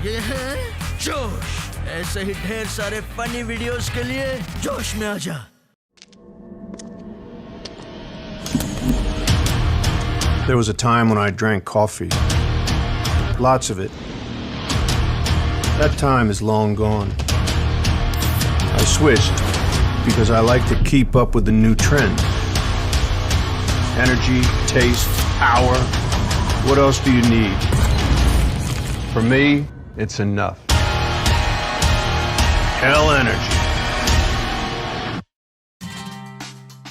ये है जोश। ऐसे ही ढेर सारे फनी वीडियोस के लिए जोश में आजा। There was a time when I drank coffee. Lots of it. That time is long gone. I switched because I like to keep up with the new trend. Energy, taste, power. What else do you need? For me, it's enough. Hell energy.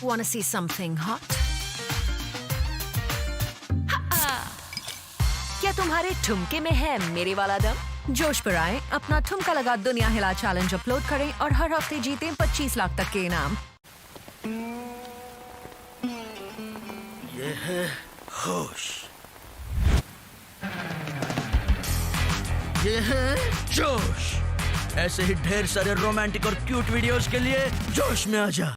Wanna see something hot? क्या तुम्हारे ठुमके में है मेरे वाला दम? जोश पर आए, अपना ठुमका लगा दुनिया हिला चैलेंज अपलोड करें और हर हफ्ते जीतें 25 लाख तक के इनाम। ये है होश। ये है जोश। ऐसे ही ढेर सारे रोमांटिक और क्यूट वीडियोस के लिए जोश में आजा।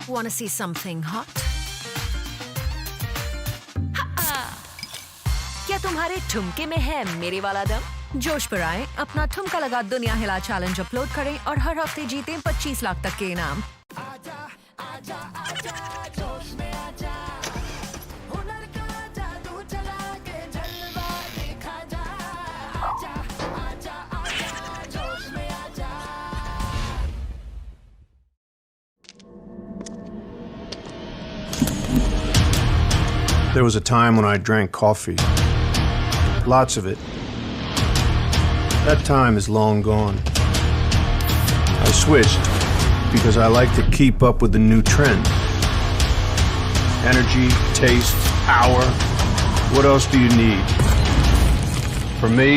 Wanna see something hot? क्या तुम्हारे ठुमके में है मेरे वाला दम? जोश पर आए, अपना ठुमका लगा दुनिया हिला चैलेंज अपलोड करें और हर हफ्ते जीतें 25 लाख तक के इनाम। There was a time when I drank coffee. Lots of it. That time is long gone. I switched because I like to keep up with the new trend. Energy, taste, power. What else do you need? For me,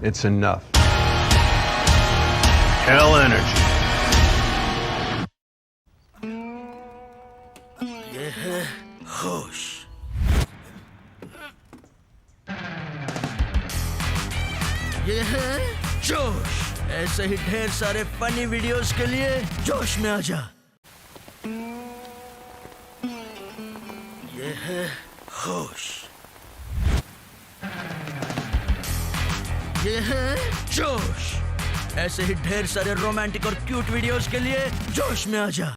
it's enough. Hell energy. ये है होश। ये है जोश। ऐसे ही ढेर सारे funny videos के लिए जोश में आजा। ये है होश। ये है जोश। ऐसे ही ढेर सारे रोमांटिक और क्यूट वीडियोस के लिए जोश में आजा।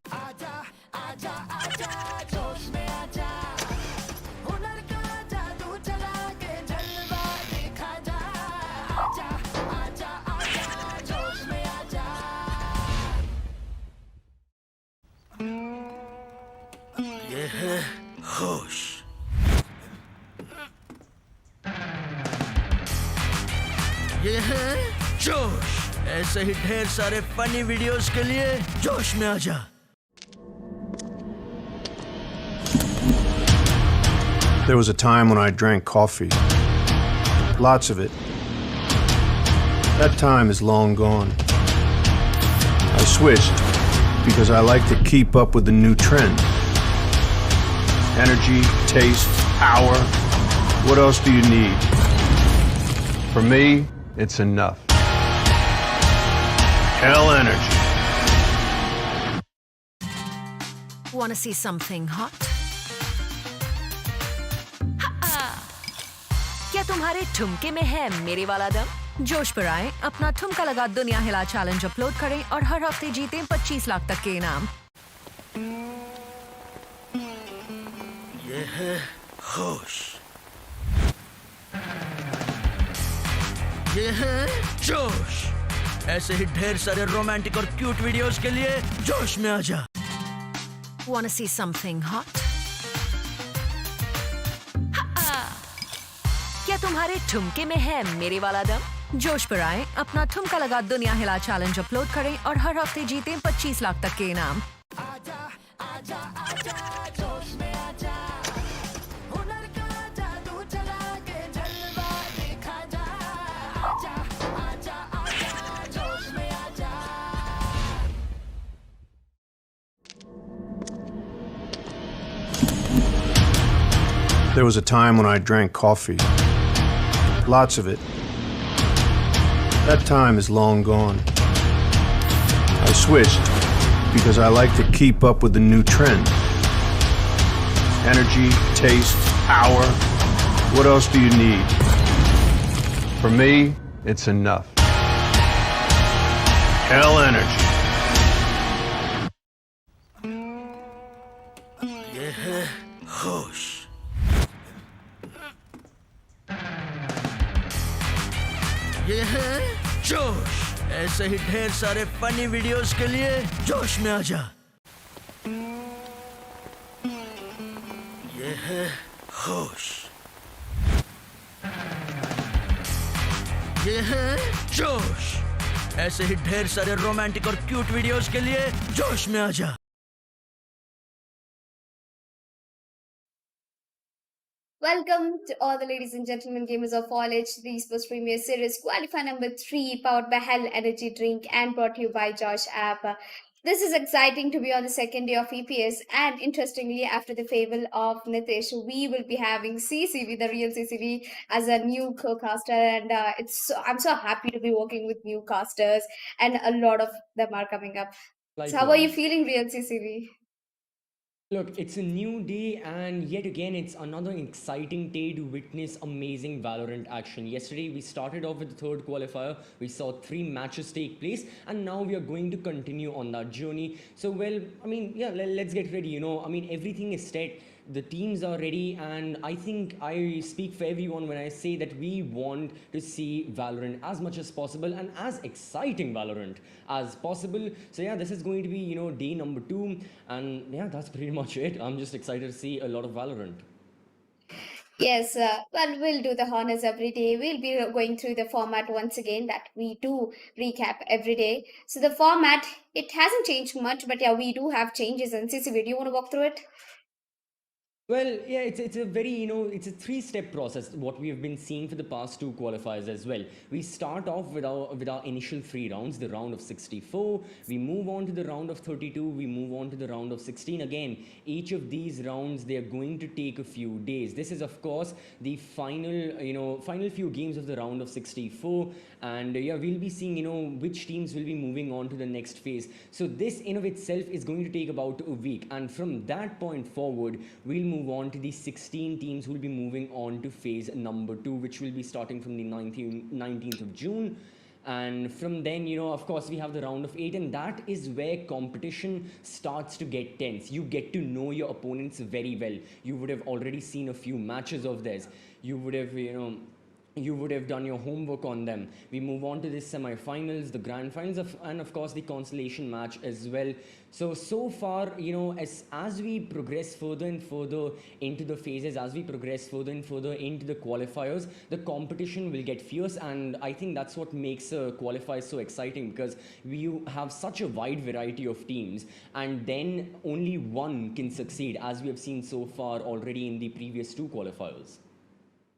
ये है होश। ये है जोश। ऐसे ही ढेर सारे फनी वीडियोस के लिए जोश में आजा। There was a time when I drank coffee. Lots of it. That time is long gone. I switched because I like to keep up with the new trend. Energy, taste, power. What else do you need? For me, it's enough. Hell energy. Wanna see something hot? क्या तुम्हारे ठुमके में है मेरे वाला दम? जोश पर आए, अपना ठुमका लगा दुनिया हिला चैलेंज अपलोड करें और हर हफ्ते जीतें 25 लाख तक के इनाम। ये है होश। ये है जोश। ऐसे ही ढेर सारे रोमांटिक और क्यूट वीडियोस के लिए जोश में आजा। Wanna see something hot? क्या तुम्हारे ठुमके में है मेरे वाला दम? जोश पर आए, अपना ठुमका लगा दुनिया हिला चैलेंज अपलोड करें और हर हफ्ते जीतें 25 लाख तक के इनाम। There was a time when I drank coffee. Lots of it. That time is long gone. I switched because I like to keep up with the new trend. Energy, taste, power. What else do you need? For me, It's enough. Hell energy. ये है होश। ये है जोश। ऐसे ही ढेर सारे funny videos के लिए जोश में आ जा। ये है होश। ये है जोश। ऐसे ही ढेर सारे रोमांटिक और क्यूट वीडियोस के लिए जोश में आ जा। Welcome to all the ladies and gentlemen gamers of all age, the Esportz Premier Series Qualifier number 3 powered by Hell Energy Drink and brought to you by Josh app. This is exciting to be on the second day of EPS, and interestingly, after the farewell of Nitish, we will be having CCV, the real CCV, as a new co-caster, and I'm so happy to be working with new casters, and a lot of them are coming up. So how are you feeling, real CCV? Look, it's a new day, and yet again, it's another exciting day to witness amazing Valorant action. Yesterday, we started off with the third qualifier. We saw 3 matches take place, and now we are going to continue on that journey. So, well, I mean, yeah, let's get ready. I mean, everything is set. The teams are ready, and I think I speak for everyone when I say that we want to see Valorant as much as possible and as exciting Valorant as possible. So yeah, this is going to be, day number 2, and yeah, that's pretty much it. I'm just excited to see a lot of Valorant. Yes, well, we'll do the honors every day. We'll be going through the format once again that we do recap every day. So the format, it hasn't changed much, but yeah, we do have changes. And CCV, do you want to walk through it? Well, yeah, it's a very, it's a 3-step process, what we have been seeing for the past 2 qualifiers as well. We start off with our initial 3 rounds, the round of 64, we move on to the round of 32, we move on to the round of 16. Again, each of these rounds, they are going to take a few days. This is, of course, the final few games of the round of 64, and yeah, we'll be seeing, which teams will be moving on to the next phase. So this in of itself is going to take about a week, and from that point forward, we'll move on to the 16 teams who will be moving on to phase number 2, which will be starting from the 19th of June. And from then, of course, we have the round of 8, and that is where competition starts to get tense. You get to know your opponents very well. You would have already seen a few matches of theirs. You would have, you would have done your homework on them. We move on to the semi-finals, the grand finals, and of course the consolation match as well. So far, as we progress further and further into the phases, as we progress further and further into the qualifiers, the competition will get fierce, and I think that's what makes qualifiers so exciting, because we have such a wide variety of teams, and then only one can succeed, as we have seen so far already in the previous 2 qualifiers.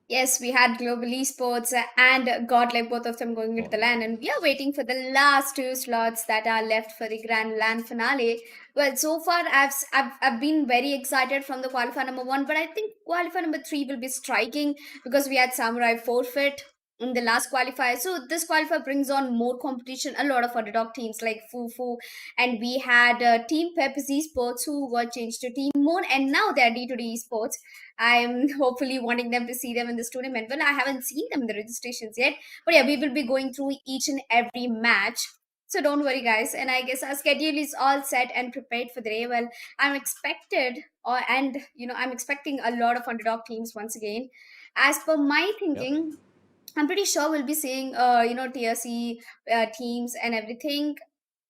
Yes, we had Global Esports and Godlike, both of them going into the LAN, and we are waiting for the last 2 slots that are left for the grand LAN finale. Well, so far I've been very excited from the qualifier number 1, but I think qualifier number 3 will be striking, because we had Samurai forfeit in the last qualifier. So this qualifier brings on more competition, a lot of underdog teams like Fufu, and we had Team Pep's Esports, who got changed to Team Moon, and now they're D2D Esports. I'm hopefully wanting them to see them in this tournament. Well, I haven't seen them in the registrations yet, but yeah, we will be going through each and every match. So don't worry, guys. And I guess our schedule is all set and prepared for the day. Well, I'm expecting a lot of underdog teams once again. As per my thinking, I'm pretty sure we'll be seeing, TRC teams and everything.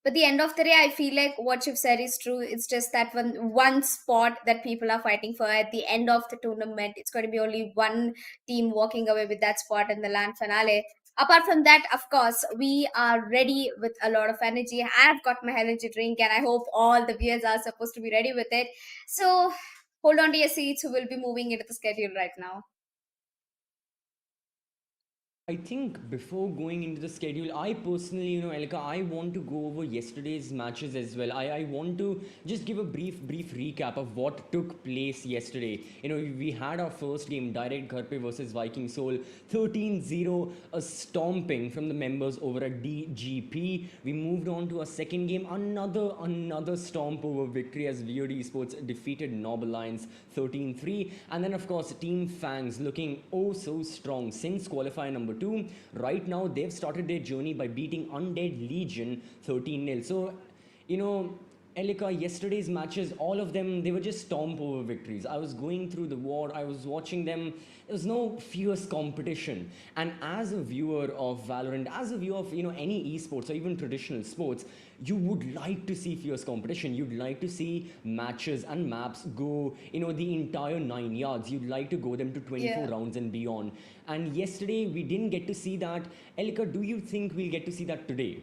But the end of the day, I feel like what you've said is true. It's just that one spot that people are fighting for at the end of the tournament. It's going to be only one team walking away with that spot in the LAN finale. Apart from that, of course, we are ready with a lot of energy. I've got my energy drink, and I hope all the viewers are supposed to be ready with it. So hold on to your seats. Who will be moving into the schedule right now? I think before going into the schedule, I personally, Elka, I want to go over yesterday's matches as well. I want to just give a brief recap of what took place yesterday. We had our first game, Direct Garpe versus Viking Soul, 13-0, a stomping from the members over at DGP. We moved on to our second game, another stomp over victory, as VOD Esports defeated Nob Alliance 13-3. And then, of course, Team Fangs looking oh so strong since qualifier number 2. Right now, they've started their journey by beating Undead Legion 13-0. So, you know, Elika, yesterday's matches, all of them, they were just stomp over victories. I was going through the war, I was watching them. There was no fierce competition. And as a viewer of Valorant, as a viewer of, you know, any esports or even traditional sports, you would like to see fierce competition. You'd like to see matches and maps go, you know, the entire 9 yards. You'd like to go them to 24 rounds and beyond. And yesterday, we didn't get to see that. Elika, do you think we'll get to see that today?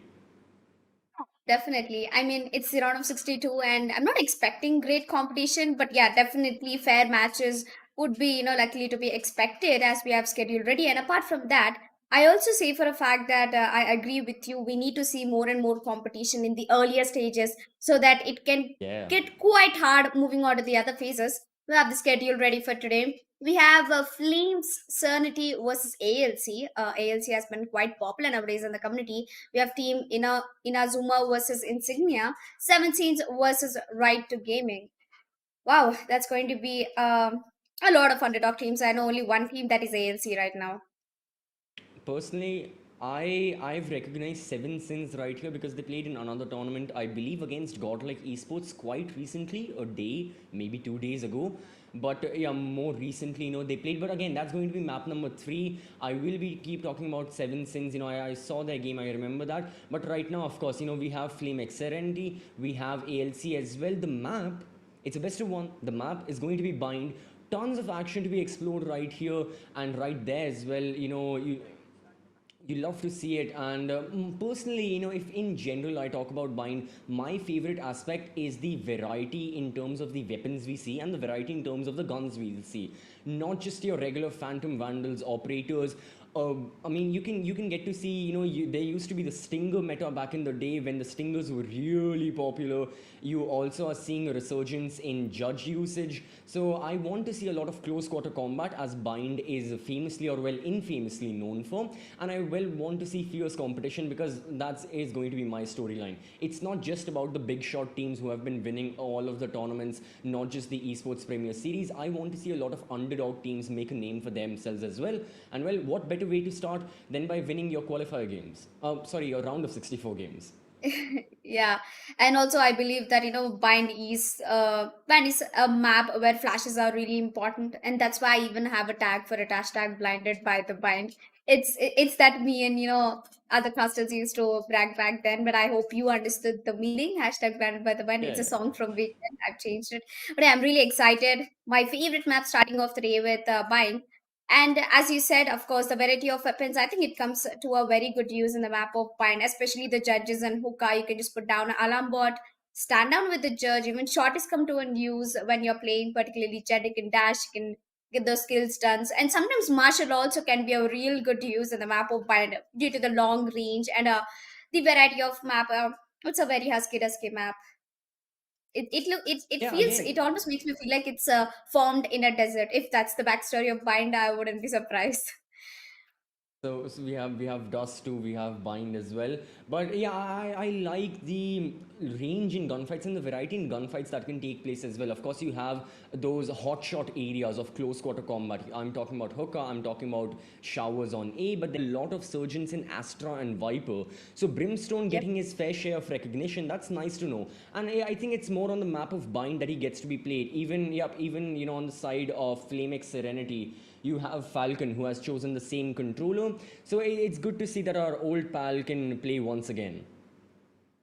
Definitely. I mean, it's the round of 62, and I'm not expecting great competition, but yeah, definitely fair matches would be, likely to be expected as we have scheduled ready. And apart from that, I also say for a fact that I agree with you. We need to see more and more competition in the earlier stages so that it can Yeah. get quite hard moving on to the other phases. We have the schedule ready for today. We have Flames Serenity versus ALC. ALC has been quite popular nowadays in the community. We have team INAZUMA versus Insignia, 17s versus Right to Gaming. Wow, that's going to be a lot of underdog teams. I know only one team, that is ALC right now. Personally, I've recognized Seven Sins right here because they played in another tournament, I believe, against Godlike Esports quite recently, a day, maybe 2 days ago. But yeah, more recently, you know, they played. But again, that's going to be map number 3. I will be keep talking about Seven Sins. You know, I saw their game, I remember that. But right now, of course, you know, we have FLAMEXSERENITY, we have ALC as well. The map, it's a best of one. The map is going to be bind. Tons of action to be explored right here and right there as well. You know, you love to see it. And personally, you know, if in general I talk about bind, my favorite aspect is the variety in terms of the weapons we see and the variety in terms of the guns we'll see. Not just your regular phantom vandals, operators. I mean, you can get to see, you know, there used to be the stinger meta back in the day when the stingers were really popular. You also are seeing a resurgence in judge usage. So I want to see a lot of close quarter combat, as bind is famously or well infamously known for, and I will want to see fierce competition because that is going to be my storyline. It's not just about the big shot teams who have been winning all of the tournaments, not just the Esports Premier Series. I want to see a lot of underdog teams make a name for themselves as well. And well, what better way to start than by winning your qualifier games? Your round of 64 games. Yeah, and also I believe that bind is a map where flashes are really important, and that's why I even have a tag for it, hashtag blinded by the bind. It's that me and other casters used to brag back then, but I hope you understood the meaning. Hashtag blinded by the bind. Yeah, It's a yeah. song from Weekend. I've changed it, but yeah, I'm really excited. My favorite map starting off the day with bind. And as you said, of course, the variety of weapons, I think it comes to a very good use in the map of Pine, especially the judges and hookah. You can just put down an alarm bot, stand down with the judge. Even shot is come to an use when you're playing, particularly JAN-DEC and Dash. You can get those skills done. And sometimes martial also can be a real good use in the map of Pine due to the long range and the variety of map. It's a very husky map. It Yeah, feels, again, it almost makes me feel like it's formed in a desert. If that's the backstory of Bind, I wouldn't be surprised. so we have Dust too, we have Bind as well. But yeah, I like the range in gunfights and the variety in gunfights that can take place as well. Of course, you have those hot shot areas of close quarter combat. I'm talking about Hookah, I'm talking about showers on A, but there are a lot of surgeons in Astra and Viper. So Brimstone Yep. getting his fair share of recognition, that's nice to know. And I think it's more on the map of Bind that he gets to be played. Even you know, on the side of FLAMEXSERENITY, you have Falcon, who has chosen the same controller. So it's good to see that our old pal can play once again.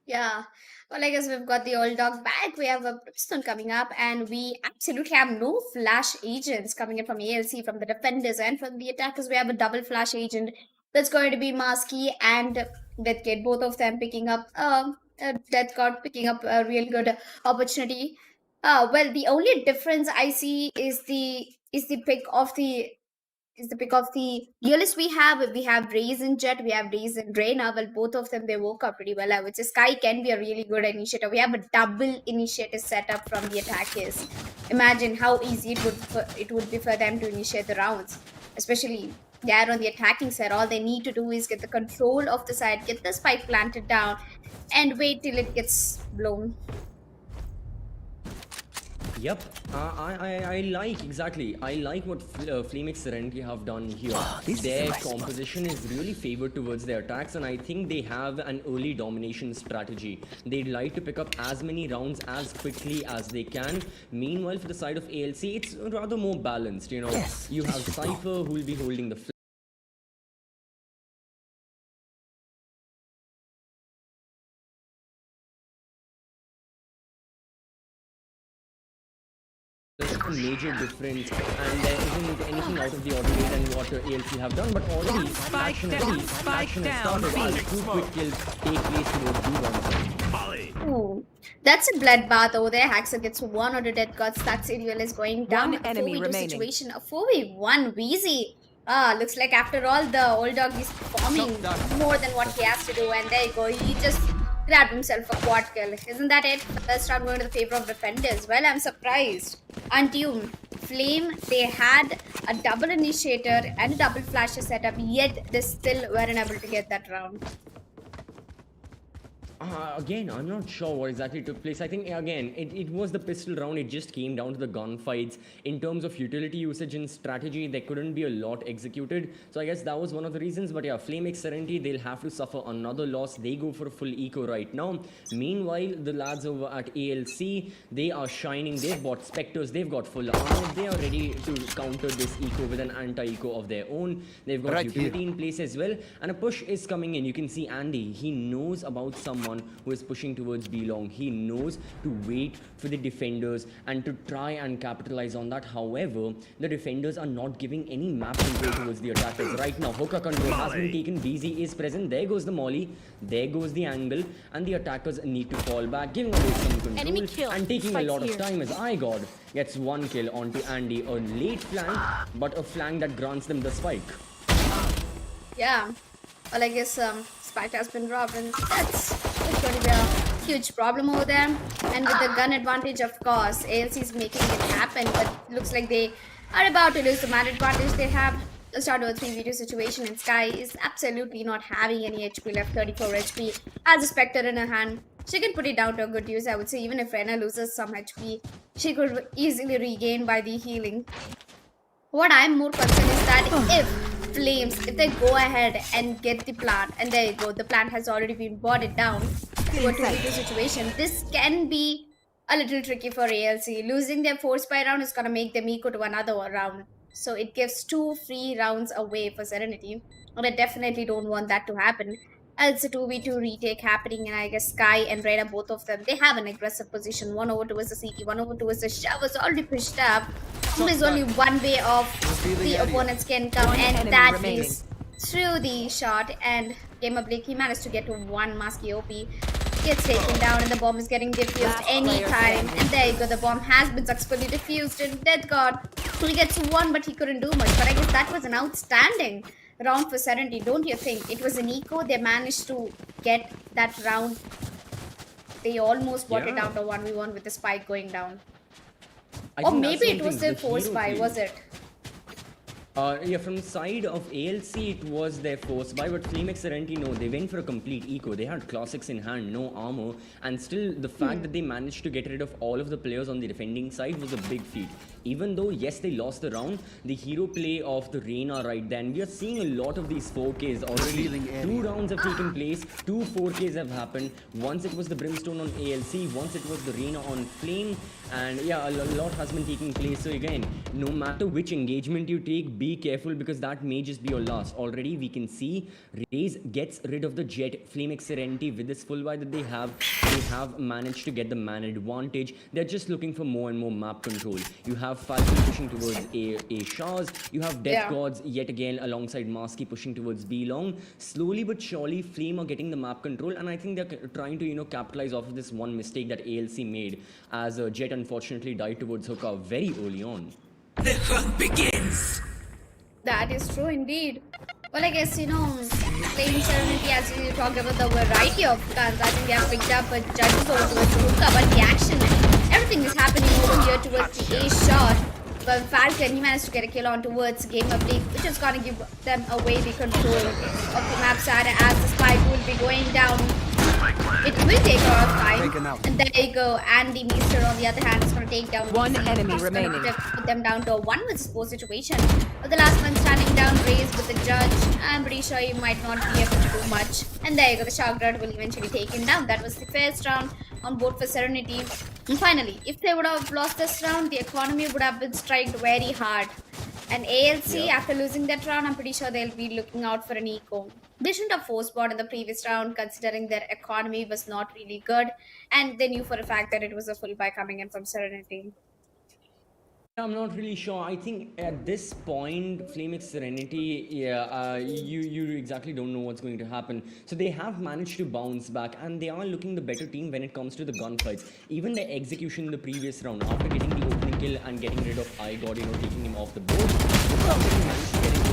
Yeah. Well, I guess we've got the old dog back. We have a Brimstone coming up, and we absolutely have no flash agents coming in from ALC, from the defenders and from the attackers. We have a double flash agent that's going to be Masky and Deathgate, both of them picking up Deathgate picking up a real good opportunity. Well, the only difference I see is the pick of the duelist we have. We have Raze and Jet, we have Raze and Reyna. Well, both of them, they woke up pretty well. I would say Sky can be a really good initiator. We have a double initiator setup from the attackers. Imagine how easy it would be for them to initiate the rounds, especially they are on the attacking side. All they need to do is get the control of the side, get the spike planted down, and wait till it gets blown. Yep, I like exactly. I like what FLAMEXSERENITY have done here. Their composition is really favored towards their attacks, and I think they have an early domination strategy. They'd like to pick up as many rounds as quickly as they can. Meanwhile, for the side of ALC, it's rather more balanced. You know, you have Cypher who will be holding the a major difference, and there isn't anything out of the ordinary than what ALC have done, but already action has started as 2 quick kills take place towards B1. Ooh, that's a bloodbath over there. Haxer gets 1 out of dead gods. That serial is going down. One enemy 4v2 remaining. situation. A 4v1 Wheezy. Looks like after all, the old dog is performing more than what he has to do. And there you go. He just grabbed himself a quad kill. Isn't that it? First round going to the favor of defenders. Well, I'm surprised. Untuned. Flame, they had a double initiator and a double flasher setup, yet they still weren't able to get that round. Again, I'm not sure what exactly took place. I think, again, it was the pistol round. It just came down to the gunfights. In terms of utility usage and strategy, there couldn't be a lot executed. So I guess that was one of the reasons. But yeah, FLAMEXSERENITY, they'll have to suffer another loss. They go for a full eco right now. Meanwhile, the lads over at ALC, they are shining. They've bought Spectres. They've got full armor. They are ready to counter this eco with an anti-eco of their own. They've got utility in place as well. And a push is coming in. You can see Andy. He knows about someone who is pushing towards B-Long. He knows to wait for the defenders and to try and capitalize on that. However, the defenders are not giving any map control towards the attackers. Right now, hooker control has been taken. BZ is present. There goes the molly. There goes the angle. And the attackers need to fall back, giving away some control and taking a lot of time as IGod gets 1 kill onto Andy. A late flank, but a flank that grants them the spike. Yeah. Well, I guess Spike has been robbed, and that's going to be a huge problem over there. And with the gun advantage, of course, ALC is making it happen, but looks like they are about to lose the man advantage they have. The start of a 3v2 situation, and Sky is absolutely not having any HP left, 34 HP. Has a Spectre in her hand. She can put it down to a good use, I would say. Even if Rena loses some HP, she could easily regain by the healing. What I'm more concerned is that if they go ahead and get the plant, and there you go, the plant has already been bought down to a 2v2 situation, this can be a little tricky for ALC. Losing their force by round is going to make them eco to another round. So it gives 2 free rounds away for Serenity. And I definitely don't want that to happen. It's a 2v2 retake happening, and I guess Sky and Reda, both of them, they have an aggressive position. 1 over towards the CT, 1 over towards the Showers, already pushed up. There's only one way of the opponents can come, and that is through the shot. And Gamer Blake, he managed to get to 1 Masky OP. Gets taken down, and the bomb is getting defused anytime. And there you go, the bomb has been successfully defused, and Death God, he gets 1, but he couldn't do much. But I guess that was an outstanding round for Serenity, don't you think? It was an eco. They managed to get that round. They almost brought it down to 1v1 with the spike going down. Or maybe it was their force buy, was it? Yeah, from the side of ALC, it was their force buy, but FLAMEXSERENITY, no, they went for a complete eco. They had classics in hand, no armor, and still the fact that they managed to get rid of all of the players on the defending side was a big feat. Even though, yes, they lost the round, the hero play of the Reyna right then, we are seeing a lot of these 4Ks already. 2 rounds have taken place, 2 4Ks have happened. Once it was the Brimstone on ALC, once it was the Reyna on Flame, and yeah, a lot has been taking place. So again, no matter which engagement you take, be careful, because that may just be your last. Already we can see Raze gets rid of the Jet. FLAMEXSERENITY, with this full buy that they have managed to get the man advantage. They're just looking for more and more map control. You have Falcon pushing towards A Shaz. You have Death Gods yet again alongside Masky pushing towards B-Long. Slowly but surely, Flame are getting the map control, and I think they're trying to, capitalize off of this one mistake that ALC made, as Jet unfortunately died towards Hookah very early on. The hunt begins! That is true indeed. Well, I guess, FLAMEXSERENITY, as you talked about the variety of guns, I think they have picked up judges over towards the Hookah, but the action, everything is happening over here towards the A shot. But Falcon, he managed to get a kill on towards Gamer Blake, which is going to give them away the control of the map side, as the spike will be going down. It will take a lot of time. And there you go. Andy Meester, on the other hand, is going to take down One VC. enemy He's gonna remaining. Put them down to a 1-4 situation. But the last one standing down, raised with the judge. I'm pretty sure he might not be able to do much. And there you go. The Shark Dart will eventually take him down. That was the first round on board for Serenity. And finally, if they would have lost this round, the economy would have been struck very hard. And ALC, after losing that round, I'm pretty sure they'll be looking out for an eco. They shouldn't have forced bought in the previous round, considering their economy was not really good. And they knew for a fact that it was a full buy coming in from Serenity. I'm not really sure. I think at this point, FLAMEXSERENITY, you exactly don't know what's going to happen. So they have managed to bounce back, and they are looking the better team when it comes to the gunfights. Even the execution in the previous round, after getting the opening kill and getting rid of iGod, taking him off the board, they managed to get him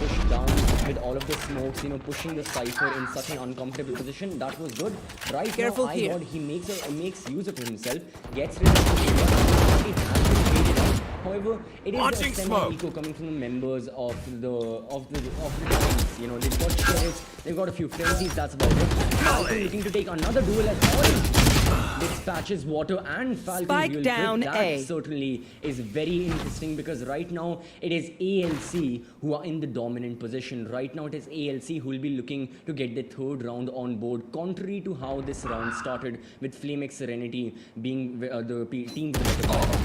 pushed down with all of the smokes, pushing the Cypher in such an uncomfortable position. That was good. Right Careful now, here. iGod, he makes use of himself, gets rid of the it has been faded out. However, it is a semi-eco coming from the members of the teams. They've got sheriffs, they've got a few frenzies, that's about it. Falcon looking to take another duel as well. Dispatches Water and Falcon Spike real down quick. That A. certainly is very interesting because right now it is ALC who are in the dominant position. Right now it is ALC who will be looking to get the third round on board, contrary to how this round started with FLAMEXSERENITY being the teams with the better.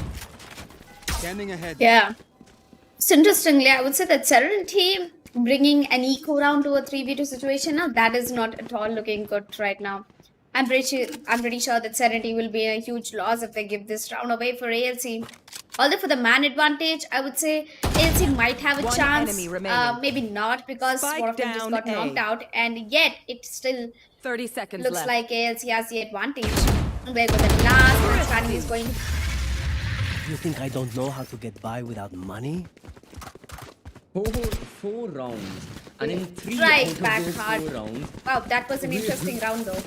Standing ahead. Yeah. So interestingly, I would say that Serenity bringing an eco round to a 3v2 situation now, that is not at all looking good right now. I'm pretty sure that Serenity will be a huge loss if they give this round away for ALC. Although for the man advantage, I would say ALC might have a One chance. enemy remaining. Maybe not, because Spike one of them just down got A. knocked out, and yet it still 30 seconds looks left. like ALC has the advantage. There go the last man standing is going. You think I don't know how to get by without money? Four rounds, and in three Right out of back those hard. 4 rounds, Wow, that was an interesting round though.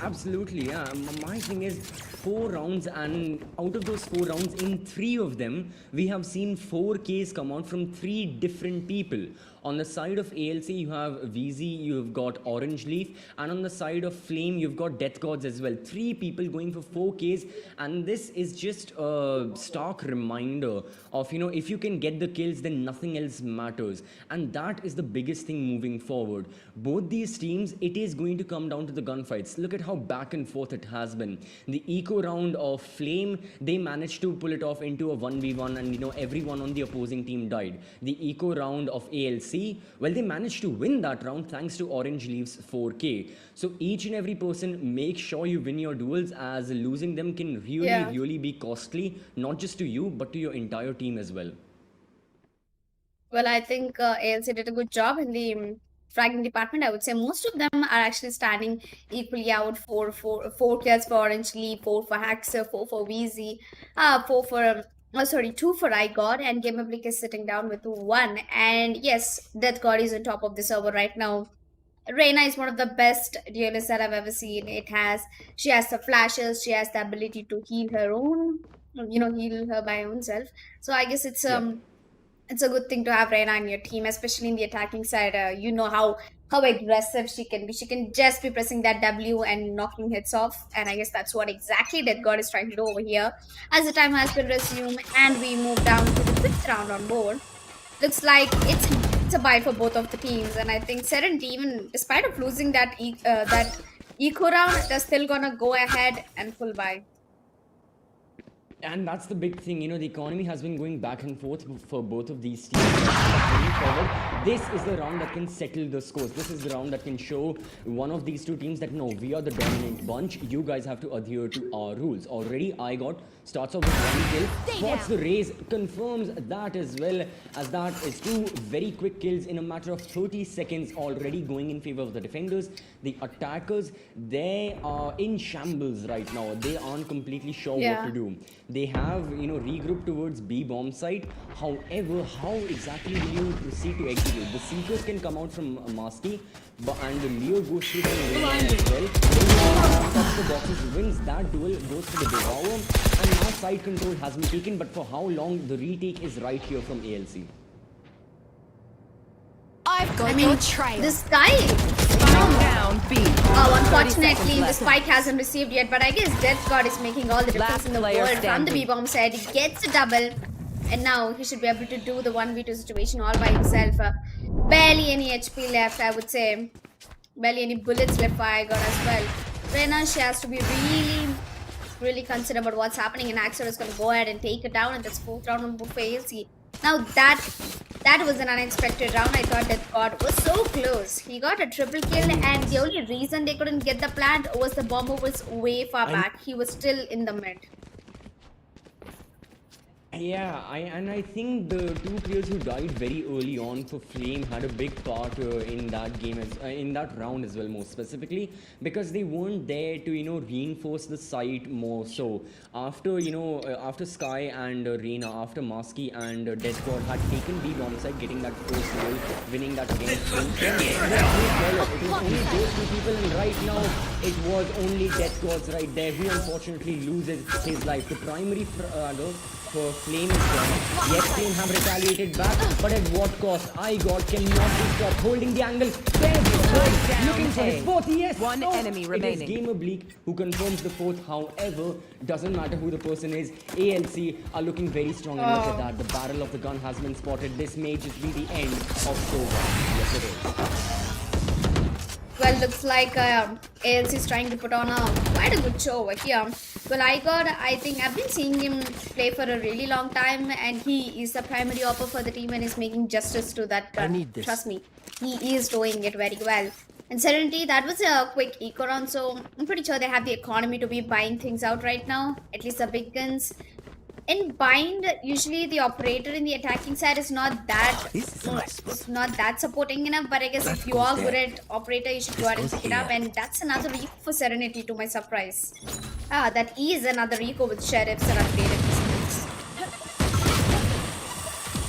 absolutely, yeah. My thing is 4 rounds, and out of those 4 rounds, in 3 of them, we have seen 4 Ks come out from 3 different people. On the side of ALC, you have VZ, you've got Orange Leaf, and on the side of Flame, you've got Death Gods as well. 3 people going for 4 Ks, and this is just a stark reminder of, if you can get the kills, then nothing else matters. And that is the biggest thing moving forward. Both these teams, it is going to come down to the gunfights. Look at how back and forth it has been. The eco round of Flame, they managed to pull it off into a 1v1, and everyone on the opposing team died. The eco round of ALC, well, they managed to win that round thanks to Orange Leaf's 4K. So each and every person, make sure you win your duels, as losing them can really be costly, not just to you, but to your entire team as well. Well, I think ALC did a good job in the fragging department. I would say most of them are actually standing equally out. 4 kills for Orange Leaf, 4 for Haxer, 4 for Weezy, 2 for iGod, and Gamepublic is sitting down with 1. And yes, Death God is on top of the server right now. Reina is one of the best duelists that I've ever seen. She has the flashes, she has the ability to heal her own, heal her by her own self. So I guess it's a good thing to have Reina on your team, especially in the attacking side. How aggressive she can be. She can just be pressing that W and knocking hits off. And I guess that's what exactly Death God is trying to do over here. As the time has been resumed and we move down to the 5th round on board. Looks like it's a buy for both of the teams. And I think Serenity, even despite of losing that eco round, they're still gonna go ahead and full buy. And that's the big thing, the economy has been going back and forth for both of these teams. Moving forward, this is the round that can settle the scores. This is the round that can show one of these 2 teams that, no, we are the dominant bunch. You guys have to adhere to our rules. Already, iGod starts off with 1 kill. Spots the raise, confirms that as well, as that is 2 very quick kills in a matter of 30 seconds already going in favor of the defenders. The attackers, they are in shambles right now. They aren't completely sure what to do. They have, regrouped towards B bomb site. However, how exactly will you proceed to execute? The Seekers can come out from Maski, and the Leo goes through the win as well. Touch the boxes, wins that duel, goes to the Devour, and now side control has been taken, but for how long? The retake is right here from ALC. I've got your trail. This guy Spike down B. Oh, 30 unfortunately, seconds the left. spike hasn't received yet, but I guess Death God is making all the difference Last in the player world. From the standing. B-bomb side, he gets a double, and now he should be able to do the 1v2 situation all by himself. Barely any HP left, I would say. Barely any bullets left for I got as well. Rena, she has to be really considerate about what's happening, and Axel is going to go ahead and take it down, and that's 4th round on both for ALC. Now that was an unexpected round. I thought that God was so close. He got a triple kill, and the only reason they couldn't get the plant was the bomber was way far back. He was still in the mid. Yeah, I think the two players who died very early on for Flame had a big part in that game, in that round as well, more specifically, because they weren't there to, you know, reinforce the site more. So after, you know, after Sky and Reina, after Maski and Deathgod had taken B bomb side, getting that first goal, winning that against Flame, it was only those two people, and right now it was only Deathgod's right there, who unfortunately loses his life. The primary for Flame is gone. Yes, Flame have retaliated back, but at what cost? IGOT cannot be stopped. Holding the angle. There's looking for his 4th. Yes. One enemy remaining. It is Gamer Bleak who confirms the 4th. However, doesn't matter who the person is. ALC are looking very strong. And look at that. The barrel of the gun has been spotted. This may just be the end of Sova. Yes, it is. Well, looks like ALC is trying to put on quite a good show over here. Well, I think I've been seeing him play for a really long time, and he is the primary opper for the team and is making justice to that gun. need this. Trust me, he is doing it very well. And Serenity, that was a quick eco round, so I'm pretty sure they have the economy to be buying things out right now, at least the big guns. In bind, usually the operator in the attacking side is not that supporting enough, but I guess if you are good at operator, you should go ahead and pick it up, and that's another eco for Serenity to my surprise. That is another eco with sheriffs and upgraded skills.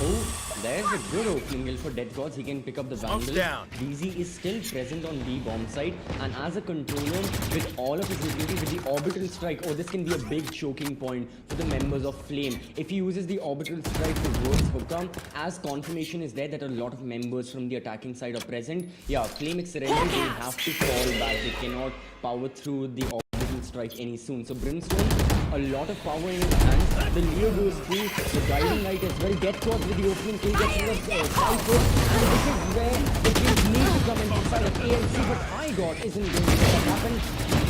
Oh, there's a good opening hill for Death Gods. He can pick up the Vandal. DZ is still present on B bomb side, and as a controller with all of his utility with the orbital strike, oh, this can be a big choking point for the members of Flame. If he uses the orbital strike towards Hookam, as confirmation is there that a lot of members from the attacking side are present, yeah, FLAMEXSERENITY will have to fall back. They cannot power through the orbital strike any soon. So Brimstone, a lot of power in his hands. The Leo goes through, the guiding light as well. Death Gods with the opening kill gets rid of Cypher, and this is where the kills need to come inside of ALC, but IGOT isn't going to let that happen.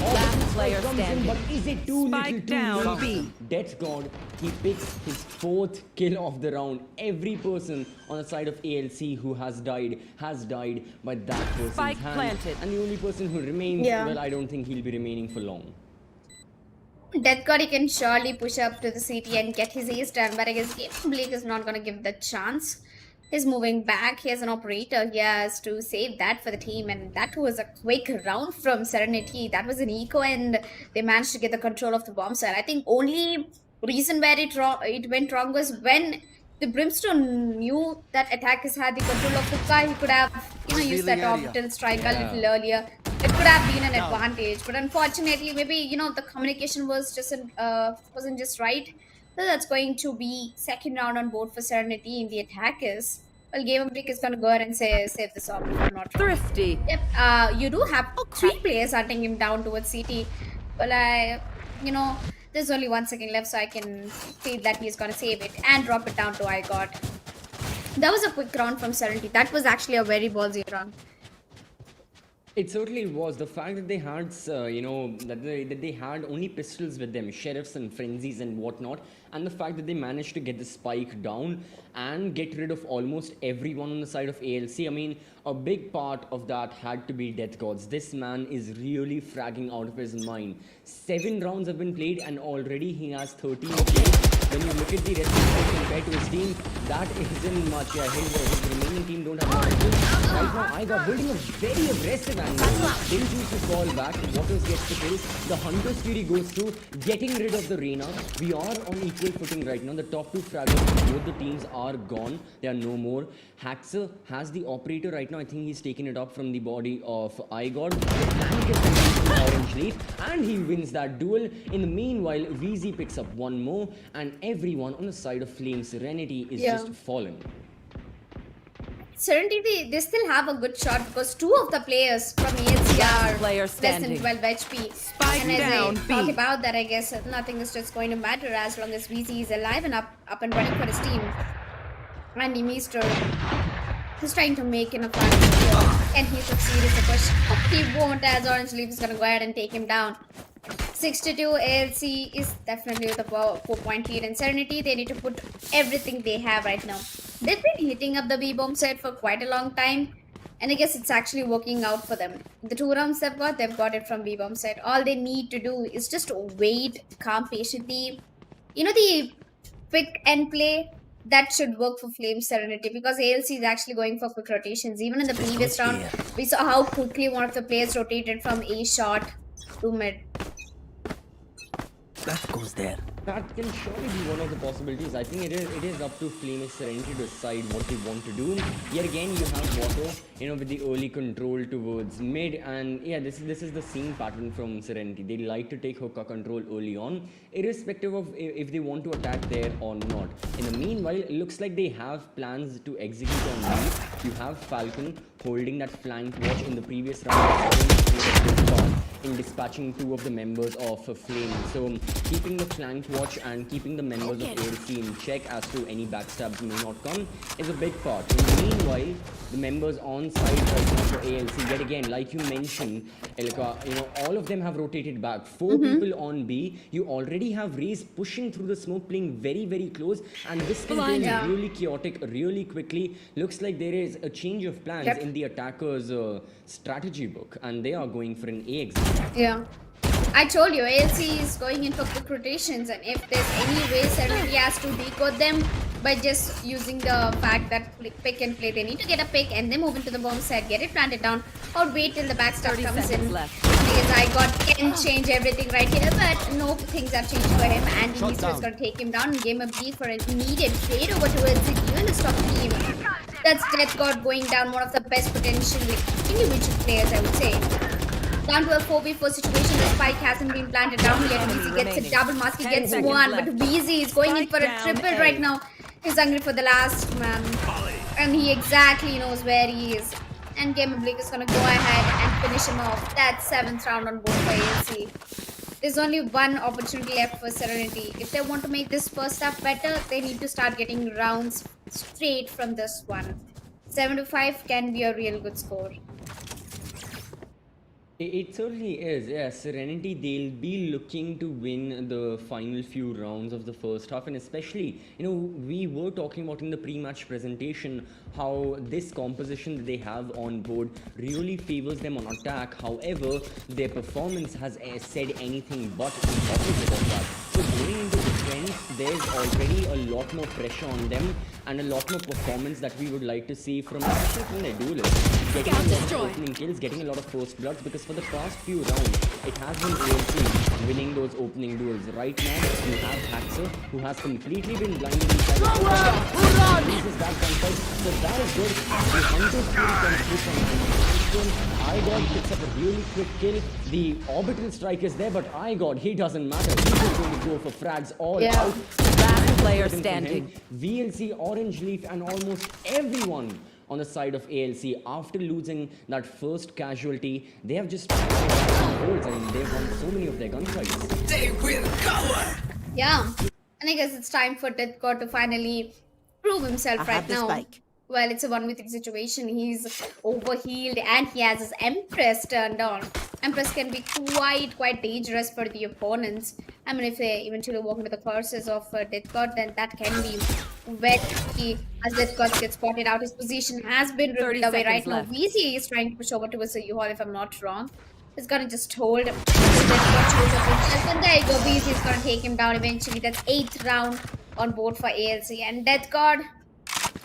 Last player Comes in, standing. but is it too Spike little, too down, late? Death God, he picks his 4th kill of the round. Every person on the side of ALC who has died by that person's Spike hand. planted. And the only person who remains, Yeah. well, I don't think he'll be remaining for long. Death God, he can surely push up to the CT and get his ace done, but I guess Game Blake is not going to give the chance. He's moving back. He has an operator. He has to save that for the team, and that was a quick round from Serenity. That was an eco, and they managed to get the control of the bomb side. I think only reason where it went wrong was when the Brimstone knew that attackers had the control of Hookah. He could have, used that orbital strike a little earlier. It could have been an advantage, but unfortunately, maybe the communication was just wasn't just right. So that's going to be second round on board for Serenity in the attackers. Well, Game Break is going to go ahead and save this off if I'm not wrong. Thrifty. Yep. You do have 3 players hunting him down towards CT. Well, there's only 1 second left, so I can feel that he's going to save it and drop it down to IGOT. That was a quick round from Serenity. That was actually a very ballsy round. It certainly was. The fact that they had, that they had only pistols with them, sheriffs and frenzies and whatnot, and the fact that they managed to get the spike down and get rid of almost everyone on the side of ALC. I mean, a big part of that had to be Death Gods. This man is really fragging out of his mind. 7 rounds have been played and already he has 13 kills. When you look at the rest of the compared to his team, that isn't much. Yeah, his remaining team don't have much kills. Right now, I got building a very aggressive angle. Didn't choose to fall back. Waters gets the kill. The Hunter's Fury goes through, getting rid of the Reina. We are on equal footing right now. The top 2 fraggers, both the teams are gone. There are no more. Haxer has the operator right now. I think he's taken it up from the body of IGOT. And gets the orange lead. And he wins that duel. In the meanwhile, VZ picks up 1 more. And everyone on the side of FLAMEXSERENITY is just fallen. Serenity, they still have a good shot because two of the players from ALC are player less than standing. 12 HP. Spike And as down, they B. talk about that, I guess nothing is just going to matter as long as VZ is alive and up and running for his team. Randy Meester is trying to make enough damage here. Can he succeed is the question. He won't, as Orange Leaf is going to go ahead and take him down. 62 ALC is definitely with a 4-point lead, and Serenity, they need to put everything they have right now. They've been hitting up the B-bomb set for quite a long time, and I guess it's actually working out for them. The 2 rounds they've got it from B-bomb set. All they need to do is just wait, calm, patiently. You know, the pick and play, that should work for Flame Serenity because ALC is actually going for quick rotations. Even in the previous round, we saw how quickly one of the players rotated from A shot to mid. That goes there. That can surely be one of the possibilities. I think it is up to FLAMEXSERENITY to decide what they want to do. Here again, you have Water, with the early control towards mid, and yeah, this is the same pattern from Serenity. They like to take hookah control early on, irrespective of if they want to attack there or not. In the meanwhile, it looks like they have plans to execute on B. You have Falcon holding that flank watch in the previous round, in dispatching 2 of the members of Flame. So keeping the flank watch and keeping the members of ALC in check as to any backstabs may not come is a big part. In the meanwhile, the members on site right now for ALC, yet again, like you mentioned, Elka, all of them have rotated back. 4 people on B. You already have Raze pushing through the smoke, playing very, very close, and this can turn really chaotic really quickly. Looks like there is a change of plans in the attackers' strategy book, and they are going for an A exit. Yeah. I told you, ALC is going in for quick rotations, and if there's any way Serenity has to decode them by just using the fact that pick and play, they need to get a pick and then move into the bomb set, get it planted down, or wait till the backstab comes in. Because I can change everything right here, but no, things have changed for him, and Meester is going to take him down and game a B for an immediate fade over towards the duelist of team. That's Death God going down, one of the best potential individual players, I would say. Down to a 4v4 situation, the spike hasn't been planted down yet. VZ gets a double mask, he gets one, but VZ is going in for a triple right now. He's hungry for the last man, and he exactly knows where he is. And Game Blake is gonna go ahead and finish him off. That's 7th round on board for ALC. There's only one opportunity left for Serenity. If they want to make this first half better, they need to start getting rounds straight from this one. 7-5 can be a real good score. It certainly is, yeah. Serenity, they'll be looking to win the final few rounds of the first half, and especially, we were talking about in the pre-match presentation how this composition that they have on board really favors them on attack. However, their performance has said anything but the opposite of that. So going into the trends, there's already a lot more pressure on them and a lot more performance that we would like to see from especially from their duelists. Getting a lot of opening kills, getting a lot of first bloods, because for the past few rounds, it has been ALC winning those opening duels. Right now, you have Haxer, who has completely been blinded inside the loses that gunfight, so that is good. The Hunter's Fury comes through from IGod picks up a really quick kill. The orbital strike is there, but IGod, he doesn't matter. He's just going to go for frags all out. Last player standing. VLC, Orange Leaf, and almost everyone on the side of ALC, after losing that first casualty, they have just holds, and they've won so many of their gunfights. They will cover! Yeah, and I guess it's time for Death God to finally prove himself right now. Spike. Well, it's a 1v3 situation. He's overhealed and he has his Empress turned on. Empress can be quite dangerous for the opponents. I mean, if they eventually walk into the curses of Death God, then that can be very tricky as Death God gets spotted out. His position has been ripped away right now. VZ is trying to push over towards the U-Haul, if I'm not wrong. He's gonna just hold him. And there you go, VZ is gonna take him down eventually. That's 8th round on board for ALC. And Death God,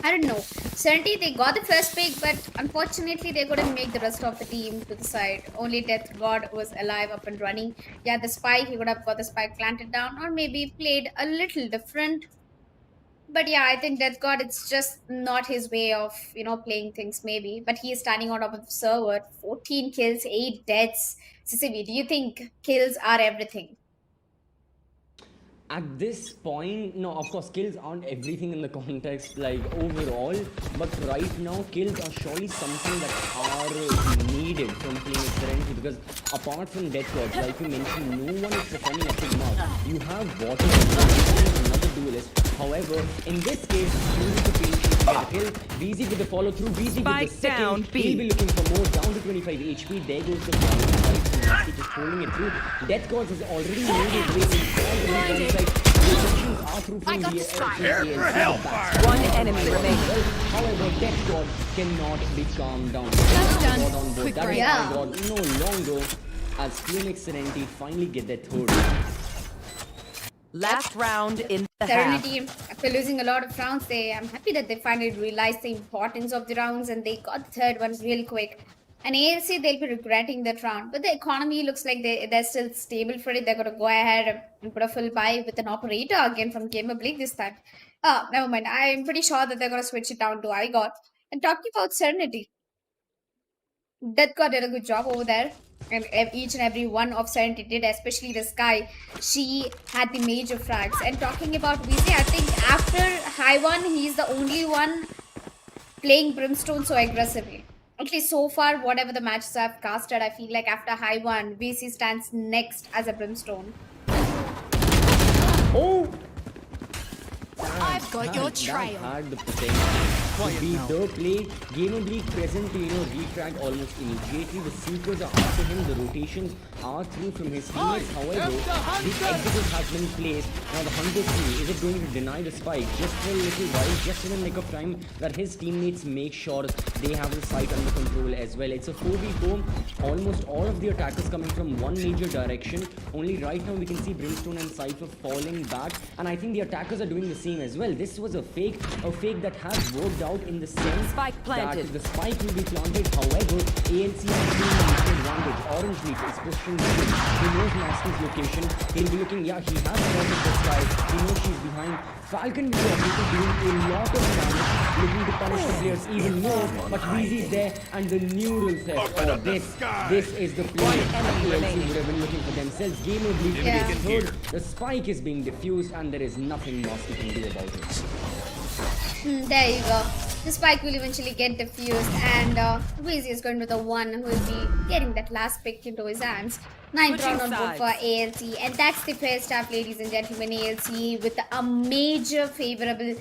I don't know. Certainly they got the first pick, but unfortunately they couldn't make the rest of the team to the side. Only Death God was alive, up and running. Yeah, the spike, he could have got the spike planted down, or maybe played a little different. But yeah, I think Death God, it's just not his way of, playing things maybe. But he is standing on top of the server. 14 kills, 8 deaths. CCV, do you think kills are everything? At this point, no, of course, kills aren't everything in the context, like overall, but right now, kills are surely something that are needed from FLAMEXSERENITY, because apart from death gods, like you mentioned, no one is performing up to mark. You have water, another duelist. However, in this case, choosing to patience to get a kill. VZ with the follow through, VZ with the second. He'll be looking for more, down to 25 HP. There goes the fight, just pulling it through. Death gods has already made it way inside. The are through from the One enemy remaining. However, Death God cannot be calmed down. done. God on board. Quick That break. is Yeah. God no longer as FLAMEXSERENITY finally get that third. Last round in the half. Serenity, after losing a lot of rounds, I'm happy that they finally realized the importance of the rounds and they got the third one real quick. And ALC, they'll be regretting that round. But the economy looks like they're still stable for it. They're going to go ahead and put a full buy with an operator again from Gamer Bleak this time. Never mind. I'm pretty sure that they're going to switch it down to IGOT. And talking about Serenity, Death God did a good job over there. And each and every one of Serenity did, especially the Sky. She had the major frags. And talking about VZ, I think after High One, he's the only one playing Brimstone so aggressively. At least so far, whatever the matches I've casted, I feel like after High One, VC stands next as a Brimstone. Oh! I've got your trail. That had the potential to be the play. Gamer Bleak present to, refrag almost immediately. The Seekers are after him. The rotations are through from his teammates. However, the execute has been placed. Now the Hunter team, is it going to deny the spike? Just for a little while, just in a nick of time, that his teammates make sure they have the site under control as well. It's a 4v4. Almost all of the attackers coming from one major direction. Only right now we can see Brimstone and Cypher falling back. And I think the attackers are doing the same as well. This was a fake that has worked out in the sense Spike planted. that the spike will be planted. However, ALC has been an advantage. Orange Leaf is pushing the mid. He knows Master's location. He'll be looking, yeah, he has spotted this guy. He knows she's behind. Falcon will be able to doing a lot of damage, looking to punish the players even more. But Weezy is there, and the neural theft. Oh, this is the play that ALC would have been looking for themselves. Gamer Bleak is third. The spike is being diffused, and there is nothing Master can do about it. There you go. The spike will eventually get diffused, and Weezy is going to be the one who will be getting that last pick into his hands. 9th round on board for ALC, and that's the first staff, ladies and gentlemen. ALC with a major favorable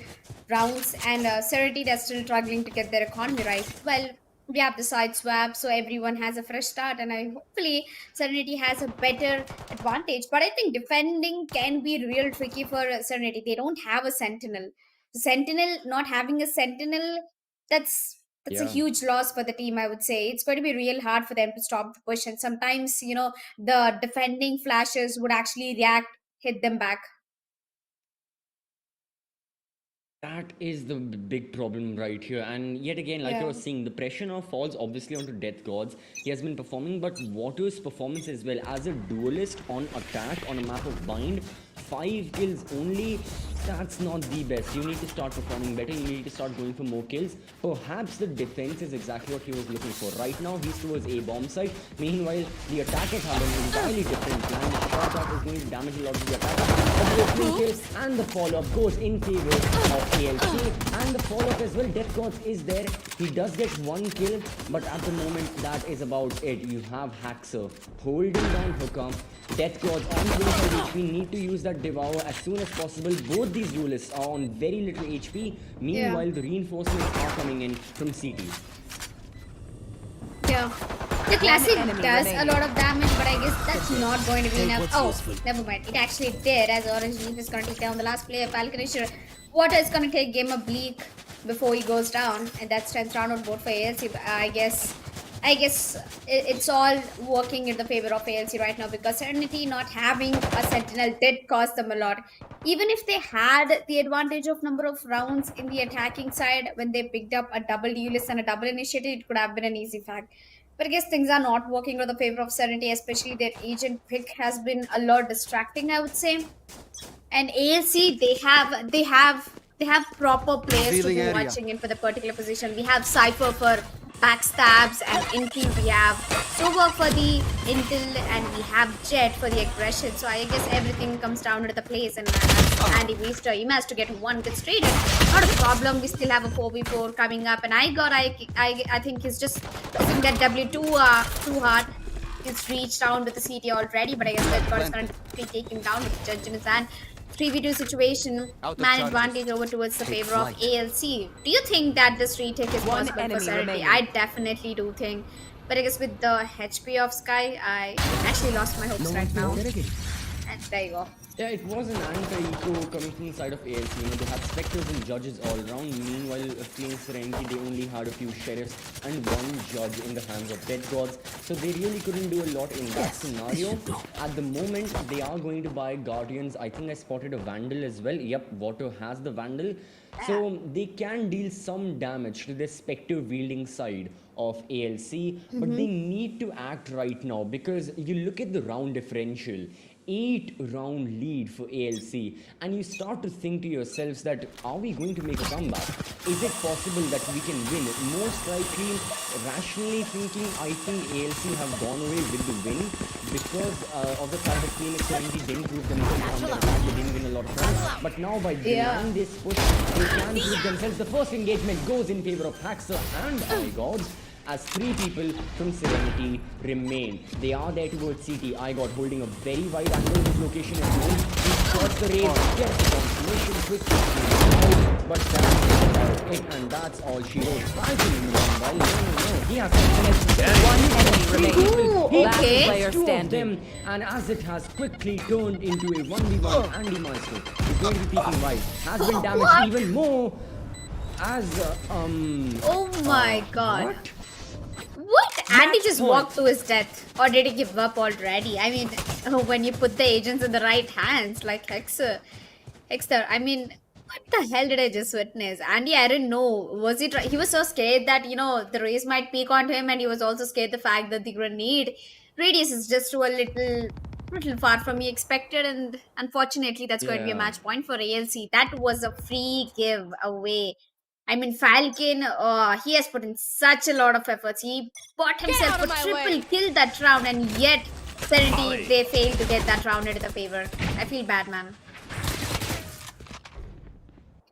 rounds, and Serenity that's still struggling to get their economy right. Well, we have the side swap, so everyone has a fresh start, and hopefully Serenity has a better advantage. But I think defending can be real tricky for Serenity. They don't have a Sentinel. The Sentinel, not having a Sentinel, that's a huge loss for the team, I would say. It's going to be real hard for them to stop the push, and sometimes, the defending flashes would actually hit them back. That is the big problem right here, and yet again, like I was saying, the pressure now falls obviously onto Death Gods. He has been performing, but Water's performance as well as a duelist on attack on a map of Bind. 5 kills only, that's not the best. You need to start performing better, you need to start going for more kills. Perhaps the defense is exactly what he was looking for. Right now, he's towards A bomb site. Meanwhile, the attackers have an entirely different plan. The shot that is going to damage a lot of the attackers. And the follow-up goes in favor of ALC. And the follow-up as well, Death Gods is there. He does get 1 kill, but at the moment, that is about it. You have Haxer holding down Hooker. Death Gods on 25 HP, need to use that Devour as soon as possible. Both these duelists are on very little HP. Meanwhile, the reinforcements are coming in from CT. Yeah. The classic does a lot of damage, but I guess that's not going to be enough. Oh, never mind. It actually did, as Orange Leaf is going to take down the last player, Falcon. Water is going to take Gamer Bleak before he goes down, and that's 10th round on board for ALC. I guess it's all working in the favor of ALC right now, because Serenity not having a Sentinel did cost them a lot. Even if they had the advantage of number of rounds in the attacking side, when they picked up a double duelist and a double initiative, it could have been an easy fact. But I guess things are not working in the favor of Serenity, especially their agent pick has been a lot distracting, I would say. And ALC, they have proper players to be watching in for the particular position. We have Cypher for backstabs and intrigue. We have Sober for the intel and we have Jet for the aggression. So I guess everything comes down to the place and Andy Mr. He has to get one get straight. Not a problem. We still have a 4v4 coming up, and I think he's just using that W2 too hard. It's reached down with the CT already, but I guess that God is going to be taken down with the judge in his hand. 3v2 situation, man advantage over towards the favor of ALC. Do you think that this retake is One possible for enemy Serenity? remaining. I definitely do think. But I guess with the HP of Sky, I actually lost my hopes right now. And there you go. Yeah, it was an anti-eco coming from the side of ALC. You know, they had specters and judges all around. Meanwhile, FLAMEXSERENITY, they only had a few sheriffs and one judge in the hands of dead gods. So they really couldn't do a lot in that scenario. At the moment, they are going to buy Guardians. I think I spotted a Vandal as well. Yep, Water has the Vandal. So they can deal some damage to the specter wielding side of ALC. But they need to act right now, because you look at the round differential. 8-round lead for ALC, and you start to think to yourselves that, are we going to make a comeback? Is it possible that we can win? Most likely, rationally thinking, I think ALC have gone away with the win because of the fact that FLAMEXSERENITY didn't prove themselves on the fact they didn't win a lot of rounds. But now by denying this push, they can prove themselves. The first engagement goes in favor of Haxer and iGods, as 3 people from Serenity remain. They are there towards CT. iGod holding a very wide angle. His location is known. He shots the raid, gets the confirmation quickly, but that's about it, and that's all she wrote. Fighting in the meanwhile. No. He has One enemy remaining. Ooh, Last okay. player two of standing. them, and as it has quickly turned into a 1v1, Andy Maestro is going to be peeking wide. Has been damaged even more as Oh my god. what? What? Andy just walked to his death. Or did he give up already? I mean, when you put the agents in the right hands, like Hexer, I mean, what the hell did I just witness? Andy, I didn't know. Was he? He was so scared that, you know, the race might peek on him, and he was also scared the fact that the grenade radius is just too a little far from he expected, and unfortunately, that's going to be a Yeah. match point for ALC. That was a free give away. I mean, Falcon, he has put in such a lot of efforts. He bought himself a triple kill that round, and yet Serenity, they failed to get that round into the favor. I feel bad, man.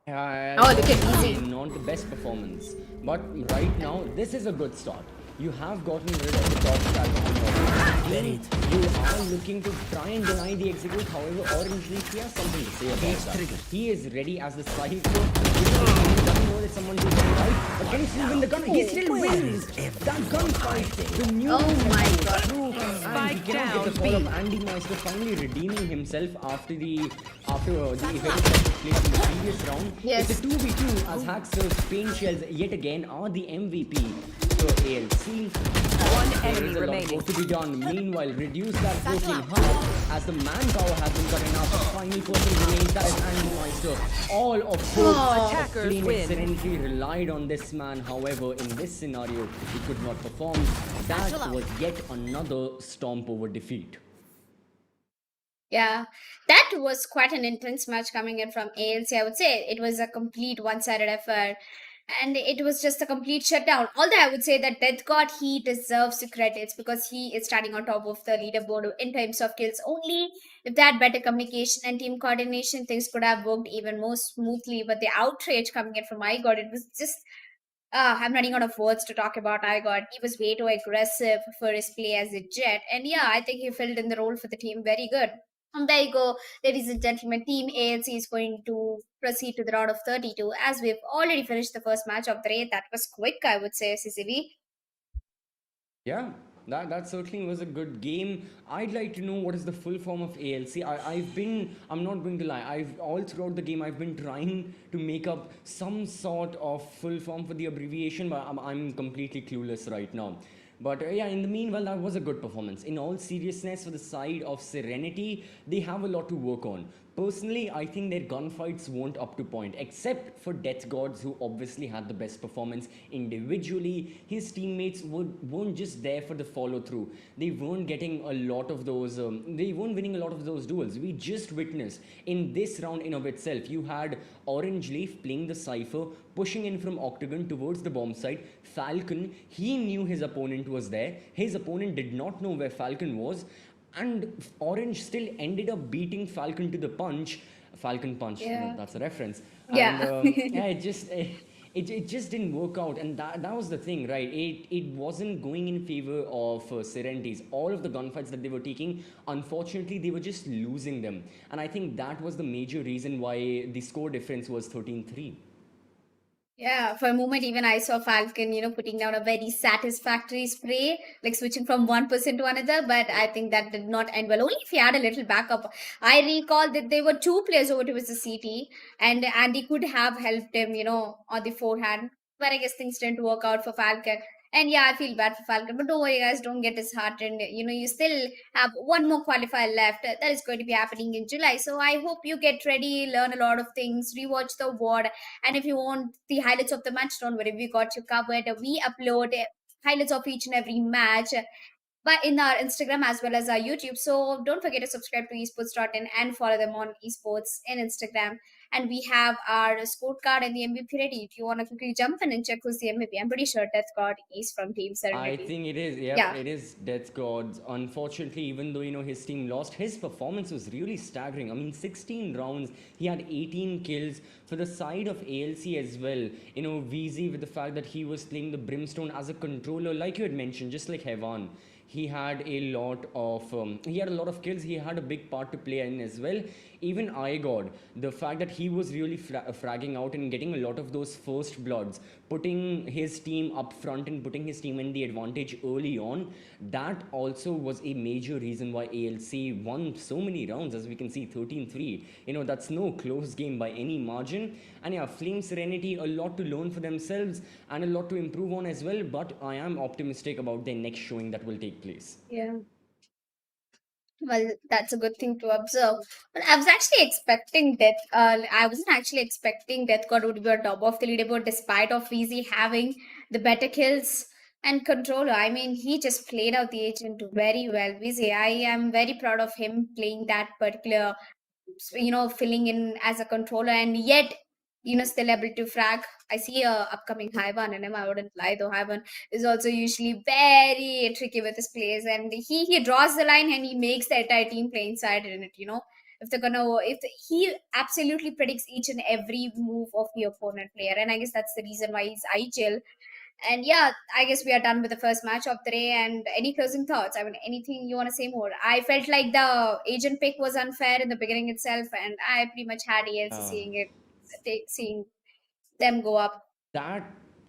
Oh, look at Easy. Not the best performance, but right now this is a good start. You have gotten rid of the top stack on your team. You are looking to try and deny the execute. However, Orange Leaf, he has something to say about that. He is ready as the cypher. He doesn't know that someone will get right, but can he still win the gun? He still wins that gunfight. The new Oh my god. through, and he cannot get the call of Andy Meister finally redeeming himself after the event that took place in the previous round. Yes. It's a 2v2 as Haxer's pain shells yet again are the MVP for ALC. One There enemy is a lot of remaining. work to be done. Meanwhile, reduce that work in half as the manpower has been cut enough. The final person remains, that is Andy Meister. All of hope of Attackers win. FLAMEXSERENITY relied on this man. However, in this scenario, he could not perform. That was yet another stomp over defeat. Yeah, that was quite an intense match coming in from ALC. I would say it was a complete one-sided effort, and it was just a complete shutdown. Although I would say that Death God, he deserves the credits because he is starting on top of the leaderboard in terms of kills. Only if they had better communication and team coordination, things could have worked even more smoothly. But the outrage coming in from my God, it was just I'm running out of words to talk about iGod. He was way too aggressive for his play as a Jet. And yeah, I think he filled in the role for the team very good. And there you go, ladies and gentlemen. Team ALC is going to proceed to the round of 32 as we've already finished the first match of the raid. That was quick, I would say, CCV. Yeah, that certainly was a good game. I'd like to know what is the full form of ALC. I'm not going to lie, all throughout the game, I've been trying to make up some sort of full form for the abbreviation, but I'm completely clueless right now. But yeah, in the meanwhile, that was a good performance. In all seriousness, for the side of Serenity, they have a lot to work on. Personally, I think their gunfights weren't up to point, except for Death Gods, who obviously had the best performance individually. His teammates weren't just there for the follow through. They weren't getting a lot of those, they weren't winning a lot of those duels. We just witnessed in this round in of itself, you had Orange Leaf playing the Cypher, pushing in from Octagon towards the bomb site. Falcon, he knew his opponent was there. His opponent did not know where Falcon was. And Orange still ended up beating Falcon to the punch. Falcon punch, Yeah. that's a reference. Yeah. And yeah, it just didn't work out. And that was the thing, right? It wasn't going in favor of Serenities. All of the gunfights that they were taking, unfortunately, they were just losing them. And I think that was the major reason why the score difference was 13-3. Yeah, for a moment, even I saw Falcon, putting down a very satisfactory spray, like switching from one person to another. But I think that did not end well. Only if he had a little backup. I recall that there were two players over towards the CT, and Andy could have helped him, on the forehand. But I guess things didn't work out for Falcon. And yeah, I feel bad for Falcon. But don't worry, guys, don't get disheartened. You still have one more qualifier left. That is going to be happening in July. So I hope you get ready, learn a lot of things, rewatch the award, and if you want the highlights of the match, don't worry, we got you covered. We upload highlights of each and every match but in our Instagram as well as our YouTube. So don't forget to subscribe to esports.in and follow them on esports in Instagram. And we have our scorecard and the MVP ready. If you want to quickly jump in and check who's the MVP, I'm pretty sure Death God is from Team I Serenity. think it is. Yep, Yeah. it is Death Gods. Unfortunately, even though his team lost, his performance was really staggering. I mean, 16 rounds, he had 18 kills. For the side of ALC as well, VZ, with the fact that he was playing the Brimstone as a controller, like you had mentioned, just like Hevan. He had a lot of kills. He had a big part to play in as well. Even iGod, the fact that he was really fragging out and getting a lot of those first bloods, putting his team up front and putting his team in the advantage early on, that also was a major reason why ALC won so many rounds. As we can see, 13-3. That's no close game by any margin. And yeah, Flame Serenity, a lot to learn for themselves and a lot to improve on as well. But I am optimistic about their next showing that will take place. Yeah. Well, that's a good thing to observe. But I was actually expecting Death. I wasn't actually expecting Death God would be on top of the leaderboard, despite of Easy having the better kills and controller. I mean, he just played out the agent very well. Easy, I am very proud of him playing that particular, filling in as a controller, and yet, still able to frag. I see a upcoming Haiban in him. I wouldn't lie though. Haiban is also usually very tricky with his plays, and he draws the line and he makes the entire team play inside in it. He absolutely predicts each and every move of the opponent player, and I guess that's the reason why he's IGL. And yeah, I guess we are done with the first match of the day. And any closing thoughts? I mean, anything you want to say more? I felt like the agent pick was unfair in the beginning itself, and I pretty much had ALC Uh, seeing them go up. that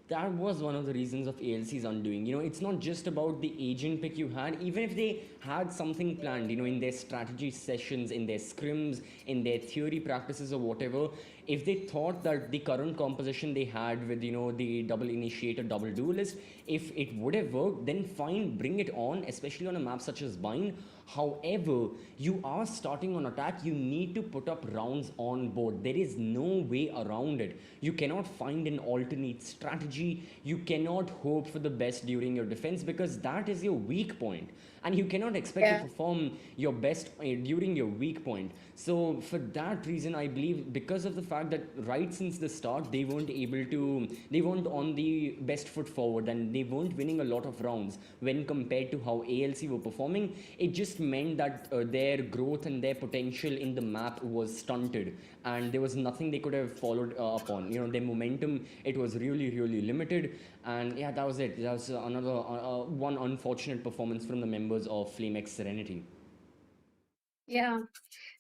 that was one of the reasons of ALC's undoing. It's not just about the agent pick you had. Even if they had something planned, in their strategy sessions, in their scrims, in their theory practices or whatever, if they thought that the current composition they had with, the double initiator, double duelist, if it would have worked, then fine, bring it on, especially on a map such as Bind. However, you are starting on attack, you need to put up rounds on board. There is no way around it. You cannot find an alternate strategy. You cannot hope for the best during your defense, because that is your weak point. And you cannot expect to perform your best during your weak point. So for that reason, I believe, because of the fact that right since the start, they weren't on the best foot forward, and they weren't winning a lot of rounds when compared to how ALC were performing. It just meant that their growth and their potential in the map was stunted, and there was nothing they could have followed up on. Their momentum, it was really, really limited. And yeah, that was it. That was another one unfortunate performance from the members of FLAMEXSERENITY. Yeah,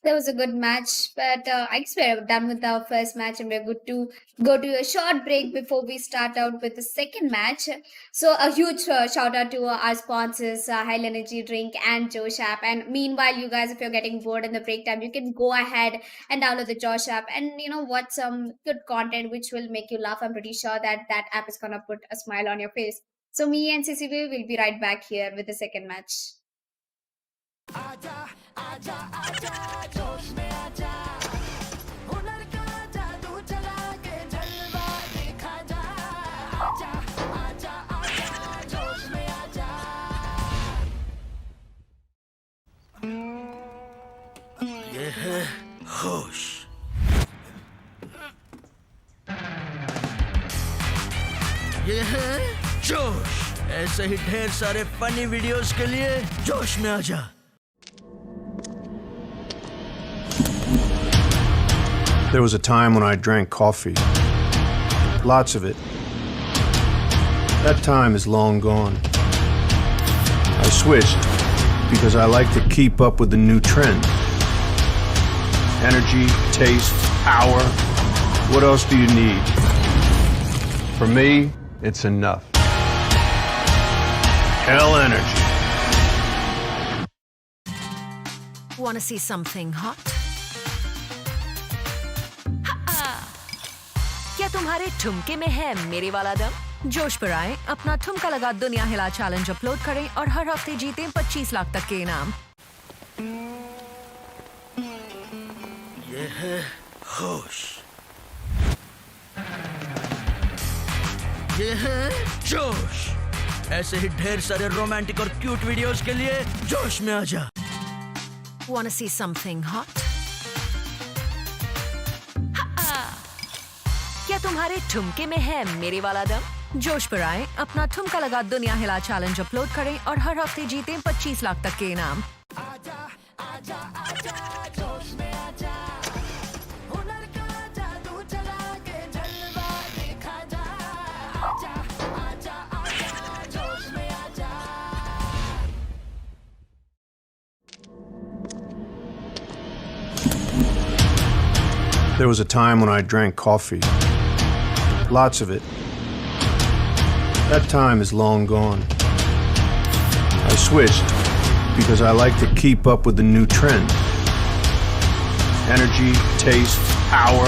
that was a good match, but I guess we're done with our first match and we're good to go to a short break before we start out with the second match. So, a huge shout out to our sponsors, High Energy Drink and Josh app. And meanwhile, you guys, if you're getting bored in the break time, you can go ahead and download the Josh app and watch some good content which will make you laugh. I'm pretty sure that app is gonna put a smile on your face. So me and CCB will be right back here with the second match. ये है होश। ये है जोश। ऐसे ही ढेर सारे funny videos के लिए जोश में आ जा। There was a time when I drank coffee. Lots of it. That time is long gone. I switched because I like to keep up with the new trend. Energy, taste, power. What else do you need? For me, it's enough. Hell energy. Wanna see something hot? क्या तुम्हारे ठुमके में है मेरे वाला दम? जोश पर आए, अपना ठुमका लगा दुनिया हिला चैलेंज अपलोड करें और हर हफ्ते जीतें 25 लाख तक के इनाम। ये है होश। ये है जोश। ऐसे ही ढेर सारे रोमांटिक और क्यूट वीडियोस के लिए जोश में आ जा। Wanna see something hot? क्या तुम्हारे ठुमके में है मेरे वाला दम? जोश पर आए, अपना ठुमका लगा दुनिया हिला चैलेंज अपलोड करें और हर हफ्ते जीतें 25 लाख तक के इनाम। There was a time when I drank coffee. Lots of it. That time is long gone. I switched because I like to keep up with the new trend. Energy, taste, power.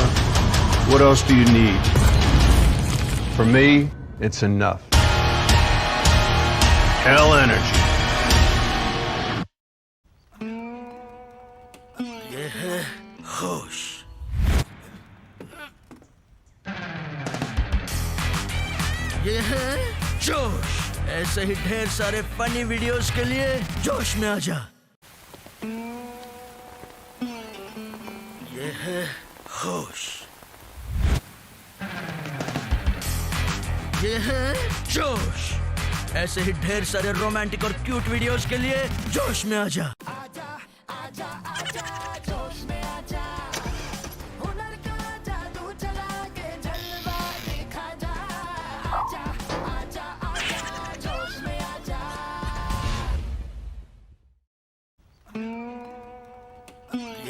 What else do you need? For me, it's enough. Hell energy. ये है होश। ये है जोश। ऐसे ही ढेर सारे funny videos के लिए जोश में आ जा। ये है होश। ये है जोश। ऐसे ही ढेर सारे रोमांटिक और क्यूट वीडियोस के लिए जोश में आ जा।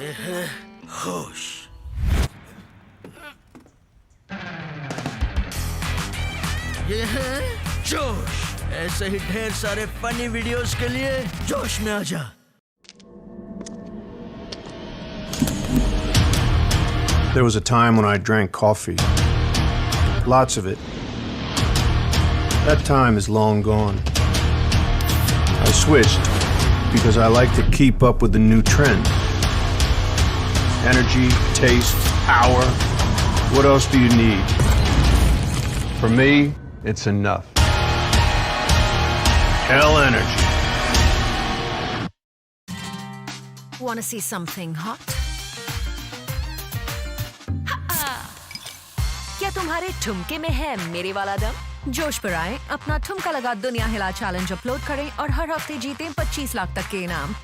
ये है होश। ये है जोश। ऐसे ही ढेर सारे फनी वीडियोस के लिए जोश में आ जा। There was a time when I drank coffee. Lots of it. That time is long gone. I switched because I like to keep up with the new trend. Energy, taste, power. What else do you need? For me, it's enough. Hell energy. Wanna see something hot? क्या तुम्हारे ठुमके में है मेरे वाला दम? जोश पर आए, अपना ठुमका लगा दुनिया हिला चैलेंज अपलोड करें और हर हफ्ते जीतें 25 लाख तक के इनाम।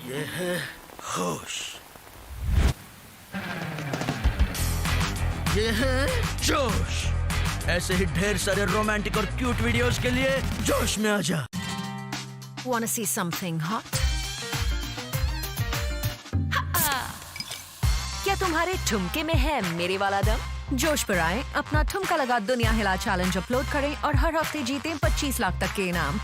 ये है होश। ये है जोश। ऐसे ही ढेर सारे रोमांटिक और क्यूट वीडियोस के लिए जोश में आ जा। Wanna see something hot? क्या तुम्हारे ठुमके में है मेरे वाला दम? जोश पर आए, अपना ठुमका लगा दुनिया हिला चैलेंज अपलोड करें और हर हफ्ते जीतें 25 लाख तक के इनाम।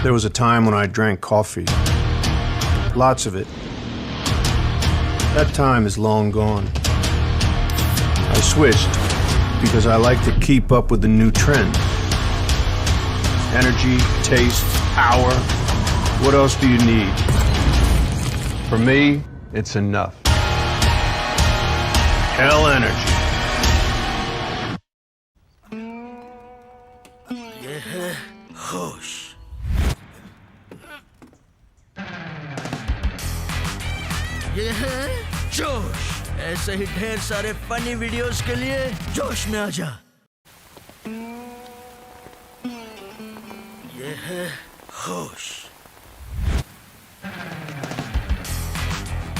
There was a time when I drank coffee. Lots of it. That time is long gone. I switched because I like to keep up with the new trend. Energy, taste, power. What else do you need? For me, it's enough. Hell energy. यह होश। यह जोश। ऐसे ही ढेर सारे funny videos के लिए जोश में आ जा। यह होश।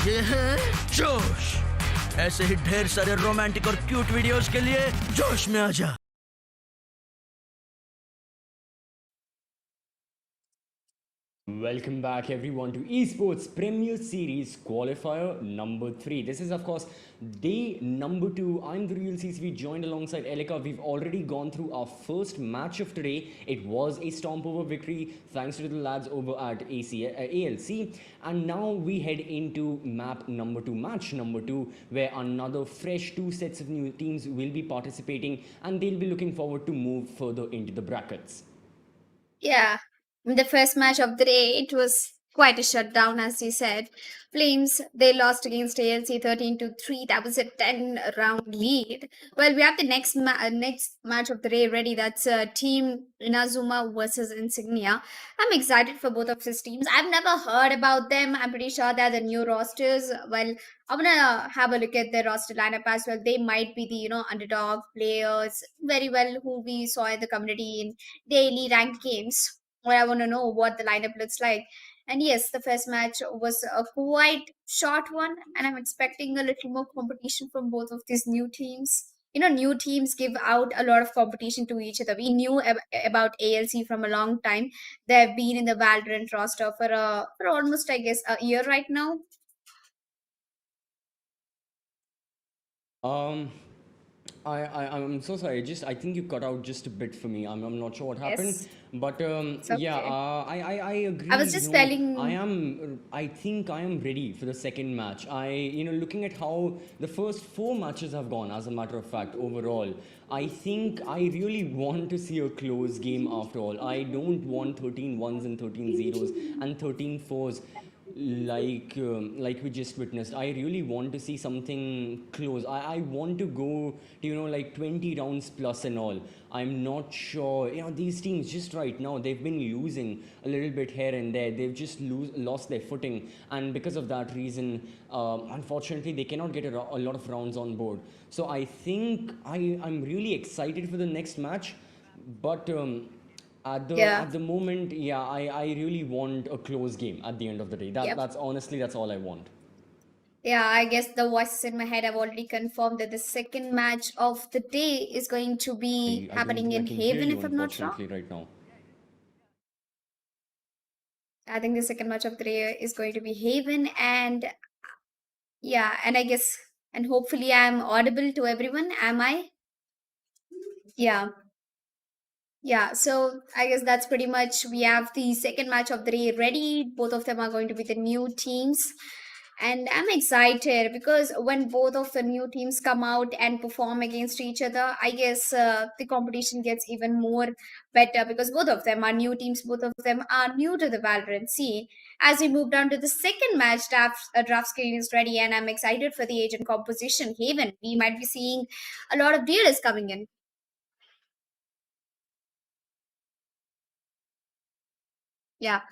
यह जोश। ऐसे ही ढेर सारे रोमांटिक और क्यूट वीडियोस के लिए जोश में आ जा। Welcome back everyone to Esports Premier Series Qualifier number 3. This is of course day number 2. I'm the real CCV joined alongside Elika. We've already gone through our first match of today. It was a stomp over victory thanks to the lads over at ALC. And now we head into map number 2, match number 2, where another fresh 2 sets of new teams will be participating and they'll be looking forward to move further into the brackets. Yeah, in the first match of the day, it was quite a shutdown, as you said. Flames, they lost against ALC 13-3. That was a 10-round lead. Well, we have the next match of the day ready. That's Team INAZUMA versus INSIGNIA. I'm excited for both of these teams. I've never heard about them. I'm pretty sure they're the new rosters. Well, I'm gonna have a look at their roster lineup as well. They might be the underdog players very well who we saw in the community in daily ranked games. Or I want to know what the lineup looks like. And yes, the first match was a quite short one, and I'm expecting a little more competition from both of these new teams. New teams give out a lot of competition to each other. We knew about ALC from a long time. They've been in the Valorant roster for almost, I guess, a year right now. I'm so sorry. I think you cut out just a bit for me. I'm not sure what happened, Yes. but Okay. yeah, I agree. I was just telling. I think I am ready for the second match. Looking at how the first 4 matches have gone, as a matter of fact, overall, I think I really want to see a close game after all. I don't want 13 1s and 13 zeros and 13 4s like we just witnessed. I really want to see something close. I want to go to like 20 rounds plus and all. I'm not sure, these teams just right now, they've been losing a little bit here and there. They've just lost their footing, and because of that reason, unfortunately they cannot get a lot of rounds on board. So I think I'm really excited for the next match, but at the moment, yeah, I really want a close game at the end of the day. That's honestly, that's all I want. Yeah, I guess the voices in my head have already confirmed that the second match of the day is going to be happening in Haven, if I'm not wrong. Right now. I think the second match of the day is going to be Haven, and yeah, and I guess, and hopefully I'm audible to everyone. Am I? Yeah. Yeah, so I guess that's pretty much, we have the second match of the day ready. Both of them are going to be the new teams. And I'm excited because when both of the new teams come out and perform against each other, I guess the competition gets even more better because both of them are new teams. Both of them are new to the Valorant scene. As we move down to the second match, draft screen is ready, and I'm excited for the agent composition. Haven, we might be seeing a lot of dealers coming in. Yeah.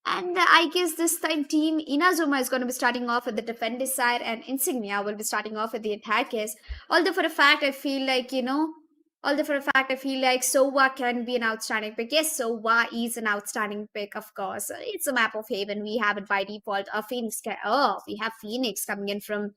And I guess this time team INAZUMA is going to be starting off at the defender side, and Insignia will be starting off at the attackers. Although for a fact I feel like, Sova can be an outstanding pick. Yes, Sova is an outstanding pick, of course. It's a map of Haven. We have it by default. We have Phoenix coming in from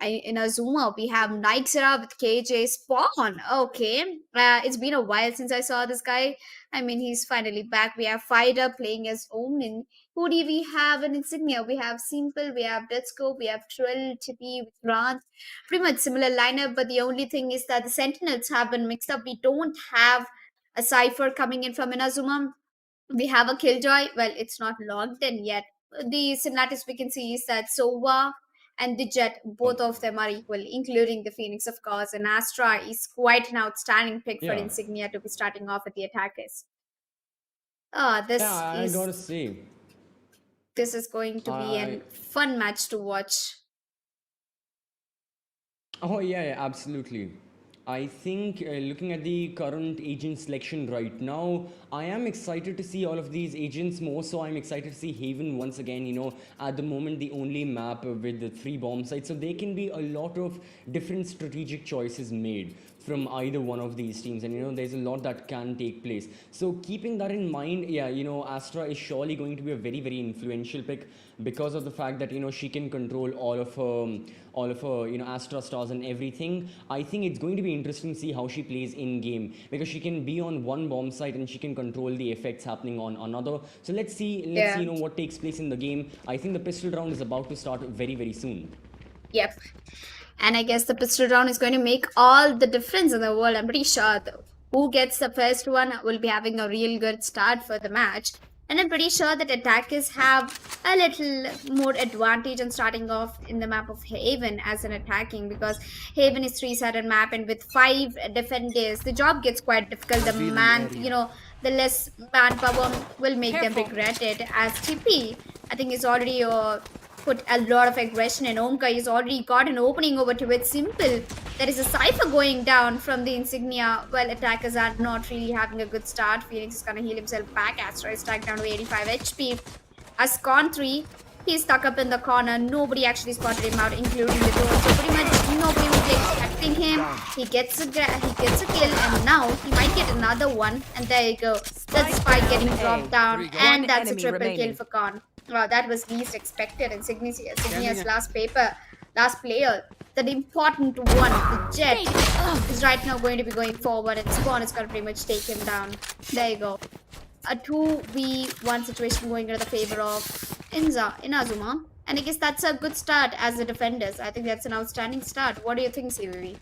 INAZUMA. We have Nixera with KJ Spawn. Okay. It's been a while since I saw this guy. I mean, he's finally back. We have Fighter playing as Omen. Who do we have in Insignia? We have Simple, we have Deathscope, we have Trill, Tippy, with Grant. Pretty much similar lineup, but the only thing is that the Sentinels have been mixed up. We don't have a Cypher coming in from INAZUMA. We have a Killjoy. Well, it's not logged in yet. The similarities we can see is that Sova and the Jet, both of them are equal, including the Phoenix, of course. And Astra is quite an outstanding pick for Yeah. Insignia to be starting off with the attackers. Yeah, I gotta say. This is going to be a fun match to watch. Oh yeah, absolutely. I think looking at the current agent selection right now, I am excited to see all of these agents more. So I'm excited to see Haven once again. You know, at the moment the only map with the 3 bomb sites, so there can be a lot of different strategic choices made from either one of these teams, and you know there's a lot that can take place. So keeping that in mind, yeah, you know Astra is surely going to be a very influential pick because of the fact that you know she can control all of her you know Astra stars and everything. I think it's going to be interesting to see how she plays in game, because she can be on one bomb site and she can control the effects happening on another. So let's see you know what takes place in the game. I think the pistol round is about to start very soon. Yep. And I guess the pistol round is going to make all the difference in the world. I'm pretty sure who gets the first one will be having a real good start for the match. And I'm pretty sure that attackers have a little more advantage on starting off in the map of Haven as an attacking, because Haven is 3-sided map, and with 5 defenders, the job gets quite difficult. The less manpower will make them regret it. As TP, I think is already put a lot of aggression, and Omka has already got an opening over to it. Simple. There is a cipher going down from the Insignia. Well, attackers are not really having a good start. Phoenix is gonna heal himself back. Astra is tagged down to 85 HP. As Con 3, he's stuck up in the corner. Nobody actually spotted him out, including the drone. So pretty much nobody will be expecting him. He gets a kill, and now he might get another one. And there you go. That's Spike getting dropped down, and that's a triple kill for Con. Wow, that was least expected. And Insignia's last player, that important one, the Jet, is right now going to be going forward, and Spawn is going to pretty much take him down. There you go. A 2v1 situation going into the favor of INAZUMA. And I guess that's a good start as the defenders. I think that's an outstanding start. What do you think, CVV?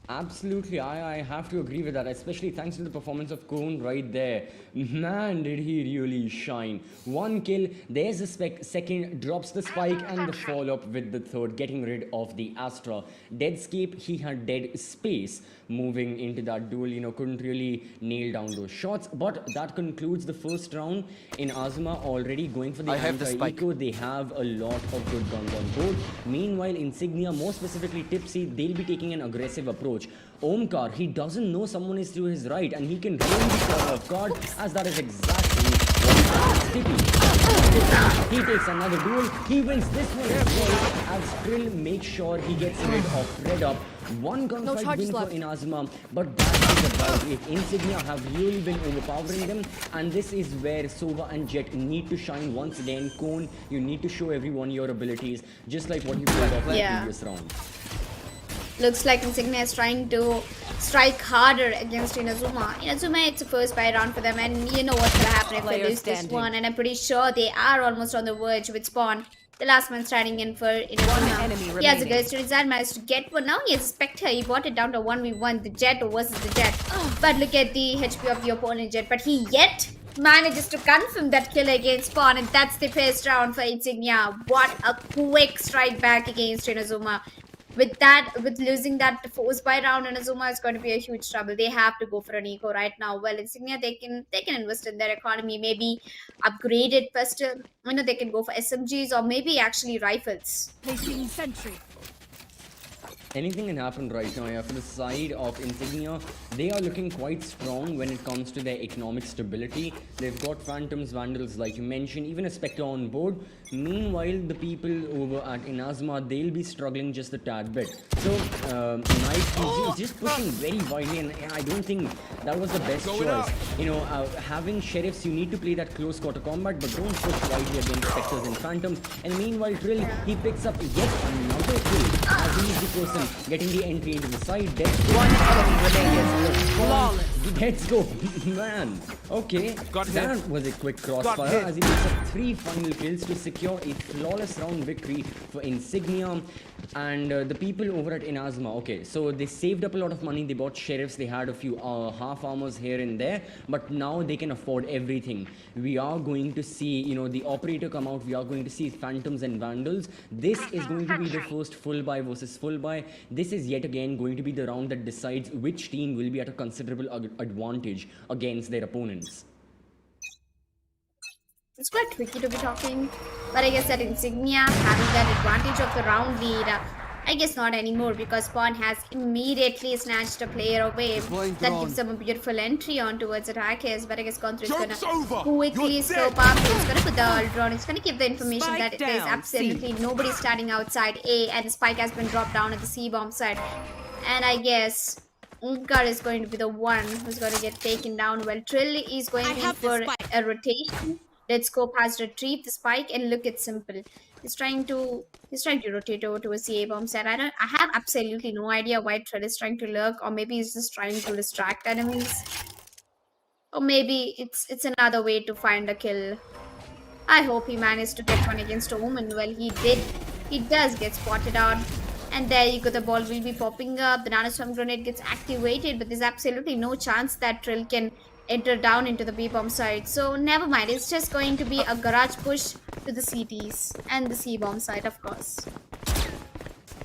Absolutely, I have to agree with that, especially thanks to the performance of Cone right there. Man, did he really shine. 1 kill, there's the second, drops the spike, and the follow-up with the third, getting rid of the Astra. Deadscape, he had dead space moving into that duel, you know, couldn't really nail down those shots. But that concludes the first round. INAZUMA already going for the anti-eco. They have a lot of good guns on board. Meanwhile, Insignia, more specifically Tipsy, they'll be taking an aggressive approach. Omkar, he doesn't know someone is to his right, and he can really be caught off guard, as that is exactly what Sticky. He takes another duel, he wins this one as well, as Krill makes sure he gets rid of Red Up. One gunfight win for INAZUMA, but that is about it. Insignia have really been overpowering them, and this is where Sova and Jet need to shine once again. Cone, you need to show everyone your abilities, just like what you pulled off in the previous round. Looks like Insignia is trying to strike harder against INAZUMA. INAZUMA, it's a first buy round for them, and you know what's gonna happen if they lose this one. And I'm pretty sure they are almost on the verge with Spawn. The last man standing in for INAZUMA. He has a Ghost to his side, managed to get one. Now he has a Spectre. He brought it down to 1v1. The Jet versus the Jet. But look at the HP of the opponent Jet. But he yet manages to confirm that kill against Spawn, and that's the first round for Insignia. What a quick strike back against INAZUMA. With losing that force buy round, INAZUMA is going to be a huge trouble. They have to go for an eco right now. Well, Insignia, they can invest in their economy, maybe upgraded pistol. You know, they can go for SMGs or maybe actually rifles. Placing sentry. Anything can happen right now. Yeah, for the side of Insignia, they are looking quite strong when it comes to their economic stability. They've got Phantoms, Vandals, like you mentioned, even a Spectre on board. Meanwhile, the people over at INAZUMA, they'll be struggling just a tad bit. So, Knight is just pushing very widely, and I don't think that was the best choice. You know, having Sheriffs, you need to play that close quarter combat, but don't push widely against Spectres and Phantoms. And meanwhile, Trill, he picks up yet another kill, as he's the person getting the entry into the side. One enemy remaining. Let's go, man. Okay, that was a quick crossfire as he makes up 3 final kills to secure a flawless round victory for Insignia and the people over at INAZUMA. Okay, so they saved up a lot of money. They bought sheriffs. They had a few half armors here and there, but now they can afford everything. We are going to see, you know, the operator come out. We are going to see phantoms and vandals. This is going to be the first full buy versus full buy. This is yet again going to be the round that decides which team will be at a considerable advantage against their opponents. It's quite tricky to be talking, but I guess that Insignia having that advantage of the round lead, I guess not anymore, because Spawn has immediately snatched a player away. That gives them a beautiful entry on towards attackers, but I guess Contra is gonna quickly scope up. He's gonna put the drone. It's gonna give the information that there's absolutely nobody standing outside A, and the spike has been dropped down at the C bomb side. And I guess Omkar is going to be the one who's going to get taken down. Well, Trill is going for a rotation. Red Scope has retrieved the spike, and look, it's simple. He's trying to rotate over to a CA bomb set. I have absolutely no idea why Trill is trying to lurk, or maybe he's just trying to distract enemies, or maybe it's another way to find a kill. I hope he managed to get one against Omen. Well, he did. He does get spotted out. And there you go, the ball will be popping up. The nanoswarm grenade gets activated, but there's absolutely no chance that Trill can enter down into the B bomb side. So never mind, it's just going to be a garage push to the CTs and the C bomb side, of course.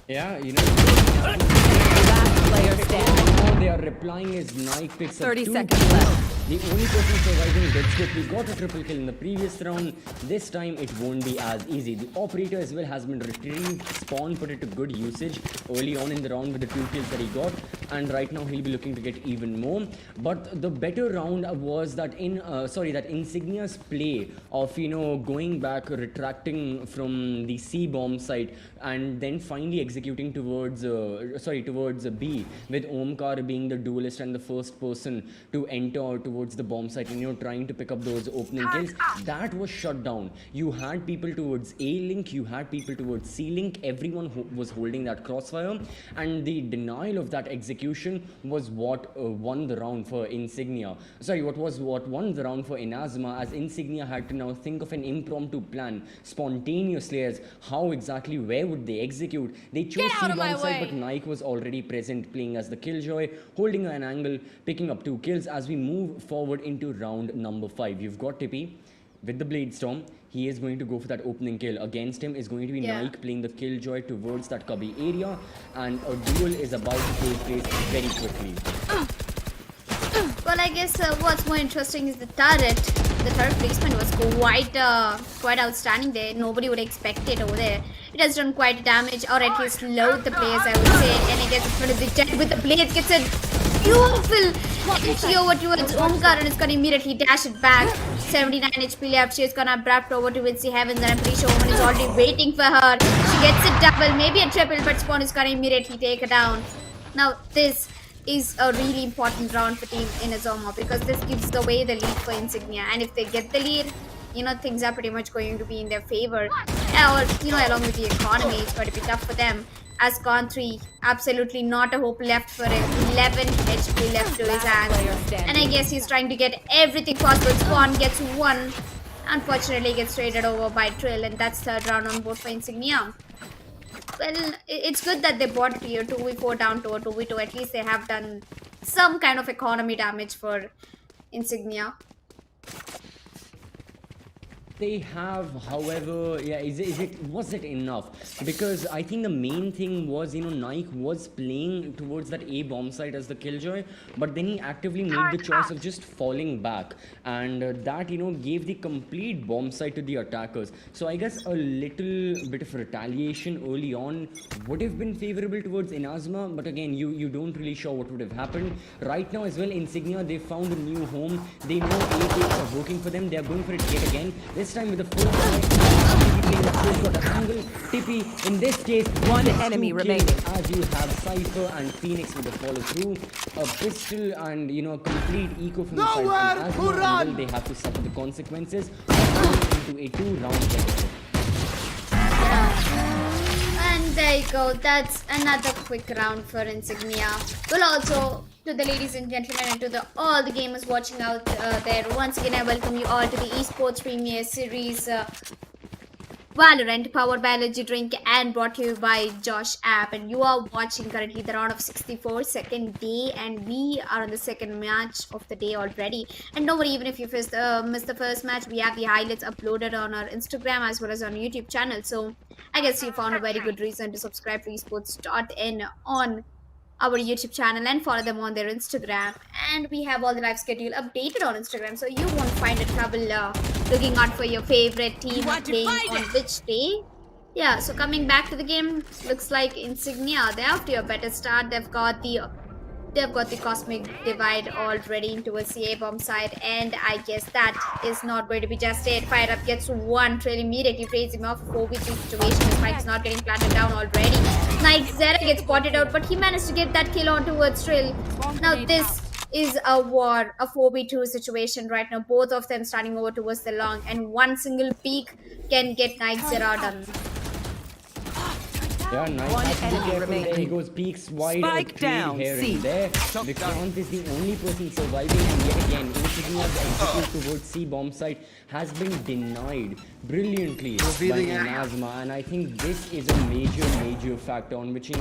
Yeah, you know. Last player standing. Now they are replying as Nike picks up 30 2 seconds kills. left. The only person surviving Red Scope, we got a triple kill in the previous round. This time it won't be as easy. The operator as well has been retrieved. Spawn put it to good usage early on in the round with the 2 kills that he got, and right now he'll be looking to get even more. But the better round was that that Insignia's play of, you know, going back, retracting from the C bomb side, and then finally executing towards B, with Omkar being the duelist and the first person to enter towards the bomb site and, you know, trying to pick up those opening kills. That was shut down. You had people towards A link, you had people towards C link. Everyone was holding that crossfire, and the denial of that execution was what won the round for Insignia. What won the round for INAZUMA, as Insignia had to now think of an impromptu plan spontaneously as how exactly, where would they execute. They chose C bomb side, but Nike was already present, playing as the Killjoy, holding an angle, picking up 2 kills. As we move forward into round number 5, you've got Tippy with the Blade Storm. He is going to go for that opening kill. Against him is going to be Nike playing the Killjoy towards that cubby area, and a duel is about to take place very quickly. Well, I guess what's more interesting is the turret. The turret placement was quite outstanding there. Nobody would expect it over there. It has done quite damage, or at least load the players, I would say. And I guess in front of the jet with the blade gets a beautiful entry over towards Omkar, and it's gonna immediately dash it back. 79 HP left. She's gonna abrupt over to Vinci Heavens, and I'm pretty sure Omen is already waiting for her. She gets a double, maybe a triple, but Spawn is gonna immediately take her down. Now this is a really important round for Team INAZUMA, because this gives away the lead for Insignia, and if they get the lead, you know, things are pretty much going to be in their favor. Or, you know, along with the economy, it's going to be tough for them. As Con 3, absolutely not a hope left for him. 11 HP left to his hands. And I guess he's trying to get everything possible. Spawn gets 1. Unfortunately, gets traded over by Trill, and that's third round on board for Insignia. Well, it's good that they bought tier 2v4 down to a 2v2. At least they have done some kind of economy damage for Insignia. They have, however, was it enough? Because I think the main thing was, you know, Nike was playing towards that A bomb site as the Killjoy, but then he actively made the choice of just falling back, and that, you know, gave the complete bomb site to the attackers. So I guess a little bit of retaliation early on would have been favorable towards INAZUMA, but again, you don't really sure what would have happened. Right now as well, Insignia, they found a new home. They know A takes are working for them. They are going for it yet again. This time with the full angle. Tippy, in this case, one enemy remaining. As you have Cypher and Phoenix with the follow through, a pistol, and, you know, complete eco from the side. As well, they have to suffer the consequences of going into a 2-round deficit. And There you go. That's another quick round for Insignia. Well, also to the ladies and gentlemen and to all the gamers watching out there. Once again, I welcome you all to the Esportz Premier Series Valorant, powered by Energy Drink and brought to you by Josh app. And you are watching currently the round of 64, second day, and we are on the second match of the day already. And don't worry, even if you missed the first match, we have the highlights uploaded on our Instagram as well as on YouTube channel. So I guess you found a very good reason to subscribe to esports.in on our YouTube channel and follow them on their Instagram. And we have all the live schedule updated on Instagram, so you won't find a trouble looking out for your favorite team playing on which day. Yeah, so coming back to the game, looks like Insignia, they're off to a better start. They've got the Cosmic Divide already into a CA bomb side, and I guess that is not going to be just it. Fire Up gets one trail immediately, trades him off 4v3 situation. The spike is not getting planted down already. INAZUMA gets spotted out, but he managed to get that kill on towards trail. Now this is a war, a 4v2 situation right now. Both of them starting over towards the long, and one single peek can get INAZUMA done. Yeah, nice. There he goes, peaks wide. Spike down, here C. and there. Vikrant is the only person surviving, and yet again, Insignia's execute towards C bomb site has been denied brilliantly by INAZUMA, and I think this is a major factor on which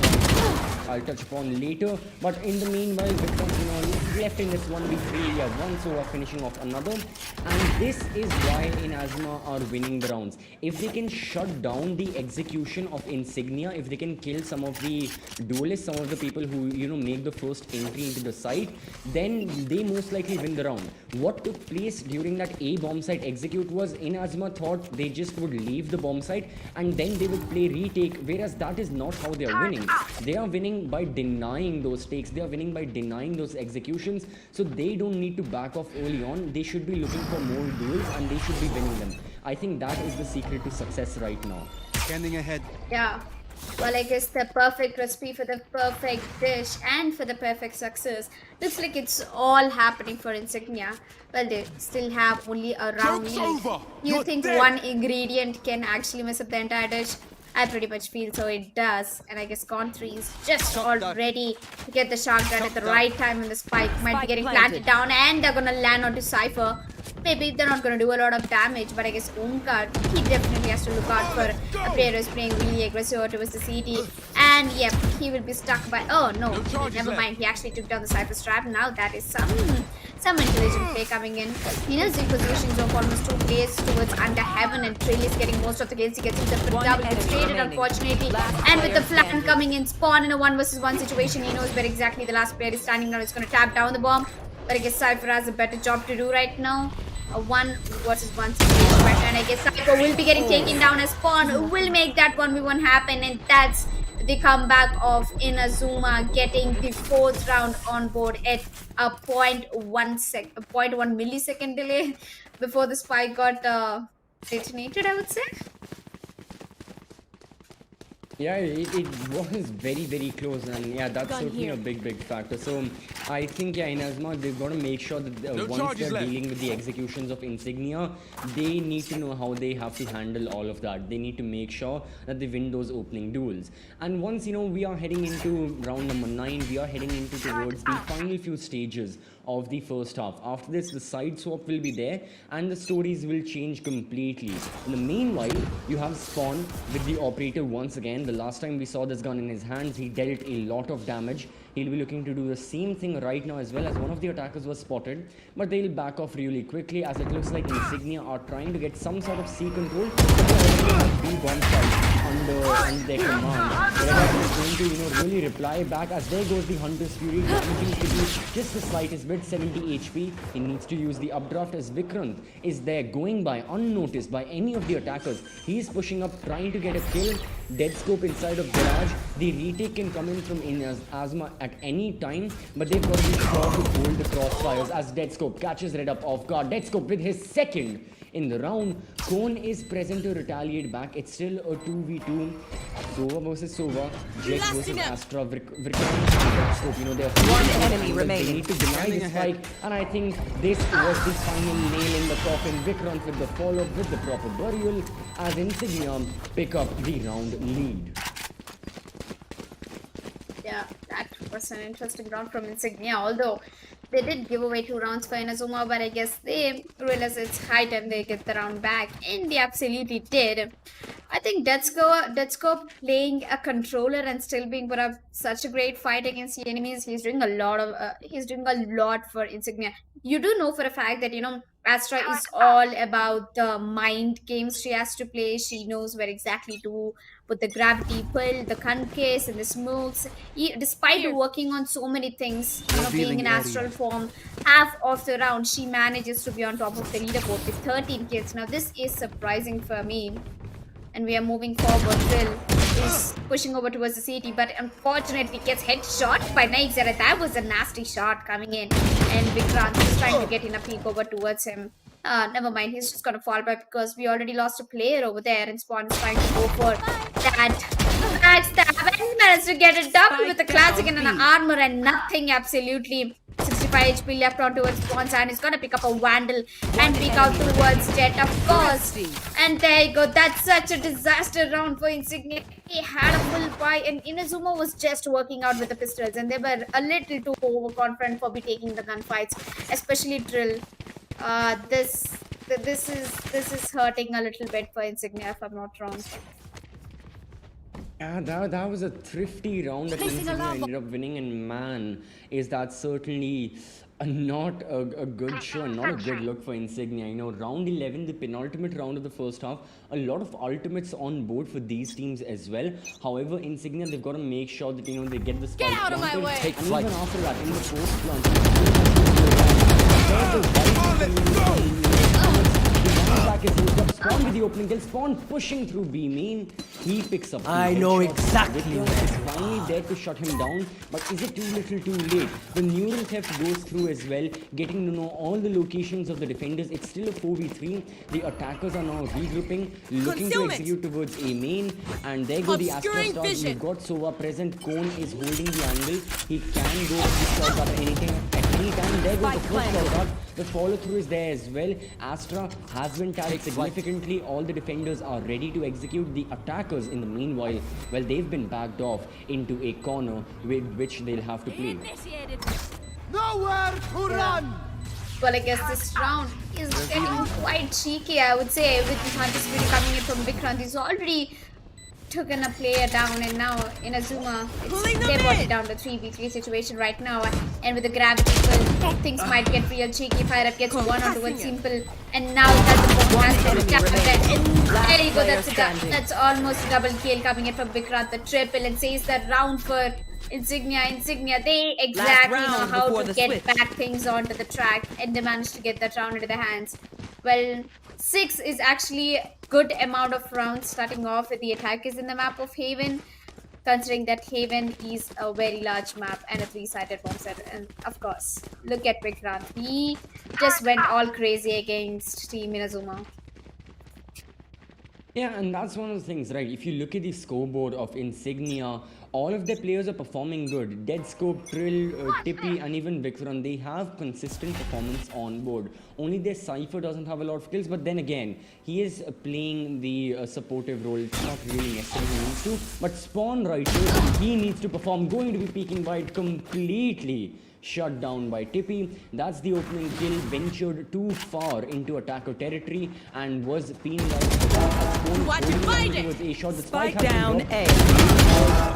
I'll touch upon later. But in the meanwhile, Vikrant is left in this 1v3. Yeah, one Sova finishing off another, and this is why INAZUMA are winning the rounds. If they can shut down the execution of Insignia, if they can kill some of the duelists, some of the people who make the first entry into the site, then they most likely win the round. What took place during that A bomb site execute was INAZUMA thought they just would leave the bomb site and then they would play retake, whereas that is not how they are winning. They are winning by denying those takes, they are winning by denying those executions, so they don't need to back off early on. They should be looking for more duels and they should be winning them. I think that is the secret to success right now. Scanning ahead. Yeah. Well, I guess the perfect recipe for the perfect dish and for the perfect success. Looks like it's all happening for Insignia. Well, they still have only a round lead. You think one ingredient can actually mess up the entire dish? I pretty much feel so it does. And I guess Con3 is just all ready to get the shark done at the right time, and the spike might be getting planted down, and they're gonna land onto Cypher. Maybe they're not going to do a lot of damage, but I guess Omkar, he definitely has to look out for a player who's playing really aggressive towards the CT. And yep, he will be stuck by... Oh no, never mind. He actually took down the Cypher strap. Now that is some intelligent play coming in. INAZUMA positions of almost 2 plays towards under heaven, and Trail is getting most of the kills. He gets the double gets traded, unfortunately. And with the flank coming in, Spawn in a 1v1 situation, he knows where exactly the last player is standing now. He's going to tap down the bomb. But I guess Cypher has a better job to do right now. A 1 versus 1 situation right now. And I guess Cypher will be getting taken down as Spawn will make that 1v1 happen. And that's the comeback of INAZUMA getting the 4th round on board at a 0.1 millisecond delay before the spike got detonated, I would say. Yeah, it was very close, and yeah, that's certainly a big factor. So I think INAZUMA, they've got to make sure that once they're dealing with the executions of Insignia, they need to know how they have to handle all of that. They need to make sure that they win those opening duels. And once we are heading into round number 9, we are heading into towards the final few stages of the first half. After this, the side swap will be there and the stories will change completely. In the meanwhile, you have Spawn with the operator once again. The last time we saw this gun in his hands, he dealt a lot of damage. He'll be looking to do the same thing right now as well, as one of the attackers was spotted, but they'll back off really quickly, as it looks like Insignia are trying to get some sort of C control. B bomb site under their command. Whatever is going to really reply back, as there goes the Hunter's Fury, damaging Kitty just the slightest bit, 70 HP. He needs to use the updraft, as Vikrant is there going by unnoticed by any of the attackers. He's pushing up, trying to get a kill. Dead scope inside of Garage. The retake can come in from INAZUMA at any time, but they've got to be sure to hold the crossfires, as Dead scope catches Red up off guard. Dead scope with his second in the round. Cone is present to retaliate back. It's still a 2v2. Sova versus Sova. Jet versus Astra. Vikrant, they're one enemy remaining. They need to deny the spike, and I think this was the final nail in the coffin. Vikrant with the follow-up with the proper burial, as Insignia pick up the round lead. That was an interesting round from Insignia, although they did give away 2 rounds for INAZUMA, but I guess they realized it's high time they get the round back, and they absolutely did. I think Detsko playing a controller and still being put up such a great fight against the enemies. He's doing a lot for Insignia. You do know for a fact that Astra is all about the mind games she has to play. She knows where exactly to put the gravity pull, the concasse, and the smokes. Despite working on so many things, being in astral form, half of the round she manages to be on top of the leaderboard with 13 kills. Now this is surprising for me. And we are moving forward. Drill is pushing over towards the city, but unfortunately gets headshot by Nixera. That was a nasty shot coming in, and Vikrant is trying to get in a peek over towards him. Never mind, he's just gonna fall back because we already lost a player over there, and Spawn is trying to go for that backstab, and he managed to get it double with a classic and an armor and nothing absolutely. 65 HP left on towards Spawns, and he's gonna pick up a Vandal and peek out towards Jet, of course. And there you go. That's such a disaster round for Insignia. He had a full buy, and INAZUMA was just working out with the pistols, and they were a little too overconfident for be taking the gunfights, especially Drill. This is hurting a little bit for Insignia, if I'm not wrong. Yeah, that was a thrifty round that Insignia ended up winning, and man, is that certainly not a good show and not a good look for Insignia. Round 11, the penultimate round of the first half, a lot of ultimates on board for these teams as well. However, Insignia, they've got to make sure that they get the spike planted. And even after that, in the post plant, Spawn with the opening kill. Spawn pushing through B main. He picks up. I know exactly where he's finally there to shut him down. But is it too little, too late? The neural theft goes through as well, getting to know all the locations of the defenders. It's still a 4v3. The attackers are now regrouping, looking to execute towards A main. And there go the Astra stars. You've got Sova present. Cone is holding the angle. He can go for shot at anything at any time. There goes the first shot. The follow through is there as well. Astra has been tagged significantly. All the defenders are ready to execute. The attackers in the meanwhile, well, they've been backed off into a corner with which they'll have to play. Nowhere to run! Well, I guess this round is getting quite cheeky, I would say, with the Hunter Spirit coming in from Vikrant. He's already taken a player down, and now INAZUMA, they brought it down to 3v3 situation right now, and with the gravity pull, things might get real cheeky. Fire up gets one onto a simple, and now that the bomb has been tapped, and there you go. That's almost a double kill coming in from Vikrant, the triple, and says that round for Insignia, they exactly know how to get back things onto the track, and they managed to get that round into their hands. Well, 6 is actually a good amount of rounds starting off with the attackers in the map of Haven, considering that Haven is a very large map and a 3-sided one-sided. And of course, look at Vikrant. He just went all crazy against Team INAZUMA. Yeah, and that's one of the things, right? If you look at the scoreboard of Insignia, all of their players are performing good. Deadscope, Trill, Tippy, and even Vikrant, they have consistent performance on board. Only their Cypher doesn't have a lot of kills, but then again, he is playing the supportive role. It's not really necessarily needs to. But Spawn right here, he needs to perform. Going to be peeking by it completely. Shut down by Tippy. That's the opening kill. Ventured too far into attacker territory and was penalized. Watch it, find it! A shot. The spike down A.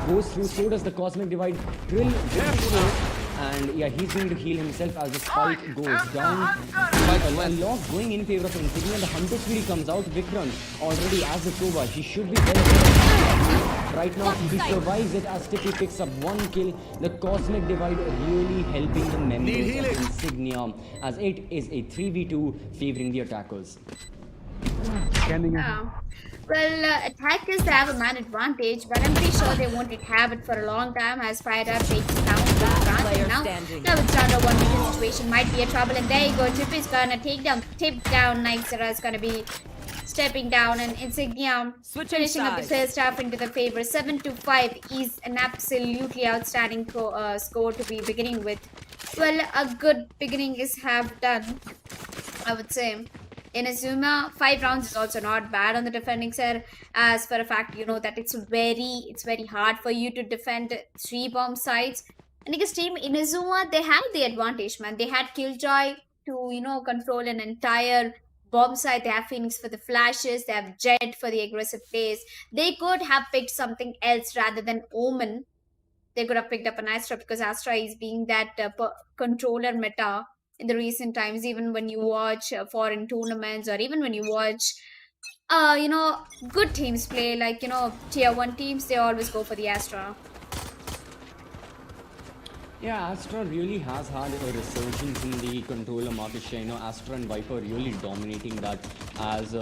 Goes through. So does the Cosmic Divide. Drill. And yeah, he's going to heal himself as the spike goes down. A lot going in favor of Insignia. The Hunter Spirit comes out. Vikrant already as the Sova. He should be well. Right now, he survives it as Tippy picks up 1 kill. The Cosmic Divide really helping the members of Insignia, as it is a 3v2 favoring the attackers. Well, attackers have a man advantage, but I'm pretty sure they won't have it for a long time as Fire Up takes down the now it's down to 1v2 situation, might be a trouble, and there you go. Tip is gonna tip down. Nixera is gonna be stepping down, and Insignia finishing up the first half into the favor. 7-5 is an absolutely outstanding score to be beginning with. Well, a good beginning is half done, I would say. INAZUMA, 5 rounds is also not bad on the defending side. As for a fact, you know that it's very hard for you to defend 3 bomb sites. And because team INAZUMA, they had the advantage, man. They had Killjoy to control an entire bomb site. They have Phoenix for the flashes. They have Jet for the aggressive plays. They could have picked something else rather than Omen. They could have picked up an Astra because Astra is being that controller meta in the recent times. Even when you watch foreign tournaments, or even when you watch, good teams play, like tier one teams, they always go for the Astra. Yeah, Astra really has had a resurgence in the controller market share. You know, Astra and Viper really dominating that as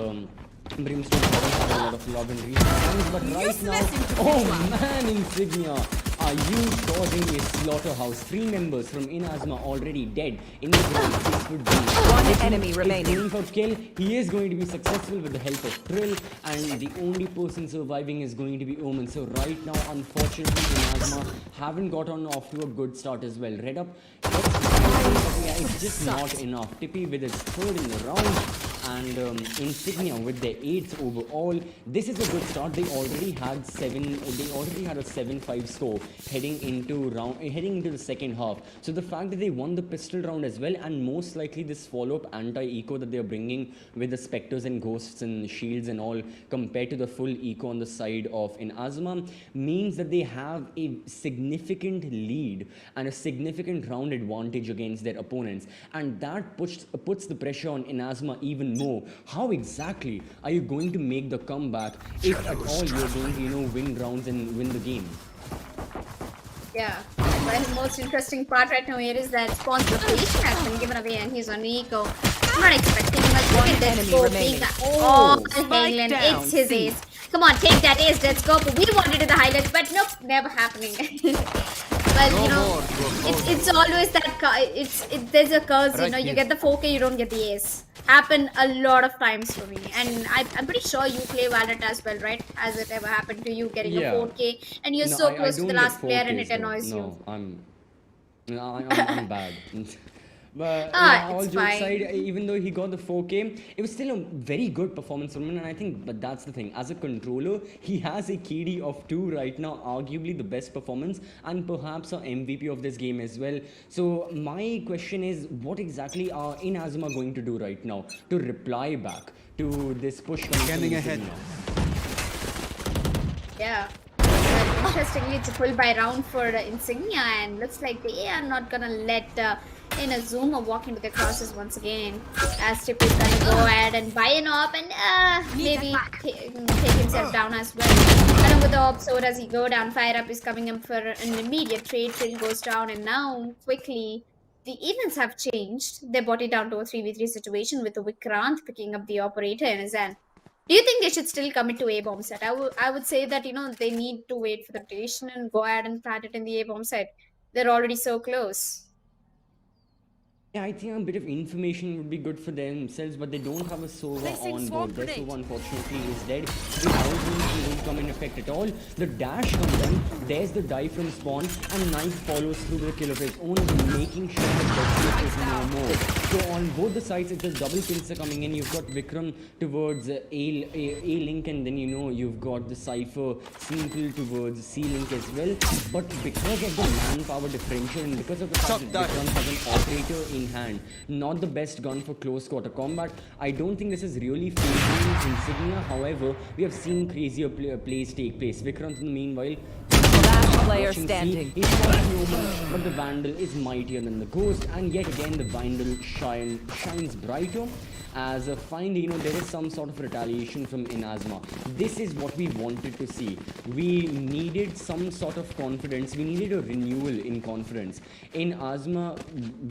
Brimstone doesn't have a lot of love and reasons. But right now, oh man, Insignia, are you causing a slaughterhouse? 3 members from INAZUMA already dead in the ground. 6 foot deep. One enemy remaining. Going for kill. He is going to be successful with the help of Trill, and the only person surviving is going to be Omen. So right now, unfortunately, INAZUMA haven't gotten off to a good start as well. Red up, yeah, it's just not enough. Tippy with his 3rd in the round, and Insignia with their 8th overall. This is a good start. They already had a 7-5 score heading into the second half. So the fact that they won the pistol round as well, and most likely this follow-up anti-eco that they're bringing with the specters and ghosts and shields and all, compared to the full eco on the side of INAZUMA, means that they have a significant lead and a significant round advantage against their opponents, and that puts the pressure on INAZUMA even more. How exactly are you going to make the comeback if at all you're going to win rounds and win the game? Yeah. But the most interesting part right now here is that Spawn's location has been given away and he's on Eco. I'm not expecting much. Look at this scope. Halen, it's his ace. Come on, take that ace, let's go. We wanted it the highlights, but nope, never happening. Well, it's always that, there's a curse, you get the 4K, you don't get the ace. Happened a lot of times for me, and I'm pretty sure you play Valorant as well, right? Has it ever happened to you getting a 4K and you're so close to the last player and it annoys you? I'm bad. But all jokes aside, even though he got the 4K, it was still a very good performance from him, and I think but that's the thing. As a controller, he has a KD of 2 right now, arguably the best performance and perhaps an MVP of this game as well. So my question is, what exactly are INAZUMA going to do right now to reply back to this push coming ahead? Yeah. But interestingly, it's a full buy round for Insignia, and looks like they are not gonna let INAZUMA walk into the crosses once again. As Tip is gonna go ahead and buy an op and maybe take himself down as well. Along with the op, so does he go down. Fire up is coming up for an immediate trade. Trade goes down, and now quickly the events have changed. They brought it down to a 3v3 situation with the Vikrant picking up the operator in his hand. Do you think they should still commit to A bomb set? I would say that they need to wait for the rotation and go ahead and plant it in the A bomb set. They're already so close. Yeah, I think a bit of information would be good for themselves, but they don't have a Sova on board. Their Sova, unfortunately, is dead. The House won't come in effect at all. The dash comes in, there's the dive from Spawn, and Knife follows through with a kill of his own, making sure that the is no more. So on both the sides, it's a double kills are coming in. You've got Vikram towards A-Link, and then you've got the Cypher Simple towards C-Link as well. But because of the manpower differential, and because of the fact that Vikram has an operator in hand, not the best gun for close quarter combat, I don't think this is really favoring Insignia. However, we have seen crazier plays take place. Vikrant in the meanwhile, Last player standing. he's not human, but the Vandal is mightier than the Ghost, and yet again the Vandal shines brighter. As finally, there is some sort of retaliation from INAZUMA. This is what we wanted to see. We needed some sort of confidence. We needed a renewal in confidence. INAZUMA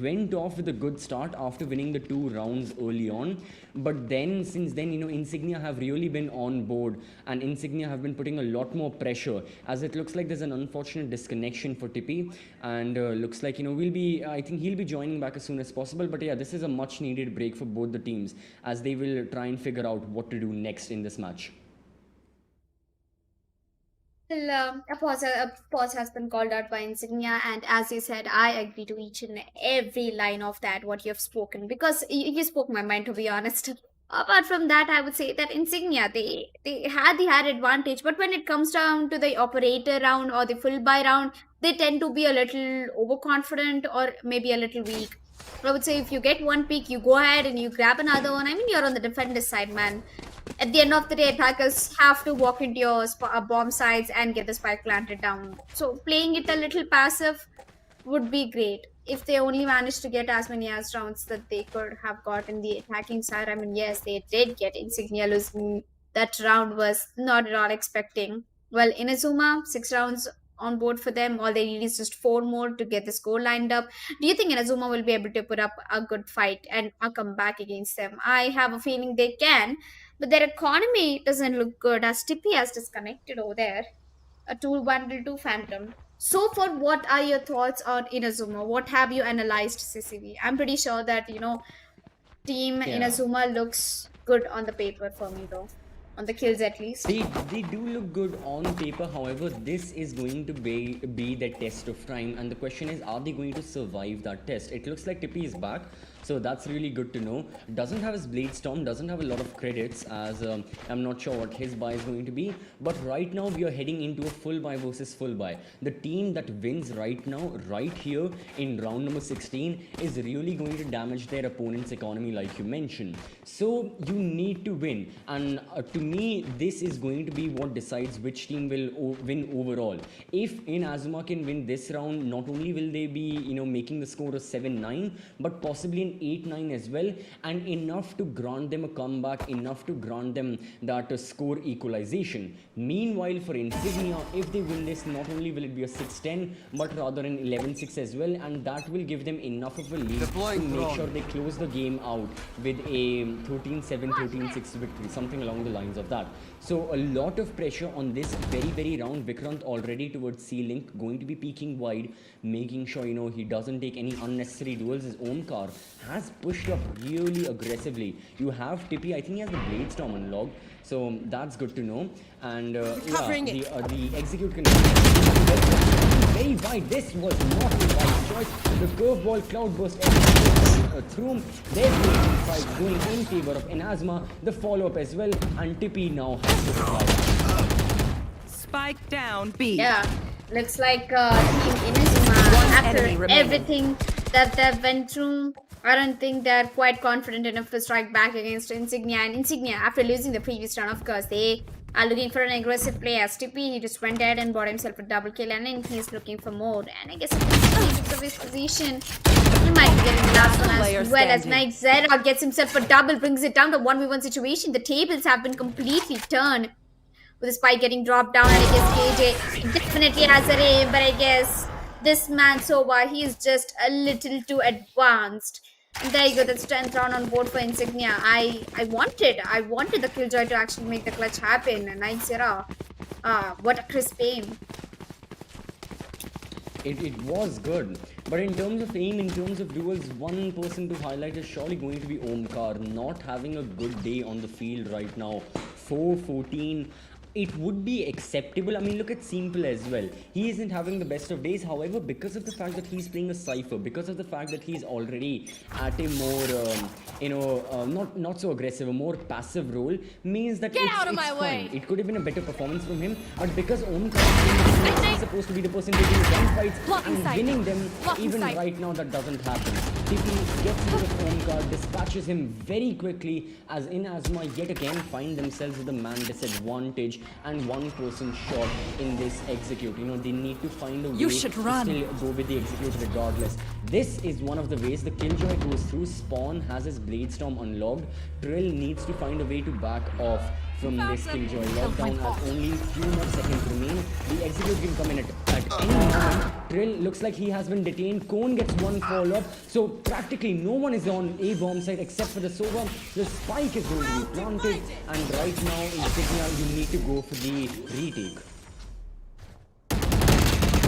went off with a good start after winning the 2 rounds early on. But then, since then, Insignia have really been on board, and Insignia have been putting a lot more pressure, as it looks like there's an unfortunate disconnection for Tippy, and looks like, I think he'll be joining back as soon as possible. But yeah, this is a much needed break for both the teams, as they will try and figure out what to do next in this match. Well, a pause has been called out by Insignia, and as you said, I agree to each and every line of that, what you have spoken, because you spoke my mind, to be honest. Apart from that, I would say that Insignia, they had the hard advantage, but when it comes down to the operator round or the full buy round, they tend to be a little overconfident or maybe a little weak. I would say if you get one pick, you go ahead and you grab another one. I mean, you're on the defender side, man. At the end of the day, attackers have to walk into your bomb sites and get the spike planted down. So playing it a little passive would be great if they only managed to get as many as rounds that they could have got in the attacking side. I mean, yes, they did get Insignia losing that round was not at all expecting. Well, Inazuma, 6 rounds on board for them. All they need is just 4 more to get the score lined up. Do you think Inazuma will be able to put up a good fight and a comeback against them? I have a feeling they can, but their economy doesn't look good as Tippy has disconnected over there. A tool bundle to Phantom. So far, what are your thoughts on Inazuma? What have you analyzed, CCV? I'm pretty sure that, Team Inazuma looks good on the paper for me though. On the kills at least. They do look good on paper. However, this is going to be the test of time, and the question is, are they going to survive that test? It looks like Tippy is back, so that's really good to know. Doesn't have his Blade Storm, doesn't have a lot of credits, as I'm not sure what his buy is going to be. But right now we are heading into a full buy versus full buy. The team that wins right now, right here in round number 16, is really going to damage their opponent's economy, like you mentioned. So you need to win, and to me, this is going to be what decides which team will win overall. If INAZUMA can win this round, not only will they be making the score of 7-9, but possibly an 8-9 as well, and enough to grant them a comeback, enough to grant them that score equalization. Meanwhile, for Insignia, if they win this, not only will it be a 6-10, but rather an 11-6 as well, and that will give them enough of a lead to make sure they close the game out with a 13-7, 13-6 victory, something along the lines of that. So a lot of pressure on this very round. Vikrant already towards C-Link, going to be peeking wide, making sure he doesn't take any unnecessary duels. His own car has pushed up really aggressively. You have Tippy, I think he has the Blade Storm unlocked, so that's good to know. And the execute can very wide. This was not the right choice. The curveball cloudburst through. There's the fight going in favor of INAZUMA. The follow-up as well, and Tippy now has to reply. Spike down B. Yeah, looks like Team Inazuma, after everything that they went through, I don't think they're quite confident enough to strike back against Insignia. And Insignia, after losing the previous round, of course, they are looking for an aggressive play. As Tippy, he just went ahead and bought himself a double kill, and then he's looking for more. And I guess if he took his position, he might be getting the last one as well. As Mike Zera gets himself a double, brings it down to 1v1 situation. The tables have been completely turned, with the spike getting dropped down, and I guess KJ definitely has a aim, but I guess this man Soba, he is just a little too advanced. And there you go, that's 10th round on board for Insignia. I wanted the Killjoy to actually make the clutch happen, and Nike Zera, what a crisp aim. It was good, but in terms of aim, in terms of duels, one person to highlight is surely going to be Omkar, not having a good day on the field right now. 4-14. It would be acceptable. I mean, look at Simple as well. He isn't having the best of days. However, because of the fact that he's playing a Cypher, because of the fact that he's already at a more, not so aggressive, a more passive role, means that it's fine. It could have been a better performance from him, but because Omkar is supposed to be the person taking the gunfights and winning them, even right now that doesn't happen. Tippy gets rid of Omkar, dispatches him very quickly, as INAZUMA yet again find themselves with a man disadvantage and one person shot in this execute. They need to find a way to still go with the execute regardless. This is one of the ways. The Killjoy goes through. Spawn has his Blade Storm unlocked. Trill needs to find a way to back off from this Killjoy lockdown, as only few more seconds remain. The execute can come in at any moment. Trill looks like he has been detained. Cone gets one follow-up, so practically no one is on A bomb site except for the Sova. The spike is going to be planted, and right now in Insignia you need to go for the retake.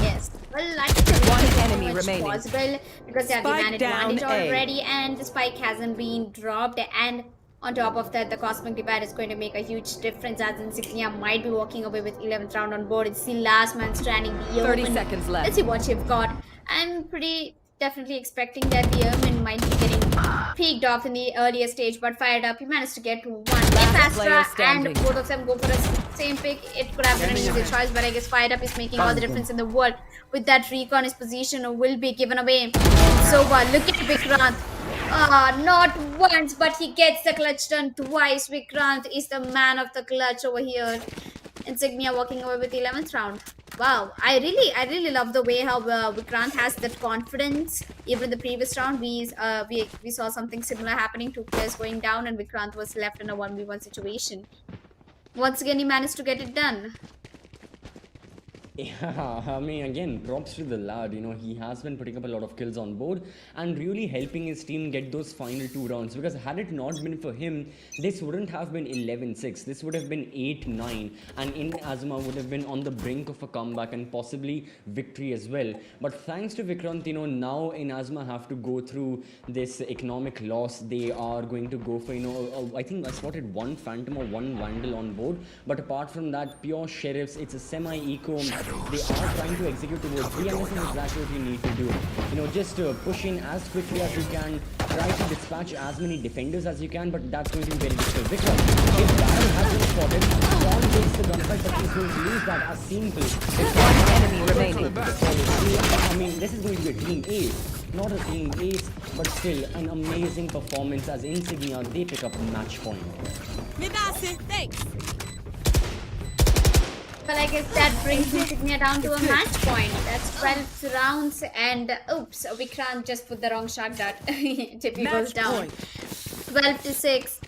Yes, well, I think One enemy remaining. Possible because they have the man advantage already, and the spike hasn't been dropped. And on top of that, the Cosmic Divide is going to make a huge difference, as Insignia might be walking away with 11th round on board. It's the last man standing. 30 seconds left. Let's see what you've got. I'm pretty definitely expecting that the Ermin might be getting peaked off in the earlier stage, but fired up. He managed to get one. If player Astra standing. and both of them go for a same pick, it could have been an easy choice, but I guess fired up is making all the difference in the world. With that recon, his position will be given away. So look at Vikrant. Not once, but he gets the clutch done twice. Vikrant is the man of the clutch over here. Insignia walking away with the 11th round. Wow, I really love the way how Vikrant has that confidence. Even the previous round, we saw something similar happening. 2 players going down, and Vikrant was left in a 1v1 situation. Once again, he managed to get it done. Yeah, I mean, again, props to the lad. He has been putting up a lot of kills on board and really helping his team get those final 2 rounds. Because had it not been for him, this wouldn't have been 11-6. This would have been 8-9. And INAZUMA would have been on the brink of a comeback and possibly victory as well. But thanks to Vikrant, now INAZUMA have to go through this economic loss. They are going to go for, I think I spotted 1 Phantom or 1 Vandal on board. But apart from that, pure Sheriffs, it's a semi-eco. They are trying to execute towards 3, and this is exactly what you need to do. Just push in as quickly as you can, try to dispatch as many defenders as you can, but that's going to be very difficult. Because if Darren has been spotted, John takes the gunfight, but he's going to lose that as simple. One enemy remaining. I mean, this is going to be a team ace. Not a team ace, but still an amazing performance as Insignia, they pick up match point. Thanks. Well, I guess that brings Insignia down to a match point. That's 12 rounds, and oops, Vikrant just put the wrong shot dart. Tippy goes down. 12-6.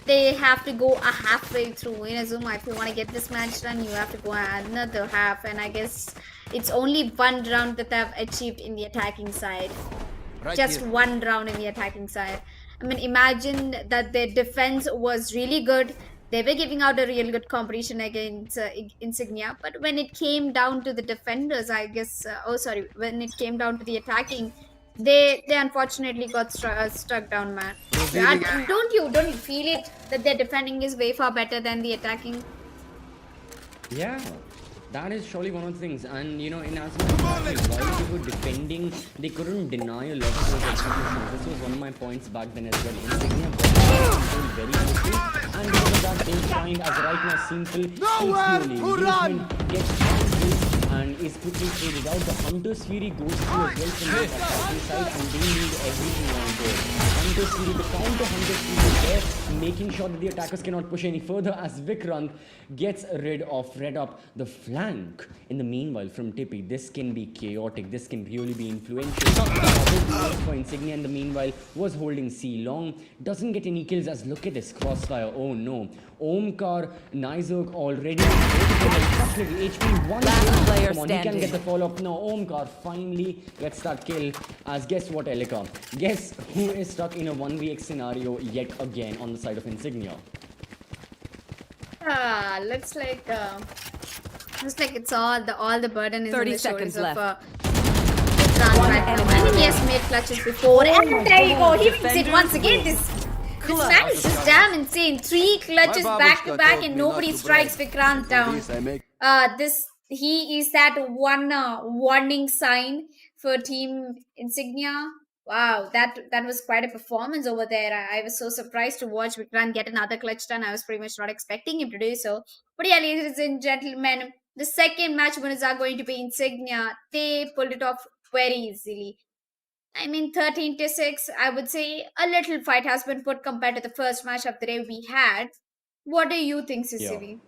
They have to go a halfway through. INAZUMA, if you want to get this match done, you have to go another half, and I guess it's only 1 round that they've achieved in the attacking side. Just 1 round in the attacking side. I mean, imagine that their defense was really good. They were giving out a real good competition against Insignia, but when it came down to the defenders, I guess, when it came down to the attacking, they unfortunately got stuck down, man. Don't you feel it that their defending is way far better than the attacking? Yeah. That is surely one of the things, and INAZUMA, while they were defending, they couldn't deny a lot of those executions. This was one of my points back then as well. Insignia very quickly, and because of that, they find as right now simple, engagement gets and is quickly traded out. The Hunter's Fury goes through as well from the attacking side, and they need everything on board. Hunter's Fury, the counter Hunter's Fury there, making sure that the attackers cannot push any further as Vikrant gets rid of the flank. In the meanwhile, from Tippy, this can be chaotic, this can really be influential. For Insignia in the meanwhile was holding Yearlong, doesn't get any kills as look at this crossfire. Oh no, Omkar, Nizok already HP, 1 player come on, standing. he can get the follow-up. Now Omkar finally gets that kill as guess what, Elika? Guess who is stuck in a 1vx scenario yet again on the side of Insignia? Looks like it's all the burden is 30 on the seconds shoulders left. of right now. I mean, he has made clutches before, and there you go. He wins it once again. This man is just damn insane. 3 clutches back to back, and nobody strikes Vikrant down. He is that one warning sign for Team Insignia. Wow, that was quite a performance over there. I was so surprised to watch Vikrant get another clutch done. I was pretty much not expecting him to do so. But yeah, ladies and gentlemen, the second match winners are going to be Insignia. They pulled it off very easily. I mean, 13-6, I would say a little fight has been put compared to the first match of the day we had. What do you think, Sicily?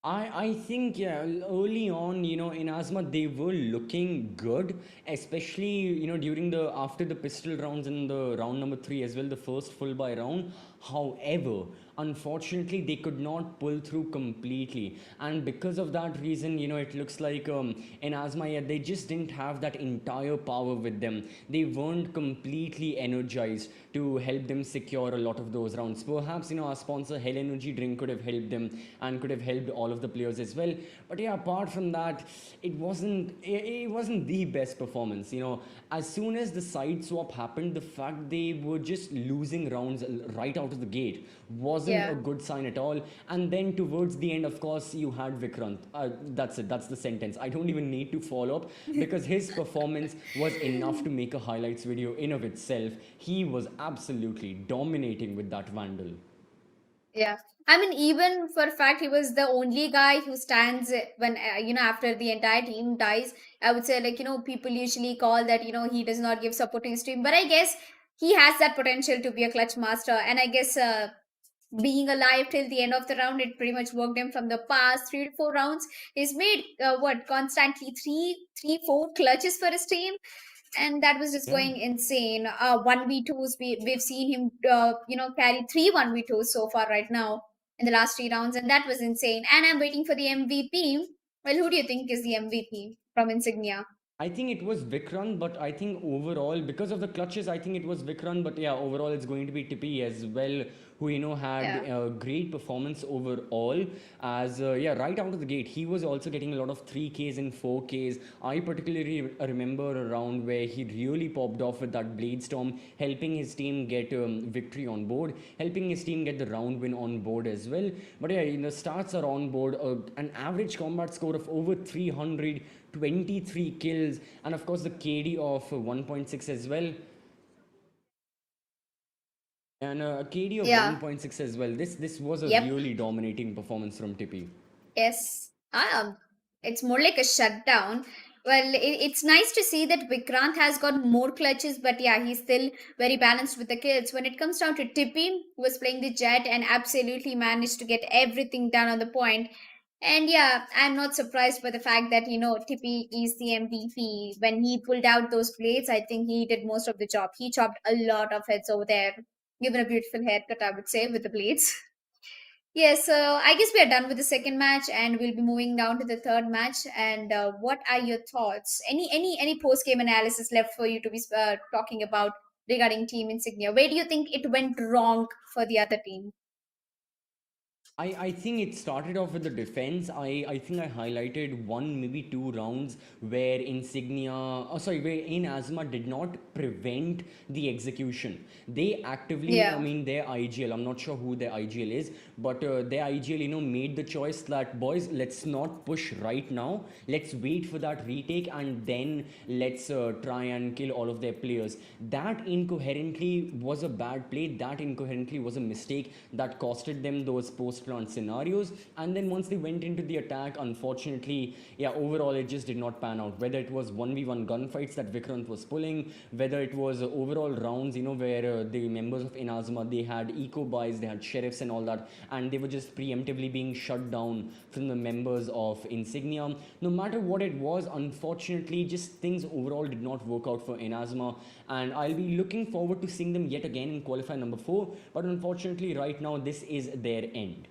I think, yeah, early on, INAZUMA, they were looking good, especially, during after the pistol rounds in the round number 3 as well, the first full buy round. However, unfortunately, they could not pull through completely. And because of that reason, it looks like INAZUMA, they just didn't have that entire power with them. They weren't completely energized to help them secure a lot of those rounds. Perhaps, our sponsor, Hell Energy Drink, could have helped them and could have helped all of the players as well. But yeah, apart from that, it wasn't the best performance. As soon as the side swap happened, the fact they were just losing rounds right out out of the gate wasn't a good sign at all. And then towards the end, of course, you had Vikrant. That's it. That's the sentence. I don't even need to follow up because his performance was enough to make a highlights video in of itself. He was absolutely dominating with that Vandal. Yeah. I mean, even for a fact, he was the only guy who stands when, after the entire team dies. I would say, like, people usually call that, he does not give support to his team. But I guess he has that potential to be a clutch master. And I guess being alive till the end of the round, it pretty much worked him from the past 3 to 4 rounds. He's made, constantly three, 4 clutches for his team. And that was just going insane. 1v2s, we've seen him, carry 3 1v2s so far right now in the last 3 rounds, and that was insane. And I'm waiting for the MVP. Well, who do you think is the MVP from Insignia? I think it was Vikrant, but I think overall, because of the clutches, I think it was Vikrant. But yeah, overall, it's going to be Tippy as well, who had a great performance overall. As right out of the gate, he was also getting a lot of 3Ks and 4Ks. I particularly remember a round where he really popped off with that Blade Storm, helping his team get victory on board, helping his team get the round win on board as well. But yeah, the stats are on board. An average combat score of over 300. 23 kills, and of course the KD of 1.6 as well. And a KD of 1.6 as well. This was a really dominating performance from Tippy. Yes. It's more like a shutdown. Well, it's nice to see that Vikrant has got more clutches, but yeah, he's still very balanced with the kills. When it comes down to Tippy, who was playing the Jet and absolutely managed to get everything done on the point. And yeah, I'm not surprised by the fact that, Tippy is the MVP. When he pulled out those blades, I think he did most of the job. He chopped a lot of heads over there. Given a beautiful haircut, I would say, with the blades. Yeah, so I guess we are done with the second match and we'll be moving down to the third match. And what are your thoughts? Any post-game analysis left for you to be talking about regarding Team Insignia? Where do you think it went wrong for the other team? I think it started off with the defense. I think I highlighted 1, maybe 2 rounds where where INAZUMA did not prevent the execution. They actively, their IGL, I'm not sure who their IGL is, but their IGL, made the choice that, boys, let's not push right now. Let's wait for that retake and then let's try and kill all of their players. That incoherently was a bad play. That incoherently was a mistake that costed them those post-plant scenarios. And then once they went into the attack, unfortunately, overall it just did not pan out. Whether it was 1v1 gunfights that Vikrant was pulling, whether it was overall rounds, where the members of INAZUMA, they had eco buys, they had sheriffs and all that, and they were just preemptively being shut down from the members of Insignia. No matter what it was, unfortunately, just things overall did not work out for INAZUMA, and I'll be looking forward to seeing them yet again in qualifier number 4, but unfortunately right now this is their end.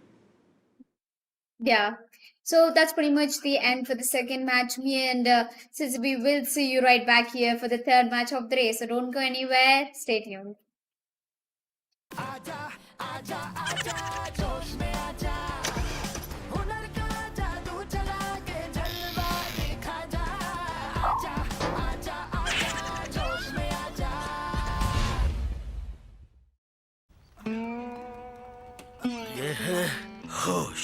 Yeah, so that's pretty much the end for the second match. Me and since we will see you right back here for the third match of the race, so don't go anywhere. Stay tuned. होश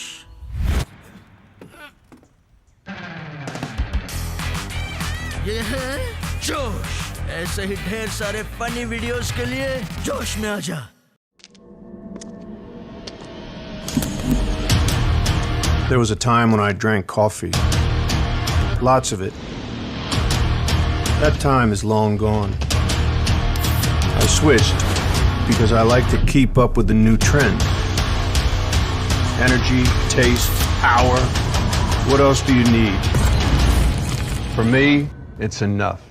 ये है जोश। ऐसे ही ढेर सारे funny videos के लिए जोश में आजा। There was a time when I drank coffee. Lots of it. That time is long gone. I switched because I like to keep up with the new trends. Energy, taste, power. What else do you need? For me, it's enough.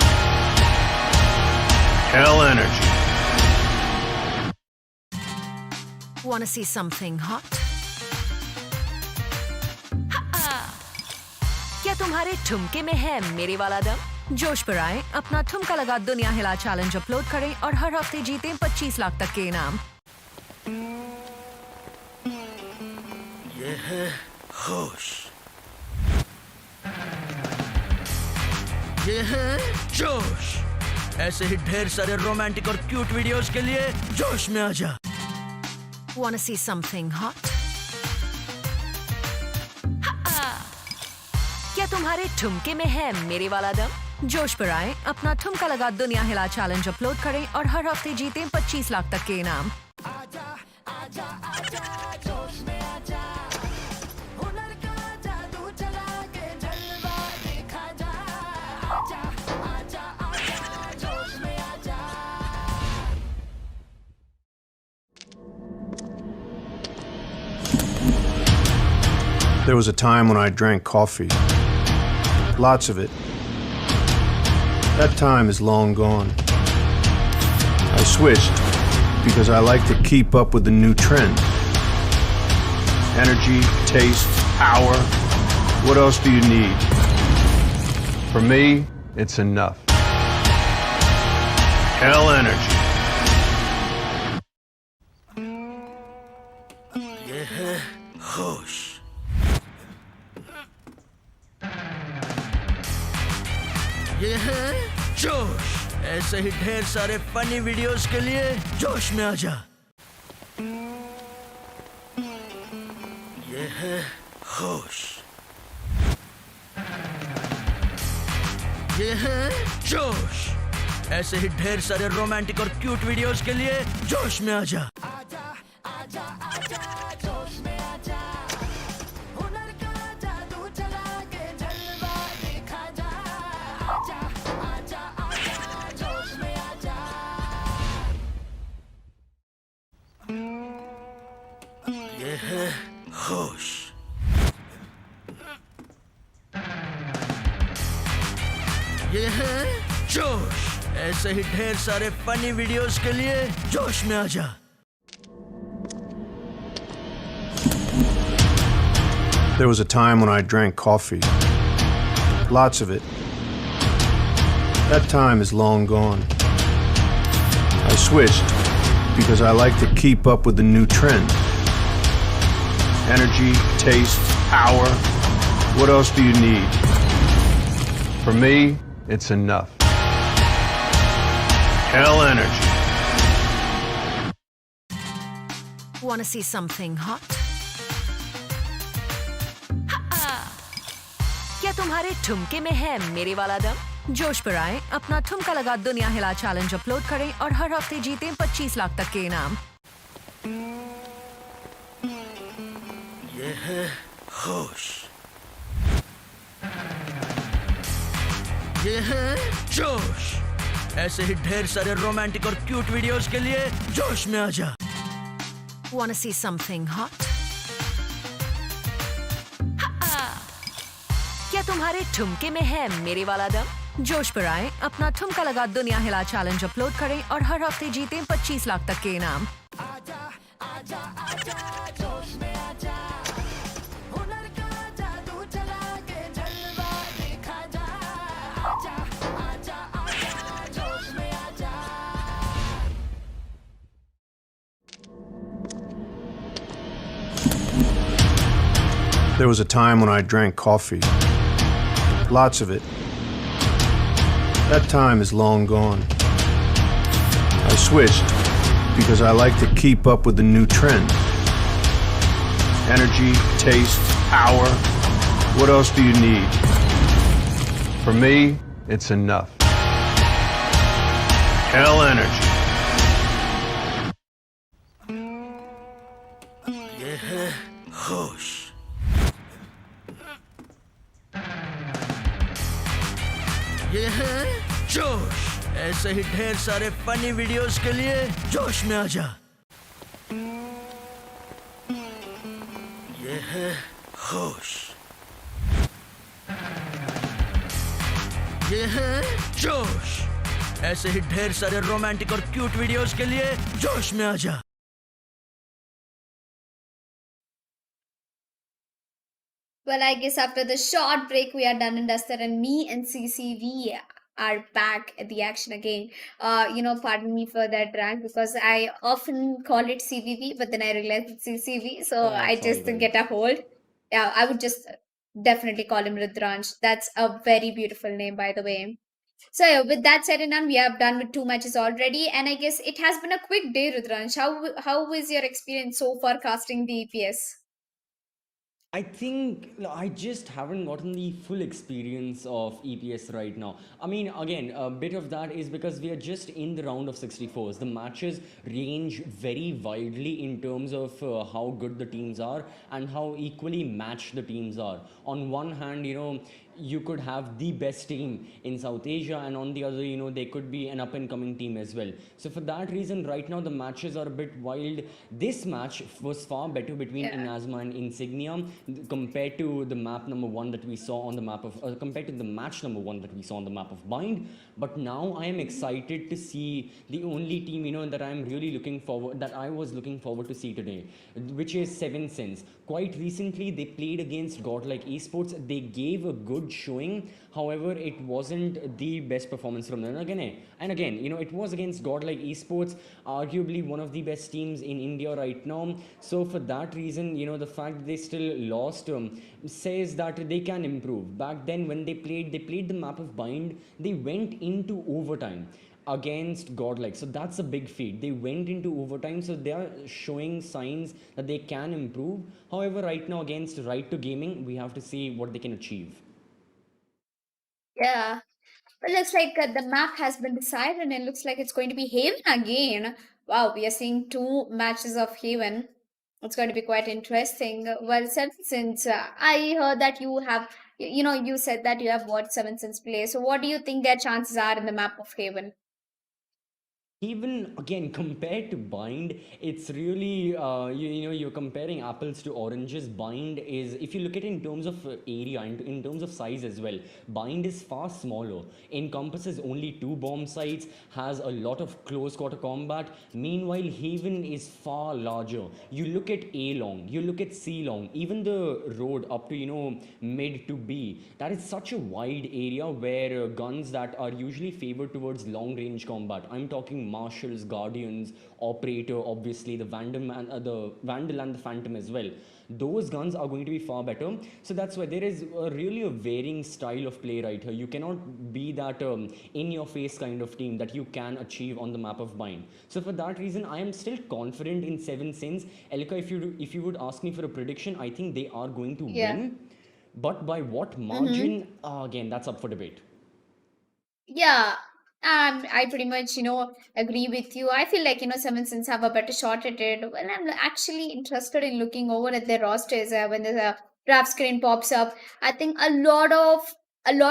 Hell energy. Want to see something hot? क्या तुम्हारे ठुमके में है मेरे वाला दम? जोश पर आए, अपना ठुमका लगा दुनिया हिला चैलेंज अपलोड करें और हर हफ्ते जीतें 25 लाख तक के इनाम। ये है होश, ये है जोश। ऐसे ही ढेर सारे रोमांटिक और क्यूट वीडियोस के लिए जोश में आजा। Wanna see something hot? क्या तुम्हारे ठुमके में है मेरे वाला दम? जोश पर आए, अपना ठुमका लगा दुनिया हिला चैलेंज अपलोड करें और हर हफ्ते जीतें 25 लाख तक के इनाम। There was a time when I drank coffee. Lots of it. That time is long gone. I switched because I like to keep up with the new trend. Energy, taste, power. What else do you need? For me, it's enough. Hell energy. ये है होश। ये है जोश। ऐसे ही ढेर सारे funny videos के लिए जोश में आजा। ये है होश। ये है जोश। ऐसे ही ढेर सारे रोमांटिक और क्यूट वीडियोस के लिए जोश में आजा। ये है होश। ये है जोश। ऐसे ही ढेर सारे फनी वीडियोस के लिए जोश में आजा। There was a time when I drank coffee. Lots of it. That time is long gone. I switched because I like to keep up with the new trend. Energy, taste, power. What else do you need? For me, it's enough. Hell energy. Wanna see something hot? क्या तुम्हारे ठुमके में है मेरे वाला दम? जोश पर आए, अपना ठुमका लगा दुनिया हिला चैलेंज अपलोड करें और हर हफ्ते जीतें 25 लाख तक के इनाम। ये है होश। ये है जोश। ऐसे ही ढेर सारे रोमांटिक और क्यूट वीडियोस के लिए जोश में आजा। Wanna see something hot? क्या तुम्हारे ठुमके में है मेरे वाला दम? जोश पर आए, अपना ठुमका लगा दुनिया हिला चैलेंज अपलोड करें और हर हफ्ते जीतें 25 लाख तक के इनाम। There was a time when I drank coffee. Lots of it. That time is long gone. I switched because I like to keep up with the new trend. Energy, taste, power. What else do you need? For me, it's enough. Hell energy. ये है होश। ये है जोश। ऐसे ही ढेर सारे funny videos के लिए जोश में आजा। ये है होश। ये है जोश। ऐसे ही ढेर सारे रोमांटिक और क्यूट वीडियोस के लिए जोश में आजा। Well, I guess after the short break, we are done and dusted, and me and CCV are back at the action again. Pardon me for that drag because I often call it CVV, but then I realized it's CCV, so I It's all just good. get a hold. Yeah, I would just definitely call him Rudransh. That's a very beautiful name, by the way. So with that said and done, we have done with 2 matches already, and I guess it has been a quick day, Rudransh. How was your experience so far casting the EPS? I think I just haven't gotten the full experience of EPS right now. I mean, again, a bit of that is because we are just in the round of 64s. The matches range very widely in terms of how good the teams are and how equally matched the teams are. On one hand, you could have the best team in South Asia, and on the other, they could be an up and coming team as well. So for that reason, right now the matches are a bit wild. This match was far better between Yeah. INAZUMA and INSIGNIA compared to the map number one that we saw on the map of compared to the match number one that we saw on the map of Bind. But now I am excited to see the only team that I am really looking forward that I was looking forward to see today, which is Seven Sins. Quite recently, they played against Godlike Esports. They gave a good showing. However, it wasn't the best performance from them. And again, it was against Godlike Esports, arguably one of the best teams in India right now. So for that reason, the fact that they still lost says that they can improve. Back then, when they played the map of Bind. They went into overtime against Godlike. So that's a big feat. They went into overtime, so they are showing signs that they can improve. However, right now against Right to Gaming, we have to see what they can achieve. Yeah. Well, looks like the map has been decided, and it looks like it's going to be Haven again. Wow, we are seeing 2 matches of Haven. It's going to be quite interesting. Well, since I heard that you have, you said that you have watched Seven Sins play. So, what do you think their chances are in the map of Haven? Even again, compared to Bind, it's really you're comparing apples to oranges. Bind is, if you look at it in terms of area and in terms of size as well, Bind is far smaller, encompasses only 2 bomb sites, has a lot of close quarter combat. Meanwhile, Haven is far larger. You look at A long, you look at C long, even the road up to mid to B, that is such a wide area where guns that are usually favored towards long range combat, I'm talking marshals, guardians, operator, obviously the vandal and the phantom as well, those guns are going to be far better. So that's why there is really a varying style of play right here. You cannot be that in your face kind of team that you can achieve on the map of Bind. So for that reason, I am still confident in Seven Sins. Elika, if you would ask me for a prediction, I think they are going to Yeah. win, but by what Mm-hmm. margin, again, that's up for debate. Yeah, I pretty much, agree with you. I feel like, Seven Sins have a better shot at it. Well, I'm actually interested in looking over at their rosters when the draft screen pops up. I think a lot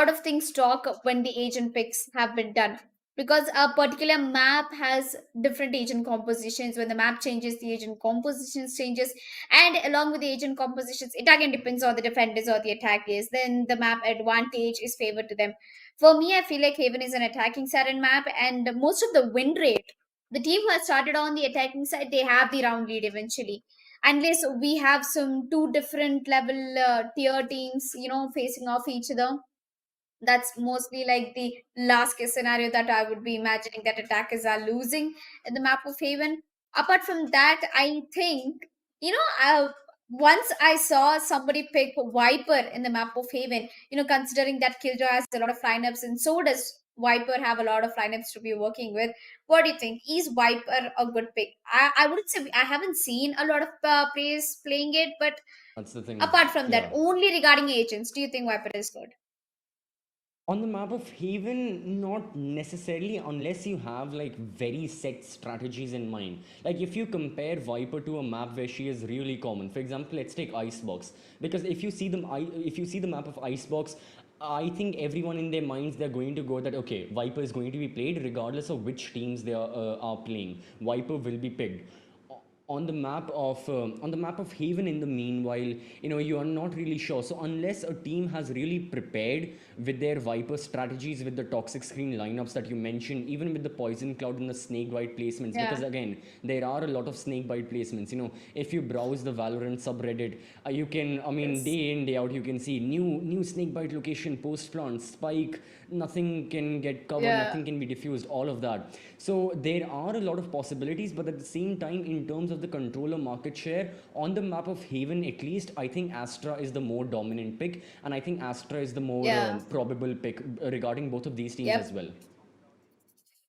of things talk when the agent picks have been done. Because a particular map has different agent compositions. When the map changes, the agent compositions changes. And along with the agent compositions, it again depends on the defenders or the attackers. Then the map advantage is favored to them. For me, I feel like Haven is an attacking side map, and most of the win rate, the team who has started on the attacking side, they have the round lead eventually. Unless we have some 2 different level tier teams, facing off each other, that's mostly like the last case scenario that I would be imagining, that attackers are losing in the map of Haven. Apart from that, I think, once I saw somebody pick Viper in the map of Haven, considering that Killjoy has a lot of lineups and so does Viper have a lot of lineups to be working with. What do you think? Is Viper a good pick? I wouldn't say I haven't seen a lot of players playing it, but That's the thing. apart from that, Yeah. only regarding agents, do you think Viper is good? On the map of Haven, not necessarily, unless you have like very set strategies in mind. Like if you compare Viper to a map where she is really common, for example, let's take Icebox. Because if you see the map of Icebox, I think everyone in their minds, they're going to go that okay, Viper is going to be played regardless of which teams they are playing. Viper will be picked. On the map of Haven, in the meanwhile, you are not really sure. So unless a team has really prepared with their Viper strategies, with the toxic screen lineups that you mentioned, even with the poison cloud and the snake bite placements, Yeah. because again, there are a lot of snake bite placements. If you browse the Valorant subreddit, you can, I mean, Yes. day in day out, you can see new snake bite location, post plant, spike, nothing can get covered, Yeah. nothing can be diffused, all of that. So there are a lot of possibilities, but at the same time, in terms of of the controller market share on the map of Haven, at least, I think Astra is the more dominant pick, and I think Astra is the more probable pick regarding both of these teams as well.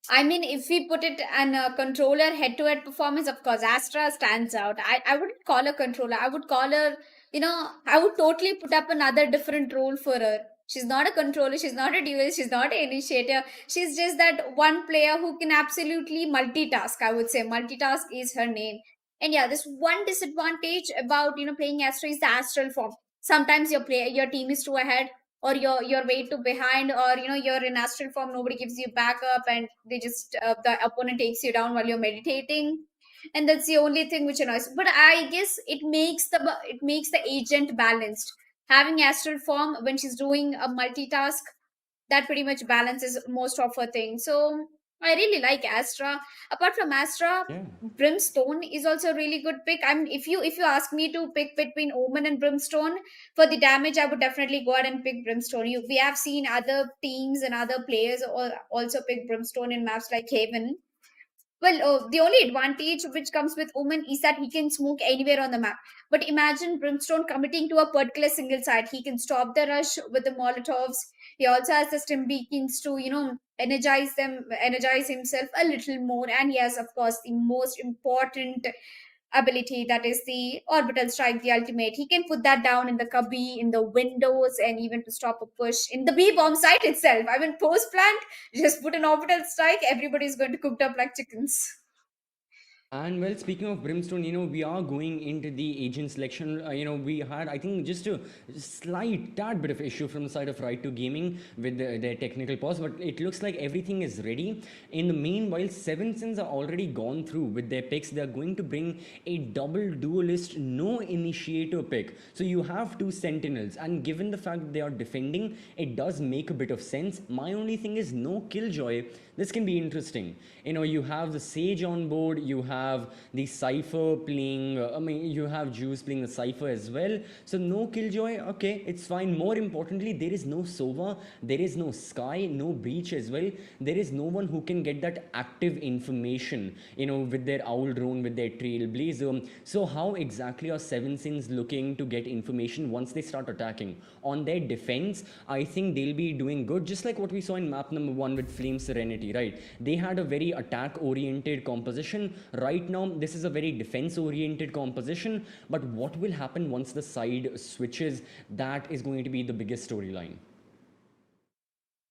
I mean, if we put it on a controller head-to-head performance, of course, Astra stands out. I wouldn't call her controller. I would call her, I would totally put up another different role for her. She's not a controller. She's not a duelist. She's not an initiator. She's just that one player who can absolutely multitask. I would say multitask is her name. And yeah, this one disadvantage about playing Astra is the astral form. Sometimes your team is too ahead, or you're way too behind, or you're in astral form, nobody gives you backup, and they just the opponent takes you down while you're meditating, and that's the only thing which annoys. But I guess it makes the agent balanced. Having astral form when she's doing a multitask, that pretty much balances most of her things. So I really like Astra. Apart from Astra, Brimstone is also a really good pick. If you ask me to pick between Omen and Brimstone for the damage, I would definitely go ahead and pick Brimstone. We have seen other teams and other players also pick Brimstone in maps like Haven. Well, the only advantage which comes with Omen is that he can smoke anywhere on the map. But imagine Brimstone committing to a particular single side. He can stop the rush with the Molotovs. He also has the stim beacons to, energize himself a little more. And he has, of course, the most important ability, that is the orbital strike, the ultimate. He can put that down in the cubby, in the windows, and even to stop a push in the B bomb site itself. I mean, post plant, just put an orbital strike, everybody's going to cook up like chickens. And well, speaking of Brimstone, we are going into the agent selection. We had, I think, just a slight tad bit of issue from the side of Right to Gaming with their technical pause, but it looks like everything is ready. In the meanwhile, Seven Sins are already gone through with their picks. They are going to bring a double duelist, no initiator pick. So you have two sentinels, and given the fact that they are defending, it does make a bit of sense. My only thing is no Killjoy. This can be interesting. You have the Sage on board, you have the Cypher playing, you have Juice playing the Cypher as well. So no Killjoy, okay, it's fine. More importantly, there is no Sova, there is no Sky, no Breach as well. There is no one who can get that active information, with their Owl Drone, with their Trailblazer. So how exactly are Seven Sins looking to get information once they start attacking? On their defense, I think they'll be doing good, just like what we saw in map number 1 with Flame Serenity, right? They had a very attack-oriented composition. Right now, this is a very defense-oriented composition. But what will happen once the side switches? That is going to be the biggest storyline.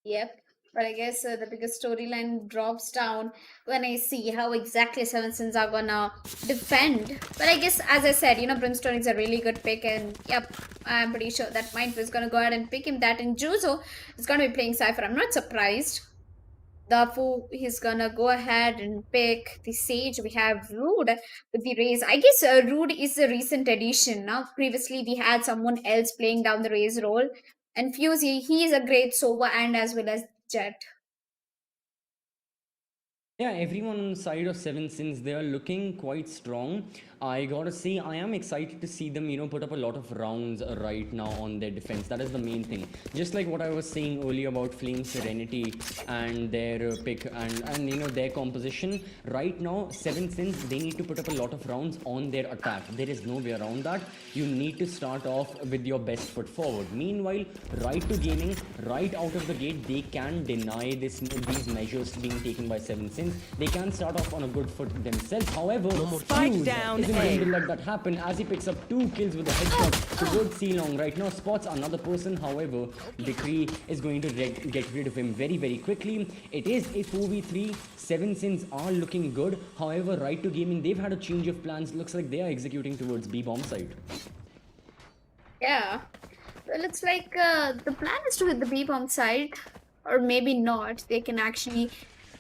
Yep. But I guess the biggest storyline drops down when I see how exactly Seven Sins are gonna defend. But I guess, as I said, Brimstone is a really good pick, and yep, I'm pretty sure that Mindful is gonna go ahead and pick him that. And Juzo is gonna be playing Cypher. I'm not surprised. Therefore, he's gonna go ahead and pick the Sage. We have Rude with the Raze. I guess Rude is a recent addition. Now, previously we had someone else playing down the Raze role. And Fuse, he is a great Sova and as well as Jet. Yeah, everyone on the side of Seven Sins, they are looking quite strong. I gotta say, I am excited to see them, put up a lot of rounds right now on their defense. That is the main thing. Just like what I was saying earlier about Flame Serenity and their pick and their composition. Right now, Seven Sins, they need to put up a lot of rounds on their attack. There is no way around that. You need to start off with your best foot forward. Meanwhile, Right to Gaming, right out of the gate, they can deny these measures being taken by Seven Sins. They can start off on a good foot themselves. However, Spike down isn't going to let that happen as he picks up 2 kills with a headshot towards Yearlong. Right now, spots another person. However, Decree is going to get rid of him very, very quickly. It is a 4v3. Seven Sins are looking good. However, Right to Gaming, they've had a change of plans. Looks like they are executing towards B-bomb side. Yeah. Well, it's like the plan is to hit the B-bomb side, or maybe not. They can actually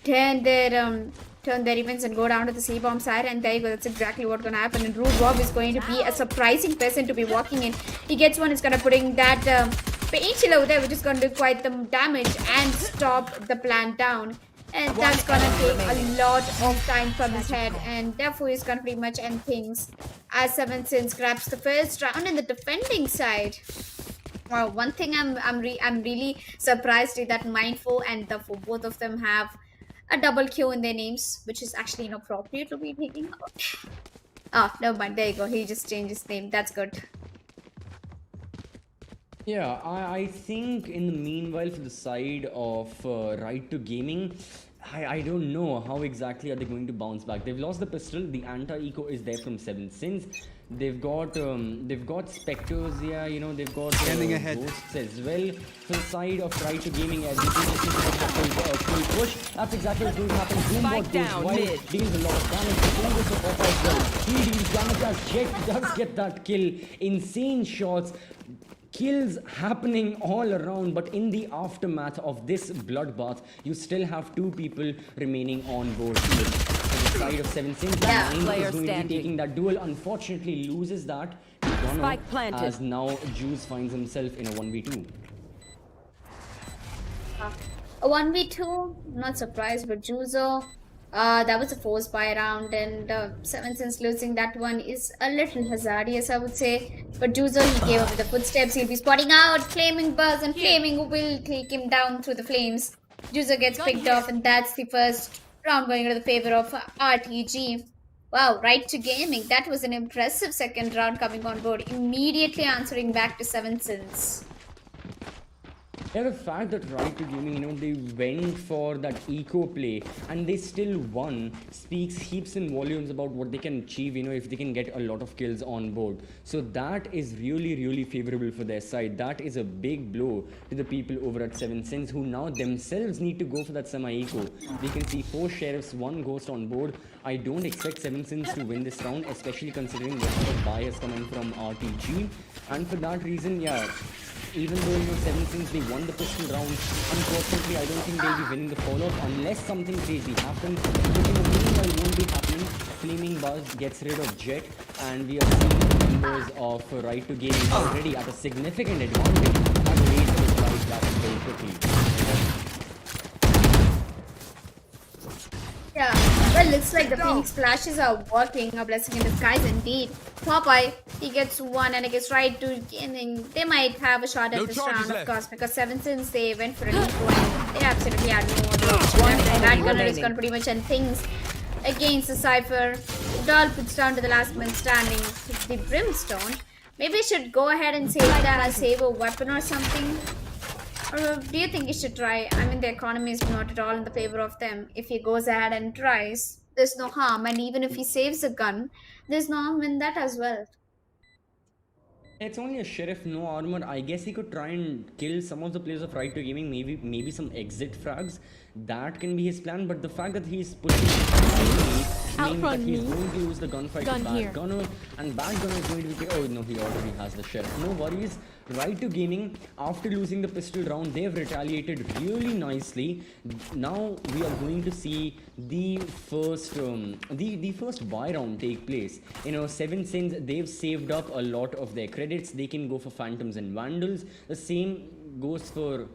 turn their events and go down to the C-bomb side, and there you go. That's exactly what's gonna happen. And Rude Bob is going to be a surprising person to be walking in. He gets one. He's gonna putting that painkiller over there, which is gonna do quite the damage and stop the plant down. And that's gonna take a lot of time from his head, and therefore he's gonna pretty much end things as Seven Sins grabs the first round in the defending side. Wow, one thing I'm really surprised is that Mindful and Therefore both of them have a double Q in their names, which is actually inappropriate to be taking out. Oh, never mind. There you go. He just changed his name. That's good. Yeah, I think in the meanwhile, for the side of Right to Gaming, I don't know how exactly are they going to bounce back. They've lost the pistol. The anti-eco is there from 7 Sins. They've got specters. Yeah, you know, they've got ghosts as well. For the side of Right to Gaming, everything is full push. That's exactly what's going to happen. Boombot down, goes wild, mid. deals a lot of damage. The fingers of Papa as well. He deals damage as Jet does get that kill. Insane shots. Kills happening all around, but in the aftermath of this bloodbath, you still have 2 people remaining on board. On the side of 7 Sins, Yeah. Nine Player is going to standing. be taking that duel. Unfortunately, loses that. Gono, Spike planted. as now Juice finds himself in a 1v2. A 1v2, not surprised, but Juzo, that was a forced buy round, and 7 Sins losing that one is a little hazardous, I would say. But Juzo, he gave up with the footsteps. He'll be spotting out, Flaming Buzz, and Flaming will take him down through the flames. Juzo gets picked off, and that's the first round going into the favor of RTG. Wow, Right to Gaming. That was an impressive second round coming on board, immediately answering back to 7 Sins. Yeah, the fact that Right to Gaming, you know, they went for that eco play and they still won speaks heaps and volumes about what they can achieve, you know, if they can get a lot of kills on board. So that is really, really favorable for their side. That is a big blow to the people over at 7 Sins who now themselves need to go for that semi-eco. We can see 4 sheriffs, 1 ghost on board. I don't expect 7 Sins to win this round, especially considering what sort of buy is coming from RTG. And for that reason, yeah, even though, you know, 7 Sins, they won the pistol round, unfortunately, I don't think they'll be winning the follow-up unless something crazy happens. But in the meanwhile, won't be happening. Flaming Buzz gets rid of Jet, and we are seeing members of Right to Gaming already at a significant advantage and raise the price back very quickly. Yeah, well, looks like the Phoenix flashes are working. A blessing in disguise indeed. Popeye, he gets one and he gets Right to Gaming. They might have a shot at this round, of course, because 7 Sins, they went for a lead and they absolutely had no other option. That gunner is going to pretty much end things against the Cypher. Doll puts down to the last man standing with the Brimstone. Maybe I should go ahead and save that as save a weapon or something. Or do you think he should try? I mean, the economy is not at all in the favor of them. If he goes ahead and tries, there's no harm. And even if he saves a gun, there's no harm in that as well. It's only a sheriff, no armor. I guess he could try and kill some of the players of Right to Gaming, maybe some exit frags. That can be his plan, but the fact that he's pushing means that he's going to use the gunfight to Bad Gunner, and Bad Gunner is going to be... Oh no, he already has the sheriff. No worries. Right to Gaming, after losing the pistol round, they've retaliated really nicely. Now we are going to see the first buy round take place. You know, 7 Sins, they've saved up a lot of their credits. They can go for Phantoms and Vandals. The same goes for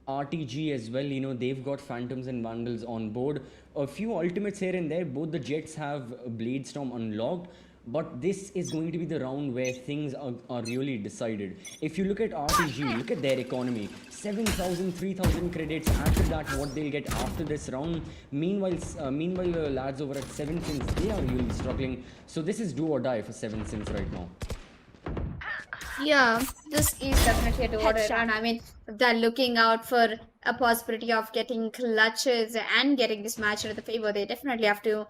RTG as well. You know, they've got Phantoms and Vandals on board. A few ultimates here and there. Both the Jets have Blade Storm unlocked. But this is going to be the round where things are really decided. If you look at RTG, look at their economy. 7,000, 3,000 credits. After that, what they'll get after this round. Meanwhile, the lads over at 7 Sins, they are really struggling. So this is do or die for 7 Sins right now. Yeah, this is definitely a do or die run. I mean, if they're looking out for a possibility of getting clutches and getting this match into the favor, they definitely have to,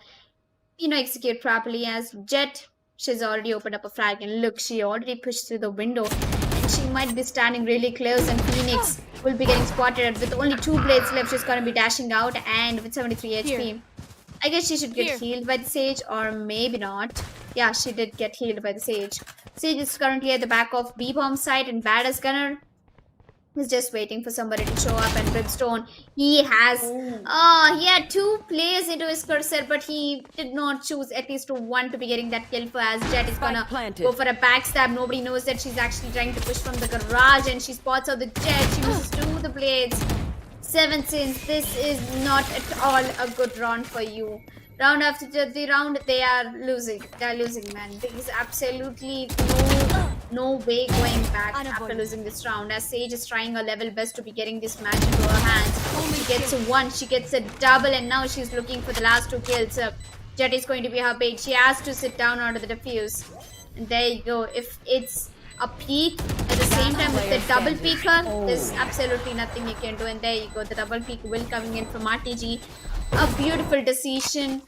you know, execute properly. As Jet, she's already opened up a frag, and look, she already pushed through the window, and she might be standing really close, and Phoenix will be getting spotted. With only 2 blades left, she's going to be dashing out, and with 73 HP. I guess she should get healed by the Sage, or maybe not. Yeah, she did get healed by the Sage. Sage is currently at the back of B-bomb site, and Badass Gunner is just waiting for somebody to show up. And Brimstone, he has he had 2 players into his cursor, but he did not choose at least one to be getting that kill for, as Jet is gonna go for a backstab. Nobody knows that she's actually trying to push from the garage, and she spots out the Jet. She misses 2 the blades. 7 Sins, this is not at all a good round for you. Round after the round, they are losing. They are losing, man. There is absolutely no way going back after losing this round, as Sage is trying her level best to be getting this match into her hands. She gets a 1, she gets a double, and now she's looking for the last 2 kills. Jet is going to be her bait. She has to sit down under the defuse. And there you go. If it's a peek at the same time with the double peeker, there's absolutely nothing you can do. And there you go. The double peek will coming in from RTG. A beautiful decision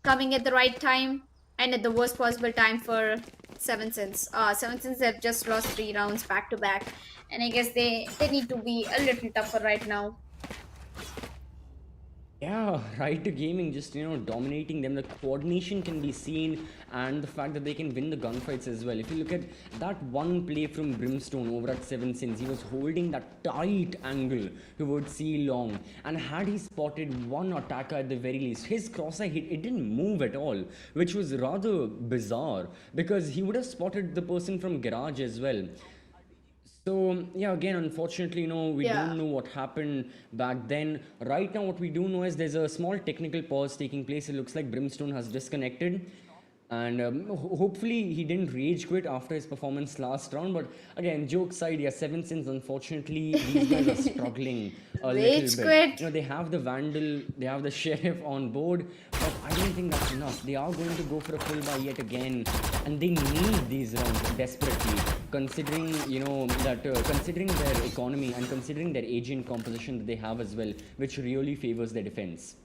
coming at the right time and at the worst possible time for Seven Sins. Seven Sins have just lost 3 rounds back to back. And I guess they need to be a little tougher right now. Yeah, right to gaming, just dominating them. The coordination can be seen, and the fact that they can win the gunfights as well. If you look at that one play from Brimstone over at 7 Sins, he was holding that tight angle towards Yearlong, and had he spotted one attacker at the very least, his crosshair hit, it didn't move at all, which was rather bizarre because he would have spotted the person from Garage as well. So, yeah, again, unfortunately, we don't know what happened back then. Right now, what we do know is there's a small technical pause taking place. It looks like Brimstone has disconnected. And hopefully, he didn't rage quit after his performance last round. But again, joke aside, yeah, 7 Sins, unfortunately, these guys are struggling a little bit. They have the Vandal, they have the Sheriff on board. But I don't think that's enough. They are going to go for a full buy yet again. And they need these rounds desperately, considering, considering their economy and considering their agent composition that they have as well, which really favors their defense.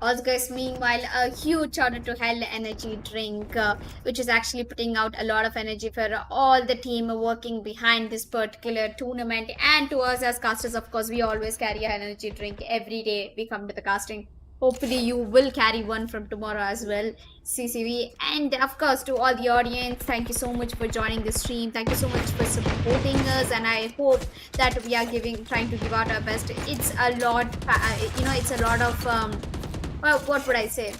Also guys, meanwhile, a huge shout out to Hell Energy Drink, which is actually putting out a lot of energy for all the team working behind this particular tournament. And to us as casters, of course, we always carry a Hell Energy Drink every day we come to the casting. Hopefully you will carry one from tomorrow as well, CCV. And of course, to all the audience, thank you so much for joining the stream. Thank you so much for supporting us, and I hope that we are trying to give out our best. It's a lot, it's a lot of well, what would I say?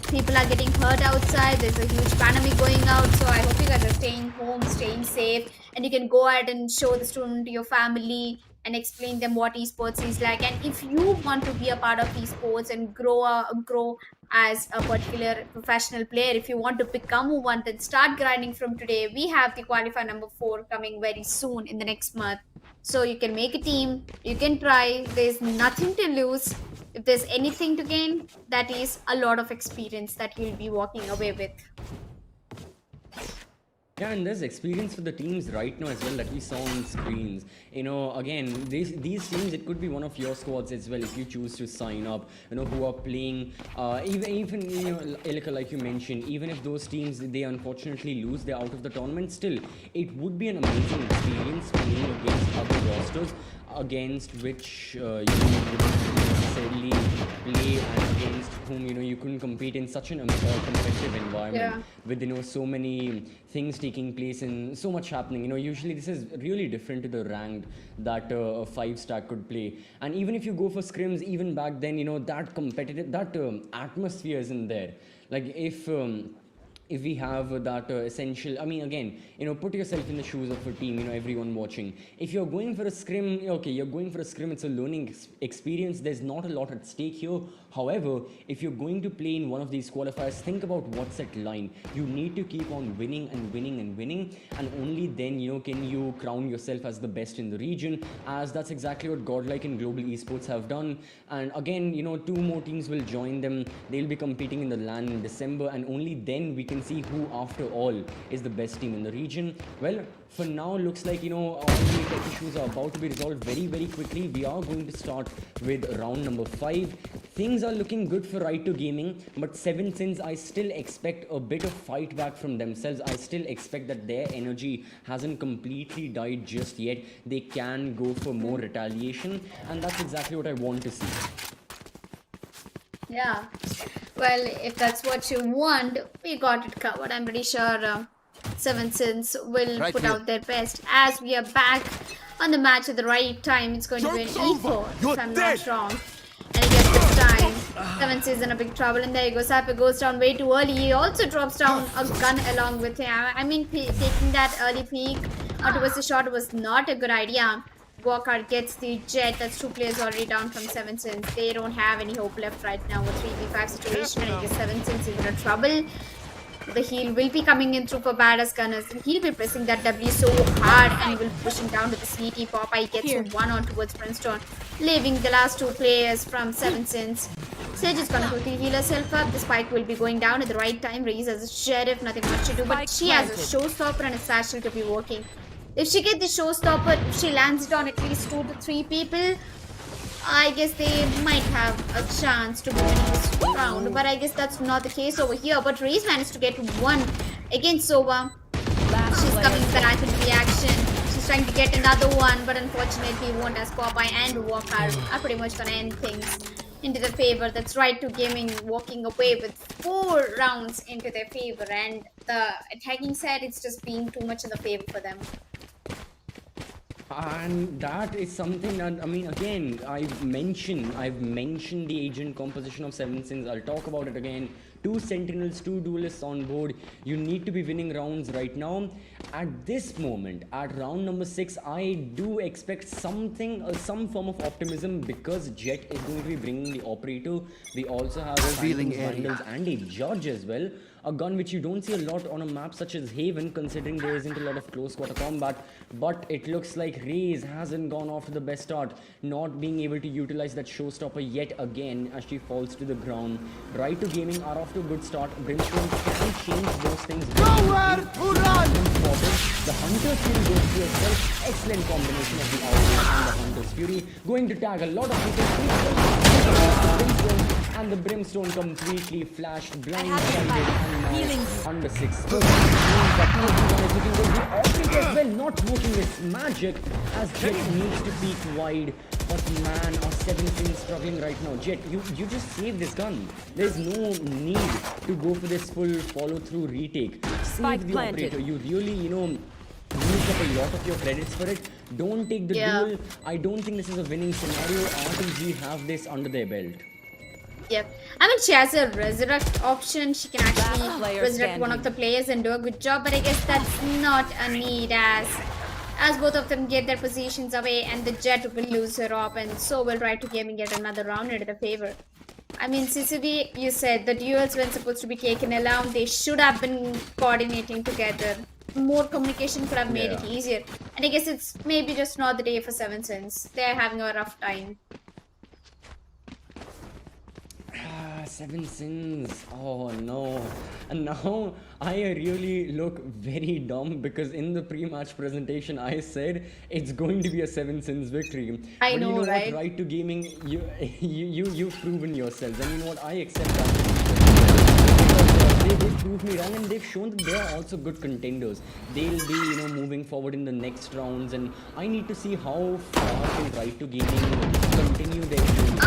People are getting hurt outside. There's a huge pandemic going out. So I hope you guys are staying home, staying safe. And you can go ahead and show this tournament to your family and explain them what esports is like. And if you want to be a part of esports and grow as a particular professional player, if you want to become one, then start grinding from today. We have the qualifier number 4 coming very soon in the next month. So you can make a team. You can try. There's nothing to lose. If there's anything to gain, that is a lot of experience that you'll be walking away with. Yeah, and there's experience for the teams right now as well that we saw on screens. Again, these teams, it could be one of your squads as well if you choose to sign up, who are playing, even like you mentioned, even if those teams, they unfortunately lose, they're out of the tournament, still, it would be an amazing experience playing against other rosters against which you wouldn't necessarily play and against whom you couldn't compete in such an competitive environment with so many things taking place and so much happening. Usually this is really different to the ranked that a 5-star could play. And even if you go for scrims, even back then, that competitive, that atmosphere isn't there. Like if we have that essential, again, put yourself in the shoes of a team, everyone watching. If you're going for a scrim, okay, you're going for a scrim, it's a learning experience. There's not a lot at stake here. However, if you're going to play in one of these qualifiers, think about what's at line. You need to keep on winning and winning and winning, and only then, can you crown yourself as the best in the region, as that's exactly what Godlike and Global Esports have done. And again, 2 more teams will join them. They'll be competing in the LAN in December, and only then we can see who, after all, is the best team in the region. Well, for now, looks like, all the tech issues are about to be resolved very, very quickly. We are going to start with round number 5. Things are looking good for Right to Gaming, but 7 Sins, I still expect a bit of fight back from themselves. I still expect that their energy hasn't completely died just yet. They can go for more retaliation, and that's exactly what I want to see. Yeah, well, if that's what you want, we got it covered. I'm pretty sure 7 Sins will put out their best. As we are back on the match at the right time, it's going to be an E4, if I'm not wrong. And I guess this time, 7 Sins in a big trouble. And there you go, Sapper goes down way too early. He also drops down a gun along with him. I mean, taking that early peek towards the shot was not a good idea. Walker gets the jet. That's 2 players already down from 7 Sins. They don't have any hope left right now. A 3v5 situation. I guess 7 Sins is in trouble. The heal will be coming in through for badass gunners. He'll be pressing that W so hard and will push him down to the CT. Popeye gets 1 on towards Brimstone. leaving the last two players from 7 Sins. Sage is gonna quickly heal herself up. The spike will be going down at the right time. Reese has a sheriff, nothing much to do, but she has a showstopper and a satchel to be working. If she gets the showstopper, if she lands it on at least 2 to 3 people, I guess they might have a chance to be winning this round. But I guess that's not the case over here. But Reese managed to get one against Sova. She's coming back into the action. She's trying to get another one, but unfortunately won't, as Popeye and Walker are pretty much gonna end things into their favor. That's right, 2 Gaming walking away with 4 rounds into their favor, and the attacking side, it's just being too much in the favor for them. And that is something that, I mean, again, I've mentioned the agent composition of 7 Sins. I'll talk about it again. 2 Sentinels, 2 Duelists on board. You need to be winning rounds right now. At this moment, at round number 6, I do expect something, some form of optimism, because Jet is going to be bringing the operator. We also have Vandals and a Judge as well. A gun which you don't see a lot on a map such as Haven, considering there isn't a lot of close quarter combat. But it looks like Raze hasn't gone off to the best start, not being able to utilize that showstopper yet again as she falls to the ground. Right to Gaming are off to a good start. Brimstone can change those things. Nowhere to run! The Hunter's Fury goes through as well. Excellent combination of the Outlaw and the Hunter's Fury. Going to tag a lot of Hunter's Fury. And the Brimstone completely flashed, blindsided, and now under 6. The operator as well not working its magic, as Jet needs to peek wide. But man, our 7 Sins struggling right now. Jet, you just save this gun. There's no need to go for this full follow-through retake. Save the operator. You really, used up a lot of your credits for it. Don't take the duel. I don't think this is a winning scenario. RTG have this under their belt. Yep. I mean, she has a resurrect option. She can actually resurrect one of the players and do a good job. But I guess that's not a need, as both of them get their positions away, and the Jet will lose her op, and so will Right to Gaming get another round into the favor. I mean, CCB, you said the duels when supposed to be taken along, they should have been coordinating together. More communication could have made it easier. And I guess it's maybe just not the day for 7 Sins. They're having a rough time. 7 Sins. Oh no. And now I really look very dumb, because in the pre-match presentation I said it's going to be a 7 Sins victory. I but know, you know right? what? Right to Gaming, you've proven yourselves, and you know what? I accept that. They did prove me wrong, and they've shown that they are also good contenders. They'll be, moving forward in the next rounds, and I need to see how far can Right to Gaming continue their journey.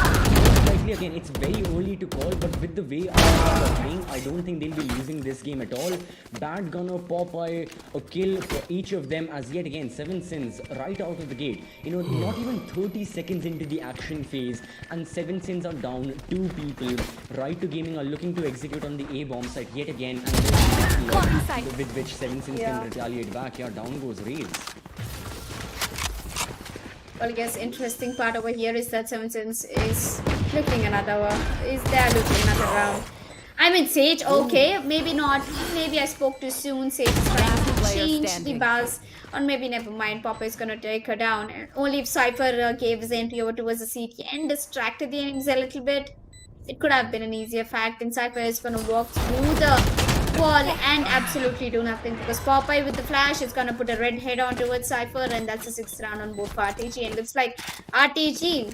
Likely, again, it's very early to call, but with the way are playing, I don't think they'll be losing this game at all. Bad Gunner, Popeye, a kill for each of them, as yet again 7 Sins right out of the gate. Not even 30 seconds into the action phase, and 7 Sins are down 2 people. Right to Gaming are looking to execute on the A-bomb site yet again, and with which 7 Sins can retaliate back. Yeah, down goes Raze. Well, I guess interesting part over here is that 7 Sins is looking another round. I mean, Sage, okay, maybe not. Maybe I spoke too soon. Sage is trying to change the buzz, or maybe never mind. Papa is gonna take her down. And only if Cypher gave his entry over towards the CT and distracted the enemies a little bit, it could have been an easier fact. And Cypher is gonna walk through the wall and absolutely do nothing, because Popeye with the flash is gonna put a red head on towards Cypher, and that's the 6th round on board for RTG. And looks like RTG,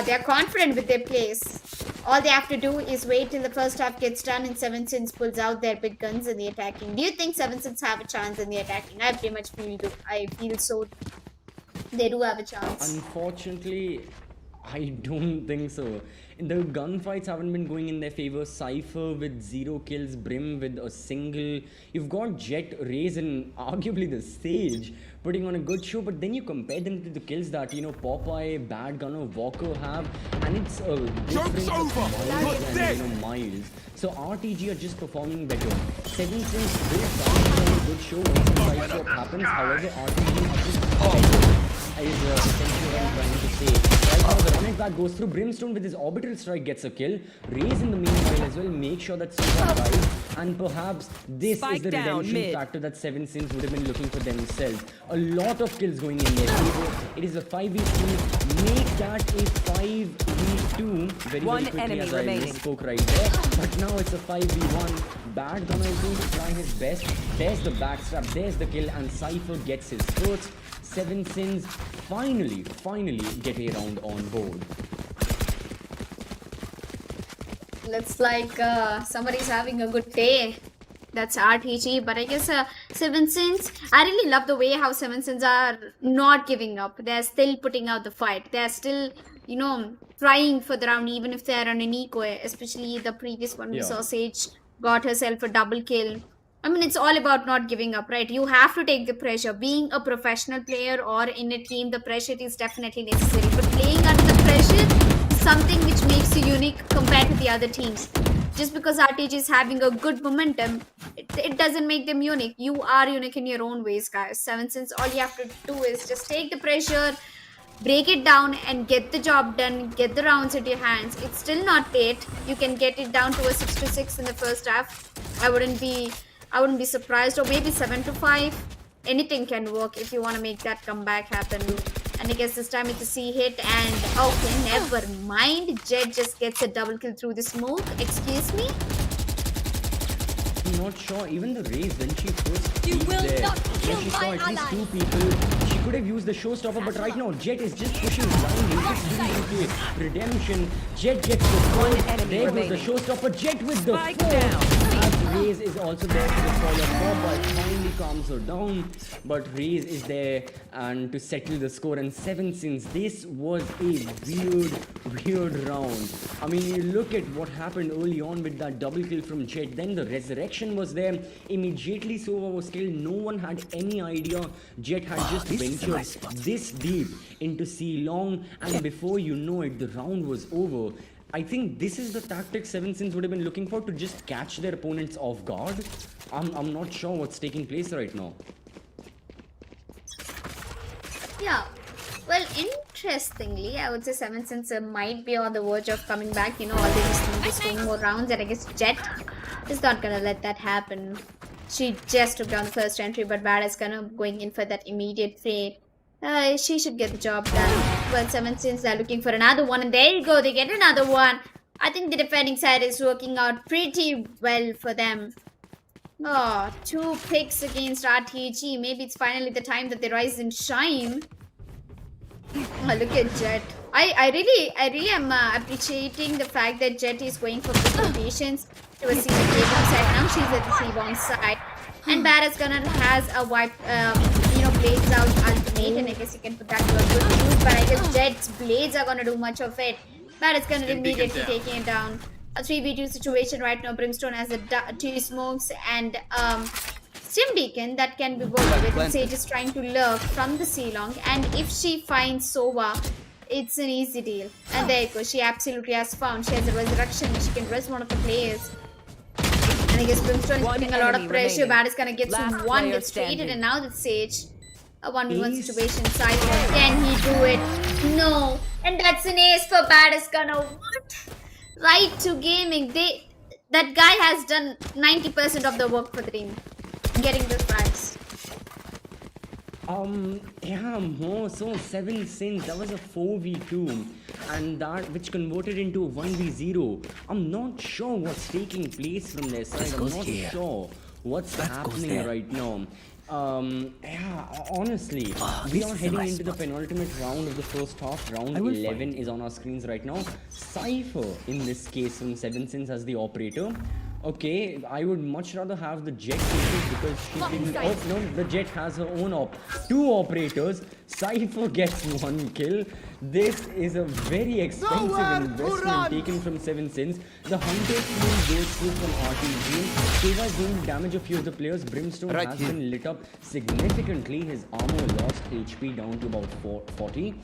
they're confident with their place. All they have to do is wait till the first half gets done and 7 Sins pulls out their big guns in the attacking. Do you think 7 Sins have a chance in the attacking? I pretty much feel so. They do have a chance. Unfortunately, I don't think so. The gunfights haven't been going in their favor. Cypher with 0 kills, Brim with a single. You've got Jet, Raze, and arguably the Sage putting on a good show, but then you compare them to the kills that, Popeye, Bad Gunner, Walker have, and it's a difference of miles and, miles. So RTG are just performing better. 7 Sins will start on a good show once the side swap happens. However, RTG are just better. Is essentially what I'm trying to say. Right now, the running back goes through. Brimstone with his orbital strike gets a kill. Raze in the meanwhile as well. Make sure that Suga dies. and perhaps this Spike is the down, redemption mid. factor that Seven Sins would have been looking for themselves. A lot of kills going in there. It is a 5v3. Make that a 5v2. Very, One very quickly enemy as I remaining. misspoke right there. But now it's a 5v1. Bad Gunner is going to try his best. There's the backstab. There's the kill. And Cypher gets his first. Seven Sins finally get a round on board. Looks like somebody's having a good day. That's RTG, but I guess Seven Sins, I really love the way how Seven Sins are not giving up. They're still putting out the fight. They're still, you know, trying for the round, even if they're on an eco. Especially the previous one, we saw Sage got herself a double kill. I mean, it's all about not giving up, right? You have to take the pressure. Being a professional player or in a team, the pressure is definitely necessary. But playing under the pressure is something which makes you unique compared to the other teams. Just because RTG is having a good momentum, it doesn't make them unique. You are unique in your own ways, guys. Seven Sins, all you have to do is just take the pressure, break it down and get the job done, get the rounds at your hands. It's still not late. You can get it down to a 6-6 in the first half. I wouldn't be surprised, or maybe 7-5. Anything can work if you want to make that comeback happen. And I guess this time it's a C hit, and okay, never mind. Jet just gets a double kill through the smoke. Excuse me? I'm not sure. Even the Raze, when she first You peeked will there, not when kill she saw my at least ally. 2 people, she could have used the showstopper, but right now Jet is just pushing blindly, just doing into redemption. Jet gets the One third. enemy There remaining. goes the showstopper. Jet with the Spike fourth. down. As Raze is also there for the follow-up, but finally calms her down. But Raze is there and to settle the score. And Seven Sins, this was a weird round. I mean, you look at what happened early on with that double kill from Jet. Then the resurrection was there. Immediately Sova was killed. No one had any idea Jet had just ventured this deep into Yearlong, and before you know it, the round was over. I think this is the tactic Seven Sins would have been looking for, to just catch their opponents off guard. I'm not sure what's taking place right now. Yeah. Well, interestingly, I would say Seven Sins might be on the verge of coming back. You know, all they just need is 2 more rounds, and I guess Jet is not gonna let that happen. She just took down the first entry, but Bad is gonna going in for that immediate fade. She should get the job done. Well, Seven Sins are looking for another one, and there you go, they get another one. I think the defending side is working out pretty well for them. Oh, 2 picks against RTG. Maybe it's finally the time that they rise and shine. Oh, look at Jet. I really am appreciating the fact that Jet is going for quick rotations to a C-bomb side. Now she's at the C-bomb side. And Badass Gunner has a wipe, blades out ultimate, and I guess you can put that to a good use. But I guess Jet's blades are gonna do much of it. Badass Gunner immediately taking it down. A 3v2 situation right now. Brimstone has a 2 smokes and Stim Beacon that can be worked with. Sage is trying to lurk from the Yearlong, and if she finds Sova, it's an easy deal. And there you go. She absolutely has found. She has a resurrection. She can rest one of the players. And I guess Brimstone is putting a lot of pressure. Bad is gonna get some one, gets traded, and now that's Sage. A 1v1 situation. Cypher, can he do it? No. And that's an ace for Bad is gonna. What? Right to gaming. That guy has done 90% of the work for the team. Getting the frags. Yeah, more so 7 Sins. That was a 4v2, and that which converted into a 1v0. I'm not sure what's taking place from their side. I'm not sure what's happening right now. Yeah, honestly, we are heading into the penultimate round of the first half. Round 11 is on our screens right now. Cypher, in this case, from 7 Sins as the operator. Okay, I would much rather have the Jet because she can. Oh no, the Jet has her own 2 operators. Cypher gets 1 kill. This is a very expensive investment taken from 7 Sins. The Hunter team goes through from RTG. Seva is going to damage a few of the players. Brimstone has been lit up significantly. His armor lost HP down to about 40.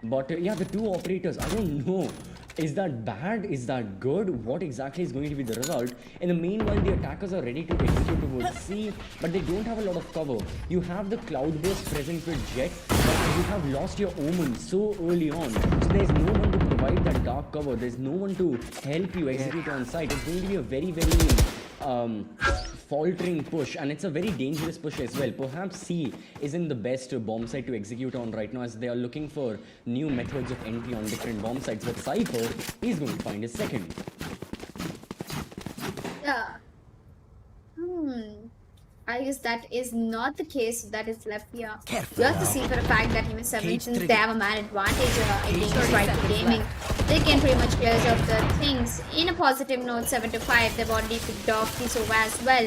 But yeah, the 2 operators, I don't know. Is that bad? Is that good? What exactly is going to be the result? In the meanwhile, the attackers are ready to execute towards C, but they don't have a lot of cover. You have the Cloudburst present with Jet, but you have lost your Omen so early on. So there's no one to provide that dark cover. There's no one to help you execute on site. It's going to be a very, very faltering push, and it's a very dangerous push as well. Perhaps C isn't the best bomb site to execute on right now, as they are looking for new methods of entry on different bomb sites. But Cypher, he's going to find his second. Yeah. I guess that is not the case. That is left here. You have to see for a fact that even 7 since they have a man advantage against right to gaming, they can pretty much clear off the things. In a positive note, 7 to 5, they've already picked off this over as well.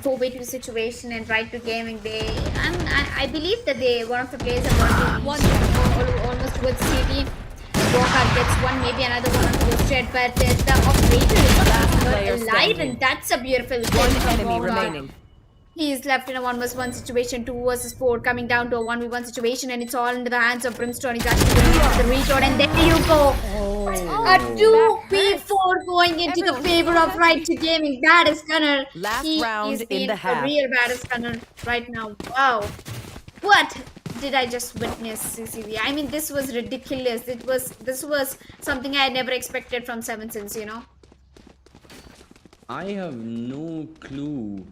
4v2 situation and right to gaming. I believe that one of the players have already almost towards CT. Walker gets one, maybe another one towards Jet, but the operator is alive, and that's a beautiful One kill from enemy Walker. remaining. He is left in a 1v1 situation, 2 versus 4, coming down to a 1v1 situation, and it's all into the hands of Brimstone. He's actually going off the reload, and there you go. A 2v4 going into the favor of Right to Gaming. That is Gunner. Last round is in being the a half. real badass Gunner right now. Wow. What did I just witness, CCV? I mean, this was ridiculous. This was something I had never expected from 7 Sins, you know. I have no clue.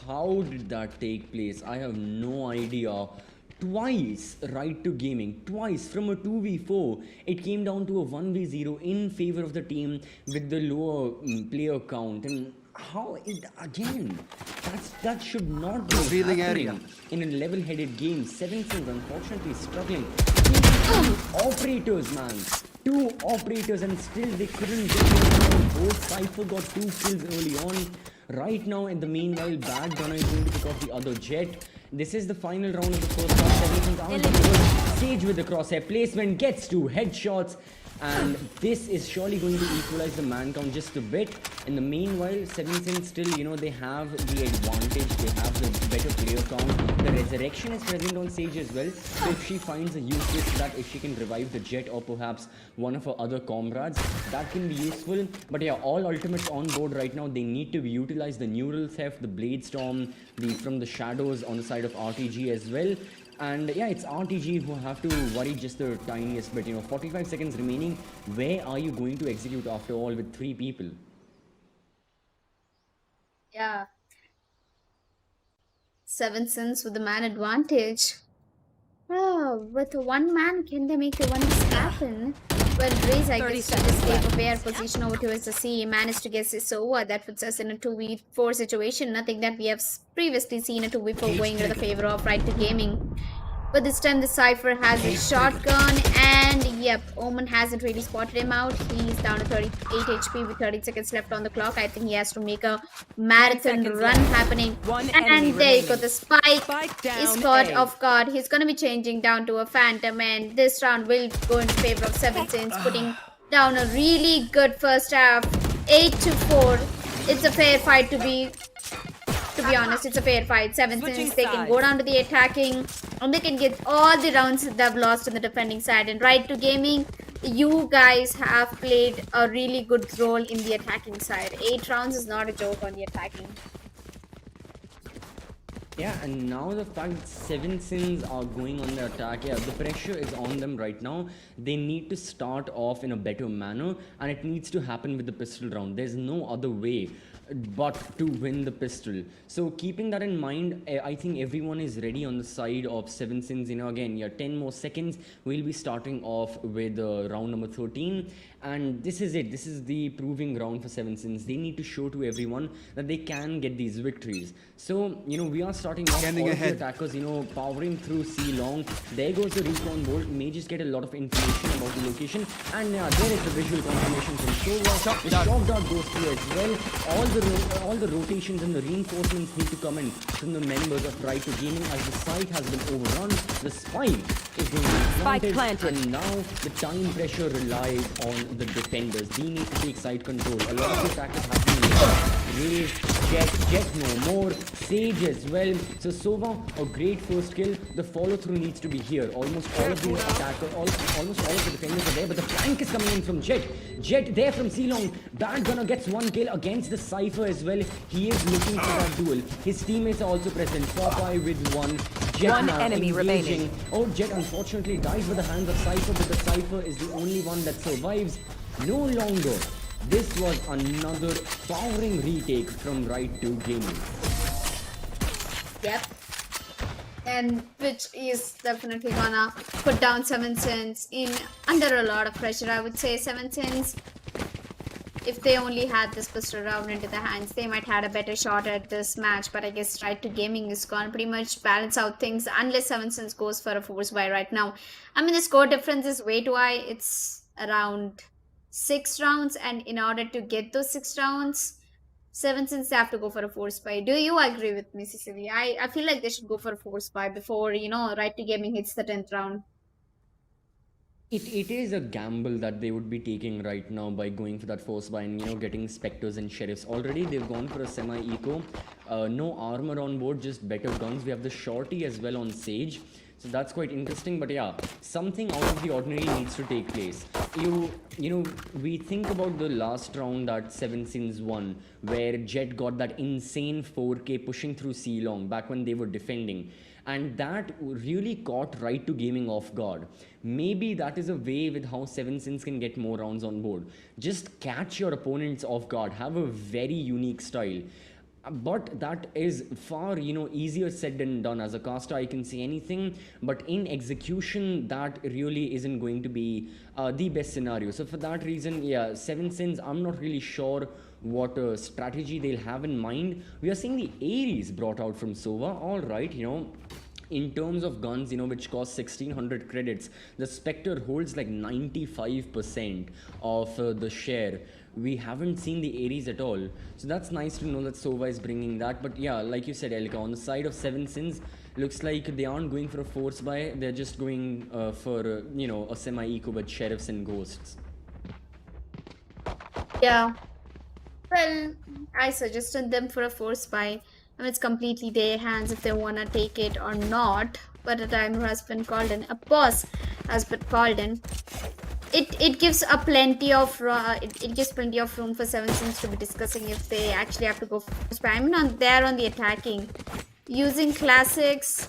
How did that take place? I have no idea. Twice right to gaming, twice from a 2v4, it came down to a 1v0 in favor of the team with the lower player count. And how it again? That should not be Revealing happening area. in a level-headed game. 7 Sins unfortunately struggling. Two operators, man. 2 operators, and still they couldn't get it. Both Cypher got 2 kills early on. Right now, in the meanwhile, Bad Gunner is going to pick off the other Jet. This is the final round of the first half. 7 Sins aren't Sage with the crosshair placement, gets 2 headshots. And this is surely going to equalize the man count just a bit. In the meanwhile, 7 Sins still, they have the advantage. They have the better player count. The resurrection is present on Sage as well. So if she finds a use case for that, if she can revive the Jet or perhaps one of her other comrades, that can be useful. But yeah, all ultimates on board right now. They need to utilize the Neural Theft, the Blade Storm, from the shadows on the side of RTG as well. And yeah, it's RTG who have to worry just the tiniest bit. 45 seconds remaining. Where are you going to execute after all with 3 people? Yeah. 7 Sins with the man advantage. Oh, with 1 man, can they make the 1x happen? Well, Grace, I guess, to escape a fair position over towards the C, managed to get this over. That puts us in a 2v4 situation. Nothing that we have previously seen a 2v4 going into the favor of Right to Gaming. But this time the Cypher has a shotgun, and yep, Omen hasn't really spotted him out. He's down to 38 HP with 30 seconds left on the clock. I think he has to make a marathon run happening. And there you go, the spike is caught off guard. He's going to be changing down to a Phantom, and this round will go in favor of 7 Sins, putting down a really good first half. 8-4. It's a fair fight to be honest. It's a fair fight. 7 Sins, they can go down to the attacking, and they can get all the rounds they've lost on the defending side. And Right to Gaming, you guys have played a really good role in the attacking side. 8 rounds is not a joke on the attacking. Yeah, and now the fact that 7 Sins are going on the attack, yeah, the pressure is on them right now. They need to start off in a better manner, and it needs to happen with the pistol round. There's no other way but to win the pistol. So keeping that in mind, I think everyone is ready on the side of 7 Sins. Again, 10 more seconds. We'll be starting off with round number 13. And this is it. This is the proving ground for 7 Sins. They need to show to everyone that they can get these victories. So, we are starting off all the attackers, powering through Yearlong. There goes the recon bolt. May just get a lot of information about the location. And there is the visual confirmation from Sova. The shock dart goes through as well. All the rotations and the reinforcements need to come in from the members of Right to Gaming, as the site has been overrun. The spike is going to be planted. And now the time pressure relies on the defenders. They need to take side control. A lot of the attackers have been raised. Jet no more. Sage as well. So Sova, a great first kill. The follow through needs to be here. Almost all of these attackers, almost all of the defenders are there, but the flank is coming in from Jet. Jet there from Yearlong. Bad Gunner gets 1 kill against the Cypher as well. He is looking for that duel. His teammates are also present. Popeye with 1. Jet 1 now enemy remaining. Oh, Jet unfortunately dies with the hands of Cypher, but the Cypher is the only one that survives. No longer This was another powering retake from Right to Gaming. Yep. And which is definitely gonna put down 7sins in under a lot of pressure. I would say 7sins, if they only had this pistol round into the hands, they might had a better shot at this match. But I guess Right to Gaming is gonna pretty much balance out things unless 7sins goes for a force buy right now. I mean, the score difference is way too high. It's around 6 rounds, and in order to get those 6 rounds, 7sins have to go for a force buy. Do you agree with me, Cecily? I feel like they should go for a force buy before, Right to Gaming hits the 10th round. It is a gamble that they would be taking right now by going for that force buy and getting Spectres and Sheriffs. Already they've gone for a semi-eco, no armor on board, just better guns. We have the Shorty as well on Sage, so that's quite interesting. But yeah, something out of the ordinary needs to take place. We think about the last round that 7sins won, where Jet got that insane 4K pushing through Yearlong back when they were defending. And that really caught Right to Gaming off guard. Maybe that is a way with how 7sins can get more rounds on board. Just catch your opponents off guard. Have a very unique style. But that is far, easier said than done. As a caster, I can say anything, but in execution, that really isn't going to be the best scenario. So for that reason, yeah, 7sins, I'm not really sure what strategy they'll have in mind. We are seeing the Ares brought out from Sova. All right, in terms of guns, which cost 1600 credits, the Spectre holds like 95% of the share. We haven't seen the Ares at all, so that's nice to know that Sova is bringing that. But yeah, like you said, Elka, on the side of 7sins, looks like they aren't going for a force buy. They're just going for a semi-eco with Sheriffs and Ghosts. Yeah. Well, I suggested them for a force buy. I mean, it's completely their hands if they want to take it or not. But a timer has been called in. A pause has been called in. It gives a plenty of it gives plenty of room for 7sins to be discussing if they actually have to go force buy. I mean, they're on the attacking. Using classics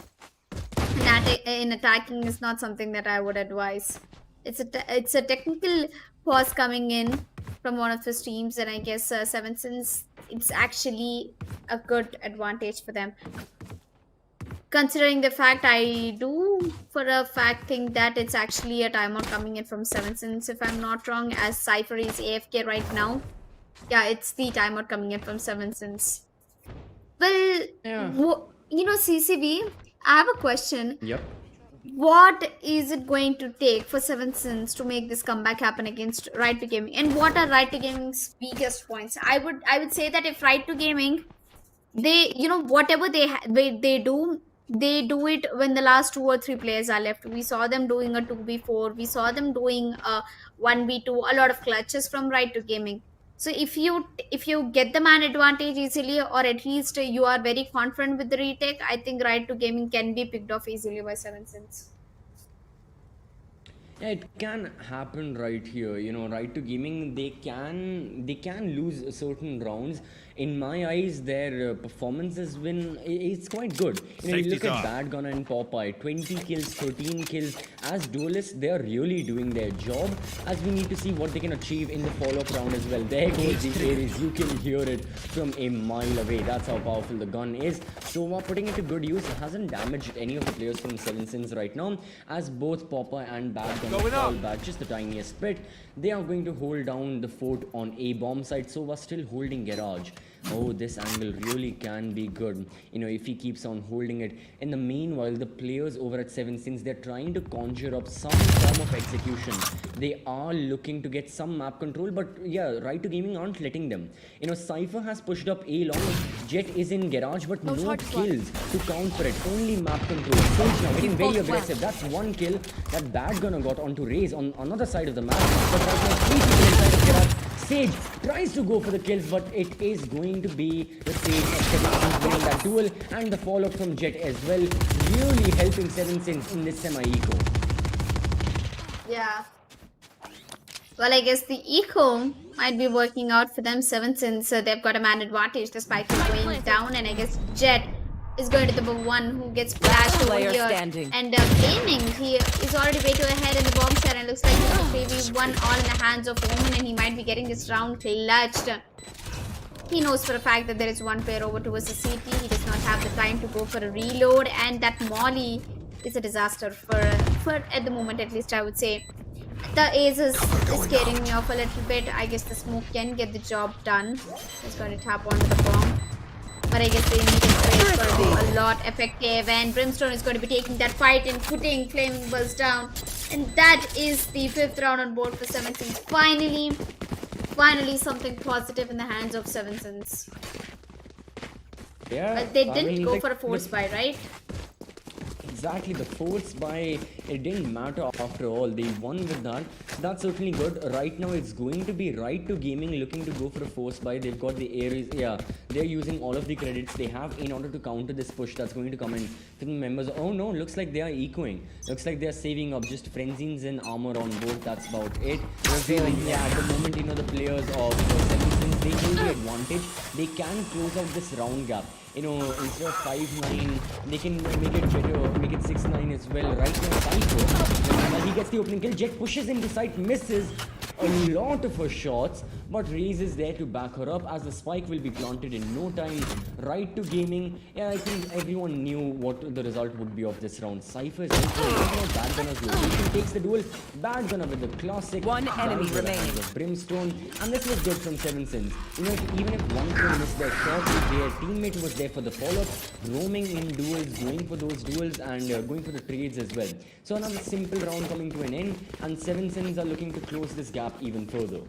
in attacking is not something that I would advise. It's a technical pause coming in from one of the streams, and I guess 7sins, it's actually a good advantage for them. Considering the fact, I do for a fact think that it's actually a timeout coming in from 7sins, if I'm not wrong, as Cypher is AFK right now. Yeah, it's the timeout coming in from 7sins. Well, yeah. CCB, I have a question. Yep. What is it going to take for 7sins to make this comeback happen against Right to Gaming? And what are Right to Gaming's weakest points? I would say that if Right to Gaming, they, whatever they do it when the last 2 or 3 players are left. We saw them doing a 2v4. We saw them doing a 1v2. A lot of clutches from Right to Gaming. So if you get the man advantage easily, or at least you are very confident with the retake, I think Right to Gaming can be picked off easily by 7sins. Yeah, it can happen right here. Right to Gaming, they can lose certain rounds. In my eyes, their performance has been, it's quite good. You look at Bad Gunner and Popeye, 20 kills, 13 kills. As duelists, they are really doing their job, as we need to see what they can achieve in the follow-up round as well. There goes the Ares. You can hear it from a mile away. That's how powerful the gun is. Sova putting it to good use. It hasn't damaged any of the players from 7sins right now, as both Popeye and Bad Gunner fall back just the tiniest bit. They are going to hold down the fort on A bomb side. Sova still holding Garage. Oh, this angle really can be good, if he keeps on holding it. In the meanwhile, the players over at 7sins, they're trying to conjure up some form of execution. They are looking to get some map control, but yeah, Right to Gaming aren't letting them. Cypher has pushed up A long. Jet is in Garage, but no kills to count for it. Only map control. Sage now getting very aggressive. That's 1 kill that Bad Gunner got onto Raze on another side of the map. But right now, 3 people inside of Garage. Sage tries to go for the kills, but it is going to be the Sage of 7sins winning that duel, and the follow-up from Jet as well, really helping 7sins in this semi-eco. Yeah. Well, I guess the eco might be working out for them. 7sins, they've got a man advantage. The spike is going down, and I guess Jet is going to the number 1 who gets flashed over Player here. standing. And Flaming, he is already way too ahead in the bomb side, and looks like he's 3v1 all in the hands of Omen, and he might be getting this round clutched. He knows for a fact that there is one player over towards the CT. He does not have the time to go for a reload, and that molly is a disaster for at the moment, at least I would say. The Ace is scaring me off a little bit. I guess the smoke can get the job done. He's going to tap onto the bomb. But I guess the immediate spray is going to be a lot effective, and Brimstone is going to be taking that fight and putting Flaming Buzz down. And that is the 5th round on board for Seven Sins. Finally something positive in the hands of Seven Sins. Yeah, But they didn't go for a force buy, right? Exactly, the force buy, it didn't matter after all. They won with that. That's certainly good. Right now, it's going to be Right to Gaming looking to go for a force buy. They've got the Ares. Yeah, they're using all of the credits they have in order to counter this push that's going to come in. The members, oh no, looks like they are ecoing. Looks like they're saving up just frenzies and armor on board. That's about it. So, yeah, at the moment, you know, the players of Seven Sins, they hold the advantage. They can close out this round gap. You know, instead of 5-9, they can make it better, make it 6-9 as well. Right now, Psycho, he gets the opening kill. Jet pushes into sight, misses a lot of her shots, but Raze is there to back her up as the spike will be planted in no time. Right to Gaming. Yeah, I think everyone knew what the result would be of this round. Cypher is Bad Gunner's location, takes the duel. Bad Gunner with the classic. One enemy remaining. Brimstone, and this was good from Seven Sins. You know, even if one player missed their shot, their teammate was there for the follow-up, roaming in duels, going for those duels, and going for the trades as well. So another simple round coming to an end, and Seven Sins are looking to close this gap even further.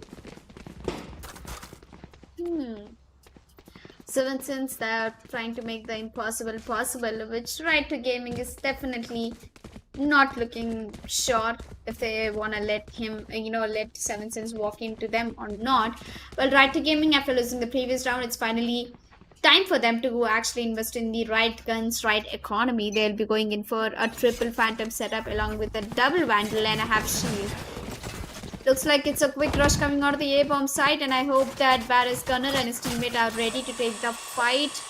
Seven Sins, they're trying to make the impossible possible, which Right to Gaming is definitely not looking sure if they want to let him, let Seven Sins walk into them or not. Well, Right to Gaming, after losing the previous round, it's finally time for them to actually invest in the right guns, right economy. They'll be going in for a triple Phantom setup along with a double Vandal and a half shield. Looks like it's a quick rush coming out of the A-bomb site, and I hope that Barris Gunner and his teammate are ready to take the fight.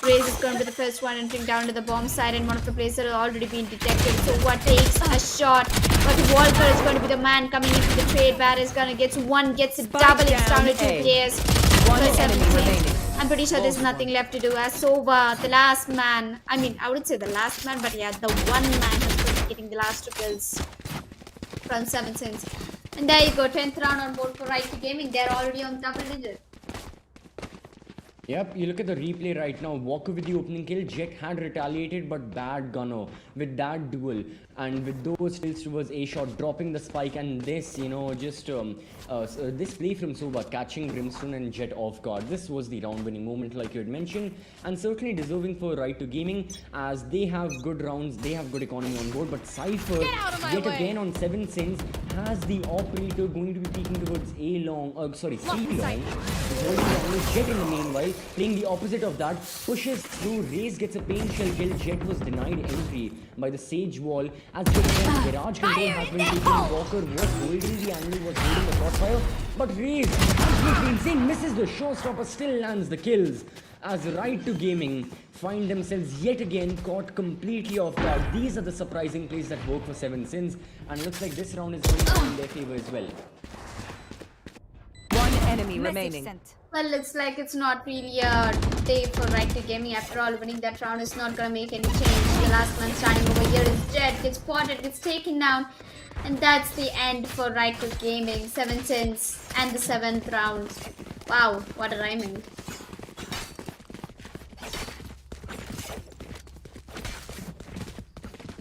Raze is going to be the first one entering down to the bomb site, and one of the players that have already been detected. So what takes a shot? But Walker is going to be the man coming into the trade. Barris Gunner gets one, gets a double. It's down to 2 players. One enemy remaining. I'm pretty sure there's nothing left to do as Sova, the last man. I mean, I wouldn't say the last man, but yeah, the one man has been getting the last 2 kills from Seven Sins. And there you go, 10th round on board for Right to Gaming. They're already on double digit. Yep, you look at the replay right now. Walker with the opening kill. Jet had retaliated, but Bad Gunner with that duel and with those kills towards A shot, dropping the spike, and this, just this play from Soba catching Brimstone and Jet off guard. This was the round-winning moment, like you had mentioned, and certainly deserving for Right to Gaming as they have good rounds, they have good economy on board. But Cypher yet again on Seven Sins has the operator going to be peeking towards C-long. Jet in the meanwhile playing the opposite of that, pushes through. Raze gets a pain shell kill. Jet was denied entry by the Sage Wall as Jet garage control has been taken. Walker was holding the angle, was holding the crossfire, but Raze absolutely insane, misses the showstopper, still lands the kills as Right to Gaming find themselves yet again caught completely off guard. These are the surprising plays that work for Seven Sins, and it looks like this round is going to be in their favor as well. One enemy remaining. Well, looks like it's not really a day for Right to Gaming. After all, winning that round is not going to make any change. The last man standing over here is Jet, gets spotted, gets taken down. And that's the end for Right to Gaming. 7 Sins and the 7th round. Wow, what a rhyming.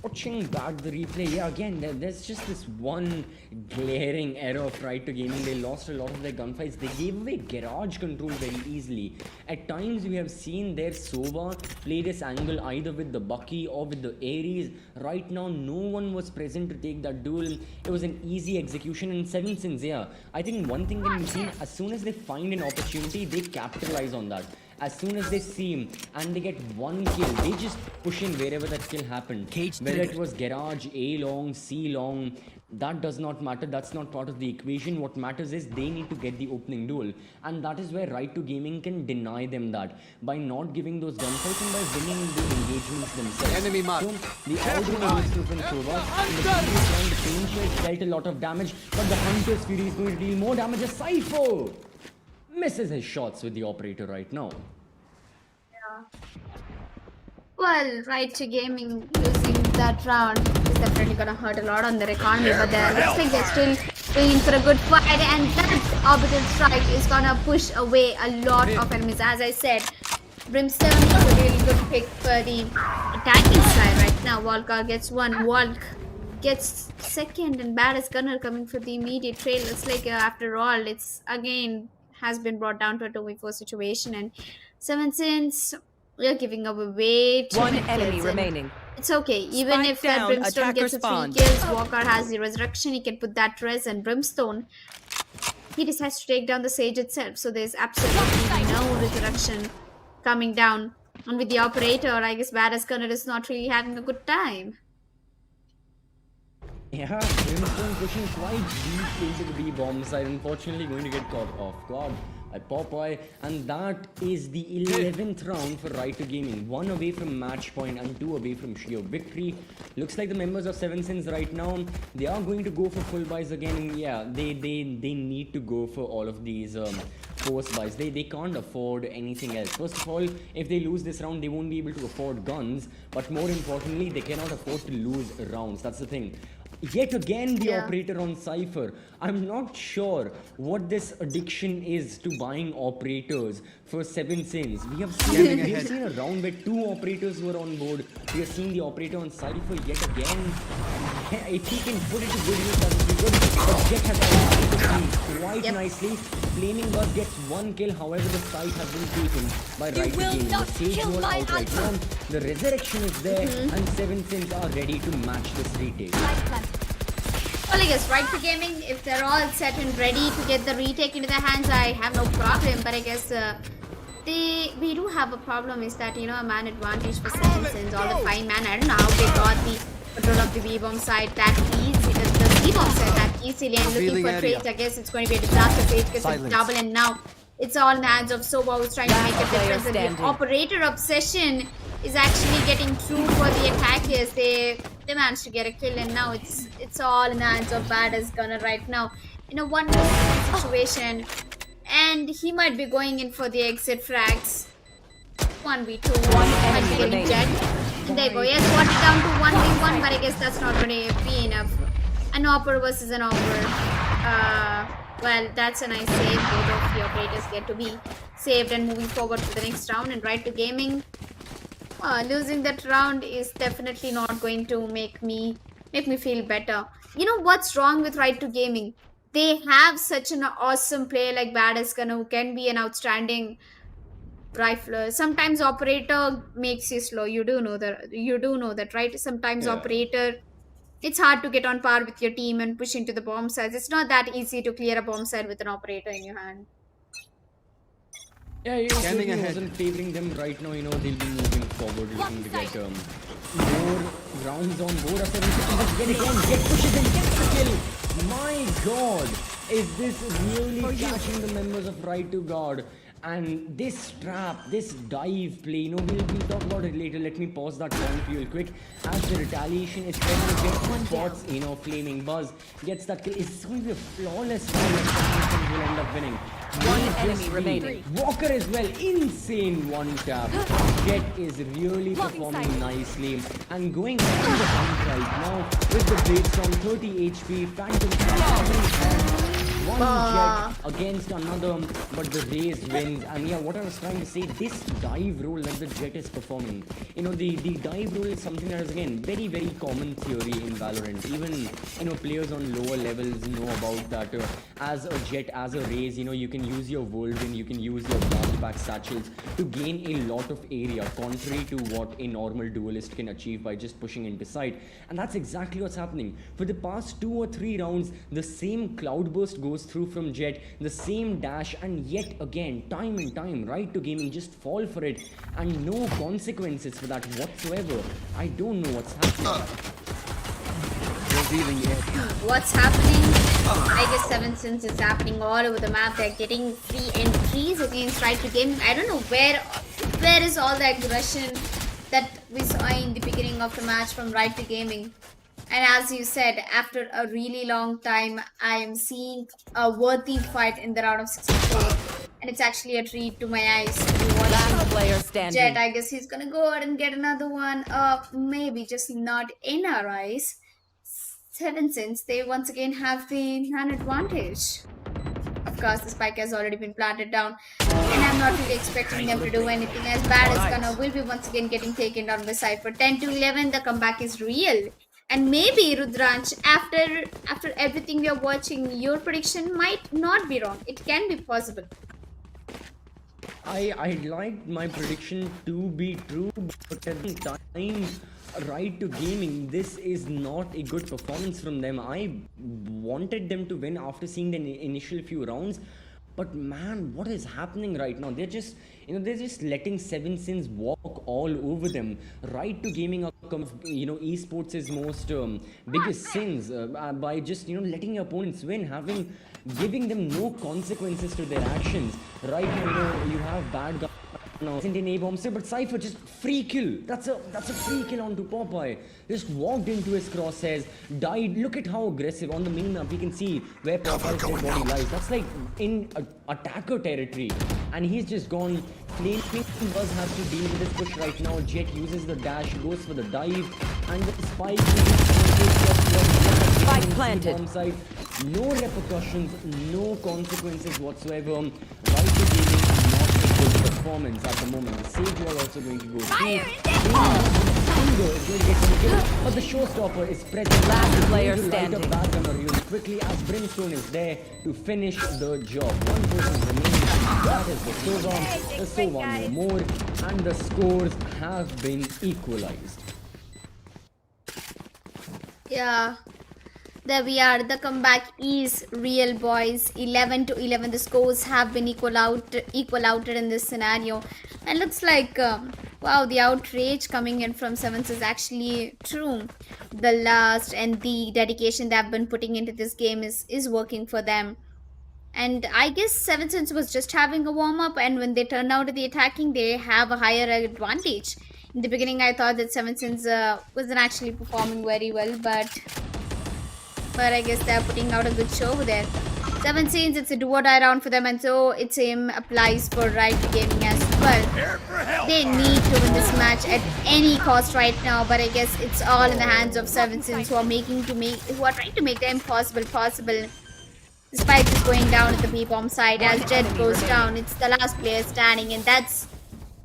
Watching back the replay, yeah, again, there's just this one glaring error of Right to Gaming. They lost a lot of their gunfights. They gave away garage control very easily. At times, we have seen their Sova play this angle either with the Bucky or with the Ares. Right now, no one was present to take that duel. It was an easy execution in 7 Sins, yeah. I think one thing that we've seen, as soon as they find an opportunity, they capitalize on that. As soon as they see him and they get one kill, they just push in wherever that kill happened. Whether it was garage, A long, C long, That does not matter. That's not part of the equation. What matters is they need to get the opening duel. And that is where Right to Gaming can deny them that by not giving those gunfights and by winning the engagements themselves. Enemy mark. So the Aldrin used to from Krovas. In the previous round, the Pain Shed dealt a lot of damage, but the Hunter's Fury is going to deal more damage as Cypher misses his shots with the operator right now. Well, Right to Gaming losing that round is definitely gonna hurt a lot on their economy, but looks like they're still going in for a good fight, and that orbital strike is gonna push away a lot of enemies. As I said, Brimstone is a really good pick for the attacking side right now. Volkar gets one, Volk gets second, and Baddest Gunner coming for the immediate trail. Looks like after all, it's again has been brought down to a 2v4 situation, and 7 Sins, we're giving up way too One many enemy kills, and remaining. it's okay. Even Spike if that down, Brimstone attacker gets a 3 spawn. kills, Walker has the resurrection. He can put that res, and Brimstone, he decides to take down the Sage itself. So there's absolutely no resurrection coming down. And with the operator, I guess Baddest Gunner is not really having a good time. Yeah, Brimstone pushing quite deep into the B bomb side, unfortunately going to get caught off guard by Popeye, and that is the 11th round for Right to Gaming. 1 away from match point and 2 away from sheer victory. Looks like the members of 7 Sins right now, they are going to go for full buys again, and yeah, they need to go for all of these force buys. They can't afford anything else. First of all, if they lose this round, they won't be able to afford guns, but more importantly, they cannot afford to lose rounds. That's the thing. Yet again, the operator on Cypher. I'm not sure what this addiction is to buying operators for 7 Sins. We have seen a round where 2 operators were on board. We have seen the operator on Cypher yet again. If he can put it to good use, that would be good. But Jet has executed quite nicely. Flaming Buzz gets 1 kill. However, the site has been taken by Right to Gaming. The Sage roll out right now. The resurrection is there, and 7 Sins are ready to match this retake. Well, I guess Right to Gaming, if they're all set and ready to get the retake into their hands, I have no problem. But I guess we do have a problem, is that, you know, a man advantage for 7 Sins, all the 5 man. I don't know how they got the control of the B-bomb side that easy, the B-bomb side that easily, and looking for trades. I guess it's going to be a disaster for it because it's double, and now it's all in the hands of Soba, who's trying to make a difference. And the operator obsession is actually getting through for the attackers. They managed to get a kill, and now it's all in the hands of Baddest Gunner right now in a 1v1 situation, and he might be going in for the exit frags. 1v2, might be getting Jet. And there you go. Yes, got it down to 1v1, but I guess that's not going to be enough. An Opera versus an Opera. Well, that's a nice save. Both of the operators get to be saved and moving forward to the next round. And Right to Gaming, losing that round is definitely not going to make me feel better. You know what's wrong with Right to Gaming? They have such an awesome player like Baddest Gunner, who can be an outstanding rifler. Sometimes operator makes you slow. You do know that, right? Sometimes operator, it's hard to get on par with your team and push into the bomb sites. It's not that easy to clear a bomb site with an operator in your hand. Yeah, he wasn't favoring them right now. You know, they'll be moving forward, looking to get more rounds on board. After Jet pushes and gets the kill. My God, is this really catching the members of Right to God? And this trap, this dive play, you know, we'll talk about it later. Let me pause that point real quick. As the retaliation is trying to get one spots, you know, Flaming Buzz gets that kill. It's going to be a flawless fight. Will end up winning. One enemy remaining. Walker as well, insane one tap. Jet is really performing nicely and going on the hunt right now with the base on 30 HP. Phantom one Jet against another, but the Raze wins. And yeah, what I was trying to say, this dive roll that the Jet is performing, you know, the dive roll is something that is again very, very common theory in Valorant. Even, you know, players on lower levels know about that. As a Jet, as a Raze, you know, you can use your whirlwind, you can use your blastback satchels to gain a lot of area, contrary to what a normal duelist can achieve by just pushing into sight. And that's exactly what's happening. For the past 2 or 3 rounds, the same cloudburst goes through from Jet, the same dash, and yet again, time and time, Right to Gaming just fall for it, and no consequences for that whatsoever. I don't know what's happening. What's happening? I guess 7 Sins is happening all over the map. They're getting free entries against Right to Game. I don't know where is all the aggression that we saw in the beginning of the match from Right to Gaming. And as you said, after a really long time, I am seeing a worthy fight in the round of 64. And it's actually a treat to my eyes to be Last watching player standing. Jet. I guess he's gonna go ahead and get another one. Maybe just not in our eyes. 7 Sins, they once again have the man advantage. Of course, the spike has already been planted down, and I'm not really expecting them to do anything as bad as Gunnar will be once again getting taken down by Cypher. 10-11, the comeback is real. And maybe Rudranch, after everything we are watching, your prediction might not be wrong. It can be possible. I'd like my prediction to be true, but at the time, Right to Gaming, this is not a good performance from them. I wanted them to win after seeing the initial few rounds, but man, what is happening right now? They're just, they're just letting 7 Sins walk all over them. Right to Gaming are, Esports' most biggest sins by just, letting your opponents win, giving them no consequences to their actions. Right now, you have bad guys. No, isn't in A-bomb, but Cypher just free kill. That's a free kill onto Popeye. Just walked into his crosshairs, died. Look at how aggressive on the main map. We can see where Popeye's dead body lies. That's like in attacker territory, and he's just gone. Flaming does have to deal with this push right now. Jet uses the dash, goes for the dive, and the spike. Spike planted. Bomb side. No repercussions, no consequences whatsoever. Right to Gaming. Performance at the moment. The Sage Wall also going to go through. Is going to get some kill, but the showstopper is present. Last player Light standing. up bad gunner really quickly as Brimstone is there to finish the job. One person remaining. That is the Sova. The Sova no more, and the scores have been equalized. Yeah. There we are. The comeback is real, boys. 11-11. The scores have been equal outed in this scenario, and looks like wow, the outrage coming in from 7 is actually true. The lust and the dedication they have been putting into this game is working for them. And I guess 7 was just having a warm up, and when they turn out to the attacking, they have a higher advantage. In the beginning, I thought that 7 wasn't actually performing very well, but I guess they're putting out a good show over there. 7 Sins, it's a do-or-die round for them, and so its aim applies for Right to Gaming as well. They need to win this match at any cost right now, but I guess it's all in the hands of 7 Sins who are trying to make the impossible possible. The spike is going down at the B-bomb side as Jet goes down. It's the last player standing, and that's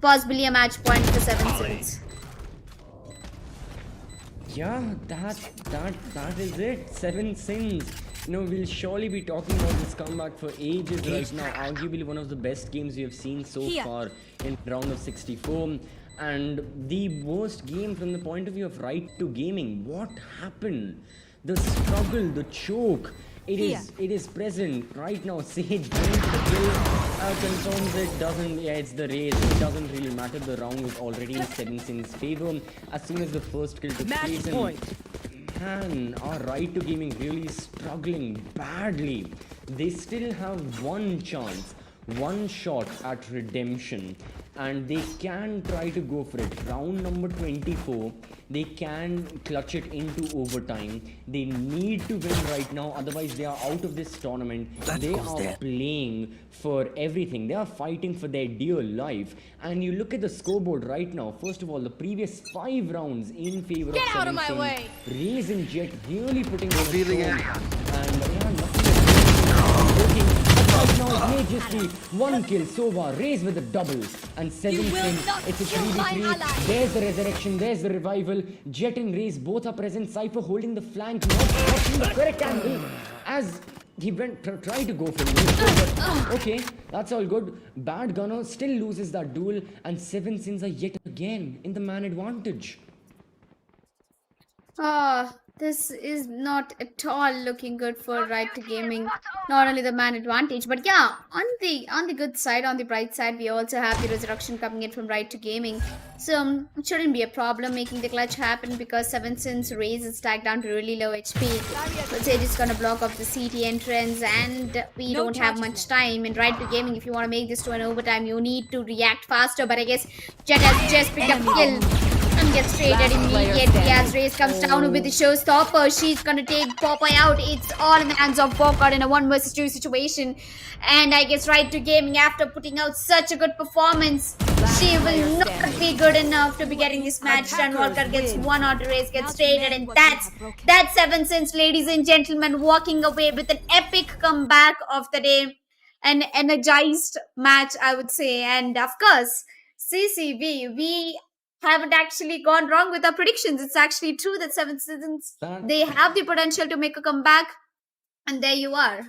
possibly a match point for 7 Sins. Yeah, that is it. 7 Sins. We'll surely be talking about this comeback for ages right now. Arguably one of the best games we have seen so far in round of 64. And the worst game from the point of view of Right to Gaming. What happened? The struggle, the choke. It is present right now. Sage going to the kill, confirms it, doesn't, it's the race, it doesn't really matter. The round was already in 7 Sins' favor. As soon as the first kill took place, man, our Right to Gaming really struggling badly. They still have one chance, one shot at redemption, and they can try to go for it. Round number 24, they can clutch it into overtime. They need to win right now, otherwise they are out of this tournament. They are playing for everything. They are fighting for their dear life. And you look at the scoreboard right now. First of all, the previous 5 rounds in favor of 7 Sins. Raze and Jet really putting on a show. And nothing right now, Majesty, 1 kill, Sova, Raze with a double, and 7 Sins, it's a 3v3, there's the resurrection, there's the revival, Jet and Raze both are present, Cypher holding the flank, not watching the correct angle, as he tried to go for it, but okay, that's all good. Bad Gunner still loses that duel, and 7 Sins are yet again in the man advantage. This is not at all looking good for Right to Gaming. Not only the man advantage, but yeah, on the good side, on the bright side, we also have the resurrection coming in from Right to Gaming. So it shouldn't be a problem making the clutch happen because Seven Sins Raze is tagged down to really low HP. But Sage is gonna block off the CT entrance, and we No don't have much time. In Right to Gaming, if you want to make this to an overtime, you need to react faster. But I guess Jet has just picked up kill and gets traded immediately as Race comes down with the showstopper. She's gonna take Popeye out. It's all in the hands of Walker in a 1 versus 2 situation. And I guess Right to Gaming, after putting out such a good performance, she will not be good enough to be getting this match done. Walker gets one out, Race gets traded, and that's 7 cents, ladies and gentlemen, walking away with an epic comeback of the day. An energized match, I would say. And of course, CCV, we haven't actually gone wrong with our predictions. It's actually true that Seven Seasons, That they have the potential to make a comeback, and there you are.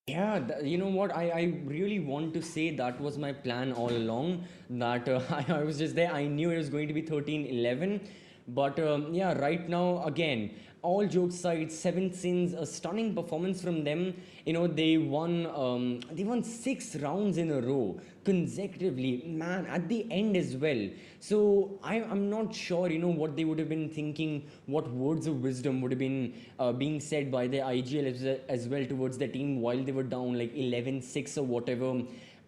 Yeah, you know what? I really want to say that was my plan all along. That I was just there. I knew it was going to be 13-11. But yeah, right now, again, all jokes aside, Seven Sins, a stunning performance from them. You know, they won 6 rounds in a row consecutively, man, at the end as well. So I'm not sure, you know, what they would have been thinking, what words of wisdom would have been being said by the IGL as well towards the team while they were down like 11-6 or whatever.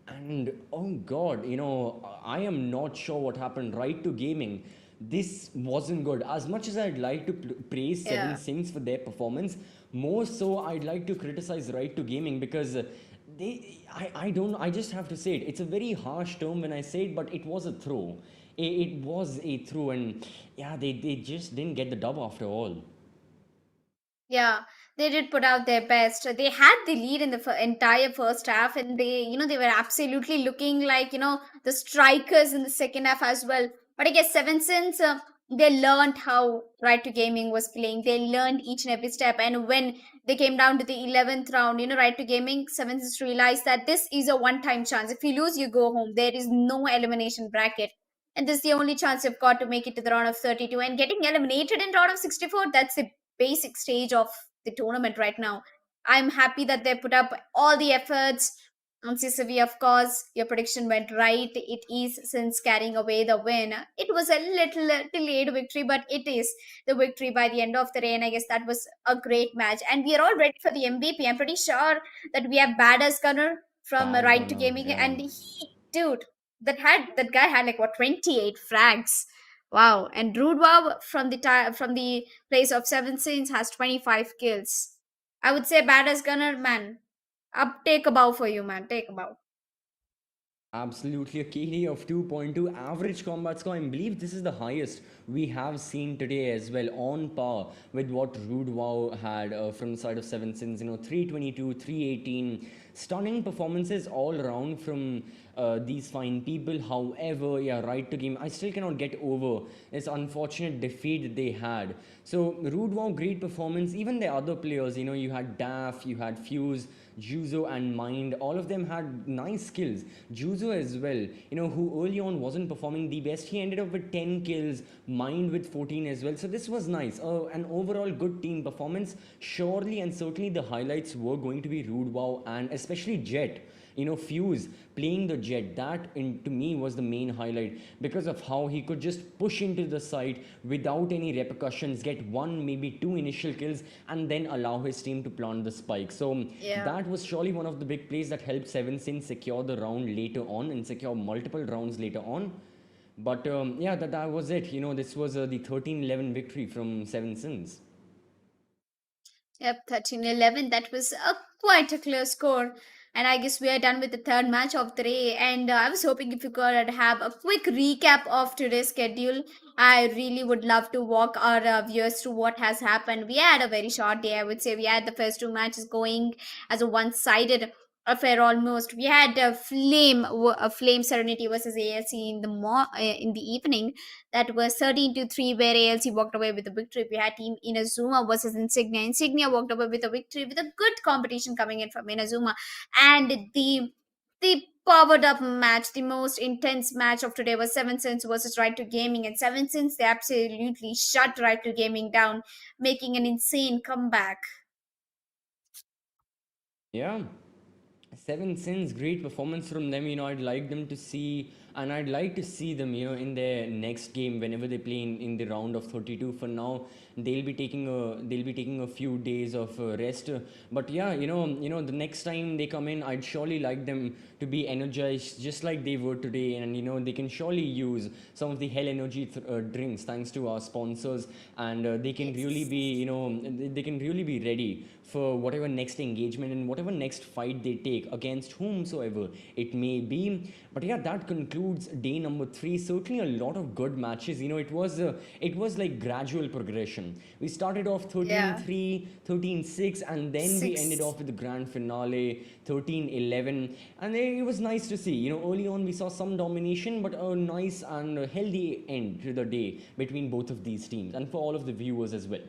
And oh god, you know, I am not sure what happened. Right to Gaming, this wasn't good. As much as I'd like to praise Seven Yeah. Sins for their performance, more so I'd like to criticize Right to Gaming because I don't, I just have to say it. It's a very harsh term when I say it, but it was a throw. It was a throw, and yeah, they just didn't get the dub after all. Yeah, they did put out their best. They had the lead in the entire first half, and they were absolutely looking like, the strikers in the second half as well. But I guess Seven Sins, they learned how Right to Gaming was playing. They learned each and every step. And when they came down to the 11th round, Right to Gaming, Seven Sins realized that this is a one-time chance. If you lose, you go home. There is no elimination bracket. And this is the only chance you've got to make it to the round of 32. And getting eliminated in round of 64, that's the basic stage of the tournament right now. I'm happy that they put up all the efforts. On CCV, of course, your prediction went right. It is since carrying away the win. It was a little delayed victory, but it is the victory by the end of the day. And I guess that was a great match. And we are all ready for the MVP. I'm pretty sure that we have Badass Gunner from Bad Right to gunner, Gaming, yeah. and dude, that guy had like what 28 frags. Wow. And Rude Wow from the place of Seven Saints has 25 kills. I would say Badass Gunner, man. Up, take a bow for you, man. Take a bow. Absolutely, a KD of 2.2, average combat score. I believe this is the highest we have seen today as well, on par with what Rude Wow had from the side of Seven Sins. You know, 322, 318, stunning performances all around from these fine people. However, yeah, Right to Game, I still cannot get over this unfortunate defeat that they had. So Rude Wow, great performance. Even the other players, you know, you had Daff, you had Fuse, Juzo and Mind, all of them had nice skills. Juzo as well, you know, who early on wasn't performing the best, he ended up with 10 kills, Mind with 14 as well. So this was nice. An overall good team performance. Surely and certainly the highlights were going to be Rude Wow and especially Jet. You know, Fuse playing the Jet, that to me was the main highlight because of how he could just push into the site without any repercussions, get one, maybe two initial kills, and then allow his team to plant the spike. So Yeah. that was surely one of the big plays that helped Seven Sins secure the round later on and secure multiple rounds later on. But yeah, that was it. You know, this was the 13-11 victory from Seven Sins. Yep, 13-11. That was quite a close score. And I guess we are done with the third match of the day. And I was hoping if you could have a quick recap of today's schedule. I really would love to walk our viewers through what has happened. We had a very short day, I would say. We had the first two matches going as a one-sided affair almost. We had a Flame Serenity versus ALC in the evening. That was 13-3, where ALC walked away with the victory. We had Team Inazuma versus Insignia. Insignia walked away with a victory with a good competition coming in from Inazuma. And the powered up match. The most intense match of today was Seven Sins versus Right to Gaming, and Seven Sins they absolutely shut Right to Gaming down, making an insane comeback. Yeah. Seven Sins, great performance from them. I'd like them to see, and I'd like to see them, in their next game whenever they play in the round of 32. For now, they'll be taking a few days of rest. But yeah, the next time they come in, I'd surely like them to be energized just like they were today, and they can surely use some of the Hell Energy drinks thanks to our sponsors, and they can really be, they can really be ready for whatever next engagement and whatever next fight they take against whomsoever it may be. But yeah, that concludes day number 3. Certainly a lot of good matches. It was like gradual progression. We started off 13-3, 13-6, and then we ended off with the grand finale 13-11, and it was nice to see. Early on we saw some domination, but a nice and a healthy end to the day between both of these teams and for all of the viewers as well.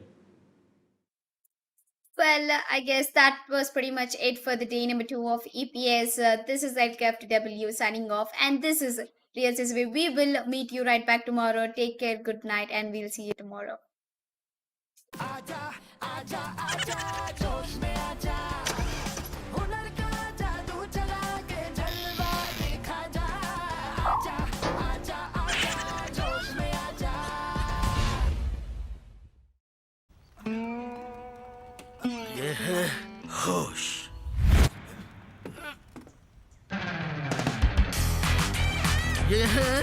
Well, I guess that was pretty much it for the day number 2 of EPS. This is LKFTW signing off, and this is Real CCB. We will meet you right back tomorrow. Take care, good night, and we'll see you tomorrow. ये है होश। ये है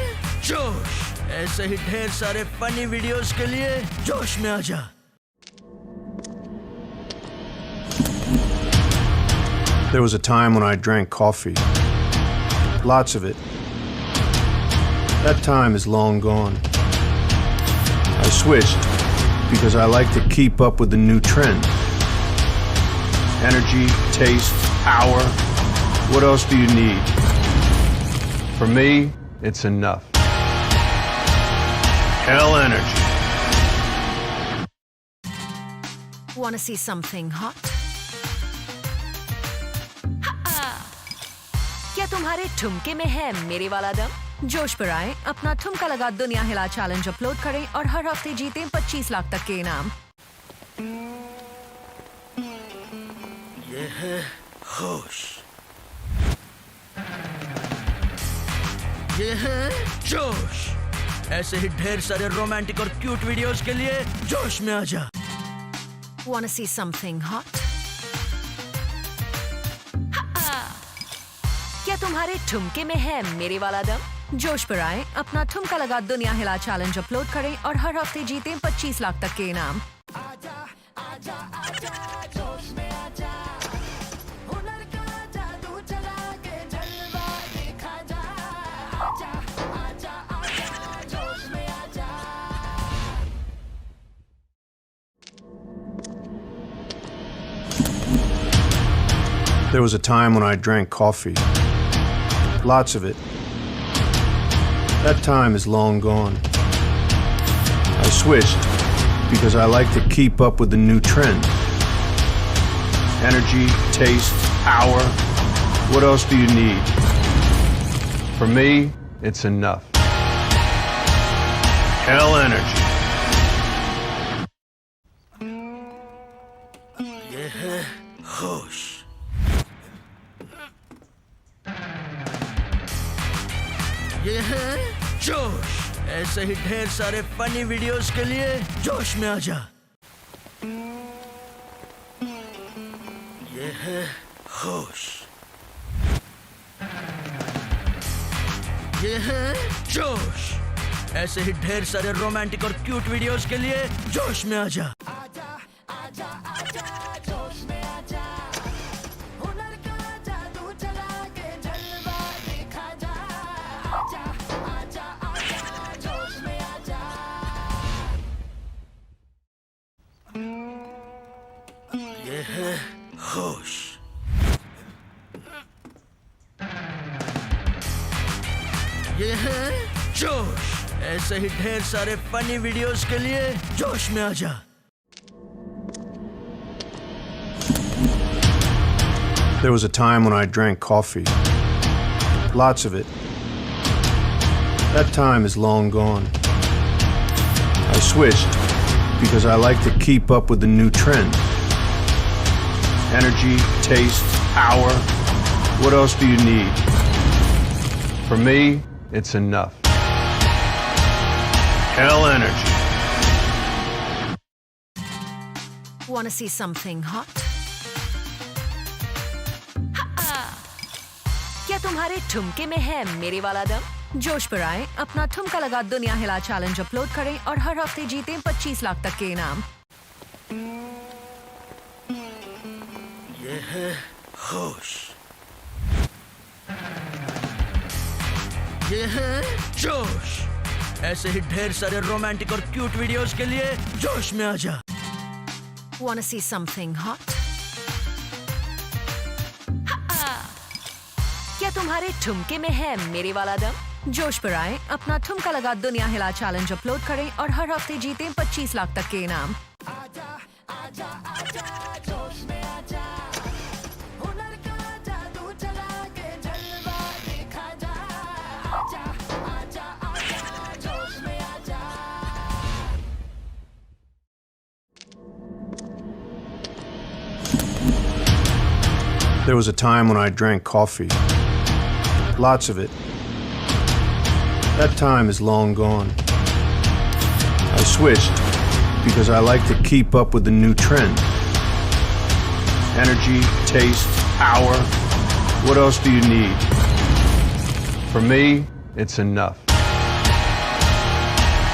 जोश। ऐसे ही ढेर सारे funny videos के लिए जोश में आजा। There was a time when I drank coffee. Lots of it. That time is long gone. I switched because I like to keep up with the new trend. Energy, taste, power. What else do you need? For me, it's enough. Hell energy. Wanna see something hot? क्या तुम्हारे ठुमके में है मेरे वाला दम? जोश पर आए, अपना ठुमका लगा दुनिया हिला चैलेंज अपलोड करें और हर हफ्ते जीतें 25 लाख तक के इनाम। ये है होश। ये है जोश। ऐसे ही ढेर सारे रोमांटिक और क्यूट वीडियोस के लिए जोश में आजा। Wanna see something hot? क्या तुम्हारे ठुमके में है मेरे वाला दम? जोश पर आए, अपना ठुमका लगा दुनिया हिला चैलेंज अपलोड करें और हर हफ्ते जीतें 25 लाख तक के इनाम। There was a time when I drank coffee. Lots of it. That time is long gone. I switched because I like to keep up with the new trend. Energy, taste, power. What else do you need? For me, it's enough. Hell energy. ये है होश। ये है जोश। ऐसे ही ढेर सारे funny videos के लिए जोश में आजा। ये है होश। ये है जोश। ऐसे ही ढेर सारे रोमांटिक और क्यूट वीडियोस के लिए जोश में आजा। ये है होश। ये है जोश। ऐसे ही ढेर सारे फनी वीडियोस के लिए जोश में आजा। There was a time when I drank coffee. Lots of it. That time is long gone. I switched because I like to keep up with the new trend. Energy, taste, power. What else do you need? For me, it's enough. Hell energy. Wanna see something hot? क्या तुम्हारे ठुमके में है मेरे वाला दम? जोश पर आए, अपना ठुमका लगा दुनिया हिला चैलेंज अपलोड करें और हर हफ्ते जीतें 25 लाख तक के इनाम। ये है होश, ये है जोश। ऐसे ही ढेर सारे रोमांटिक और क्यूट वीडियोस के लिए जोश में आजा। Wanna see something hot? क्या तुम्हारे ठुमके में है मेरे वाला दम? जोश पर आए, अपना ठुमका लगा दुनिया हिला चैलेंज अपलोड करें और हर हफ्ते जीतें 25 लाख तक के इनाम। There was a time when I drank coffee. Lots of it. That time is long gone. I switched because I like to keep up with the new trend. Energy, taste, power. What else do you need? For me, it's enough.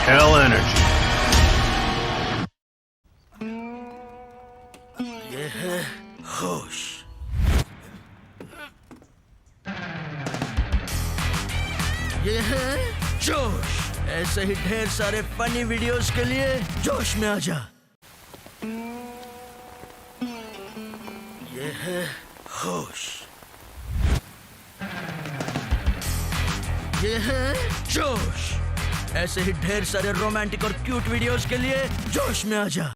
Hell energy. ये है होश, ये है जोश। ऐसे ही ढेर सारे funny videos के लिए जोश में आजा। ये है होश, ये है जोश। ऐसे ही ढेर सारे रोमांटिक और क्यूट वीडियोस के लिए जोश में आजा।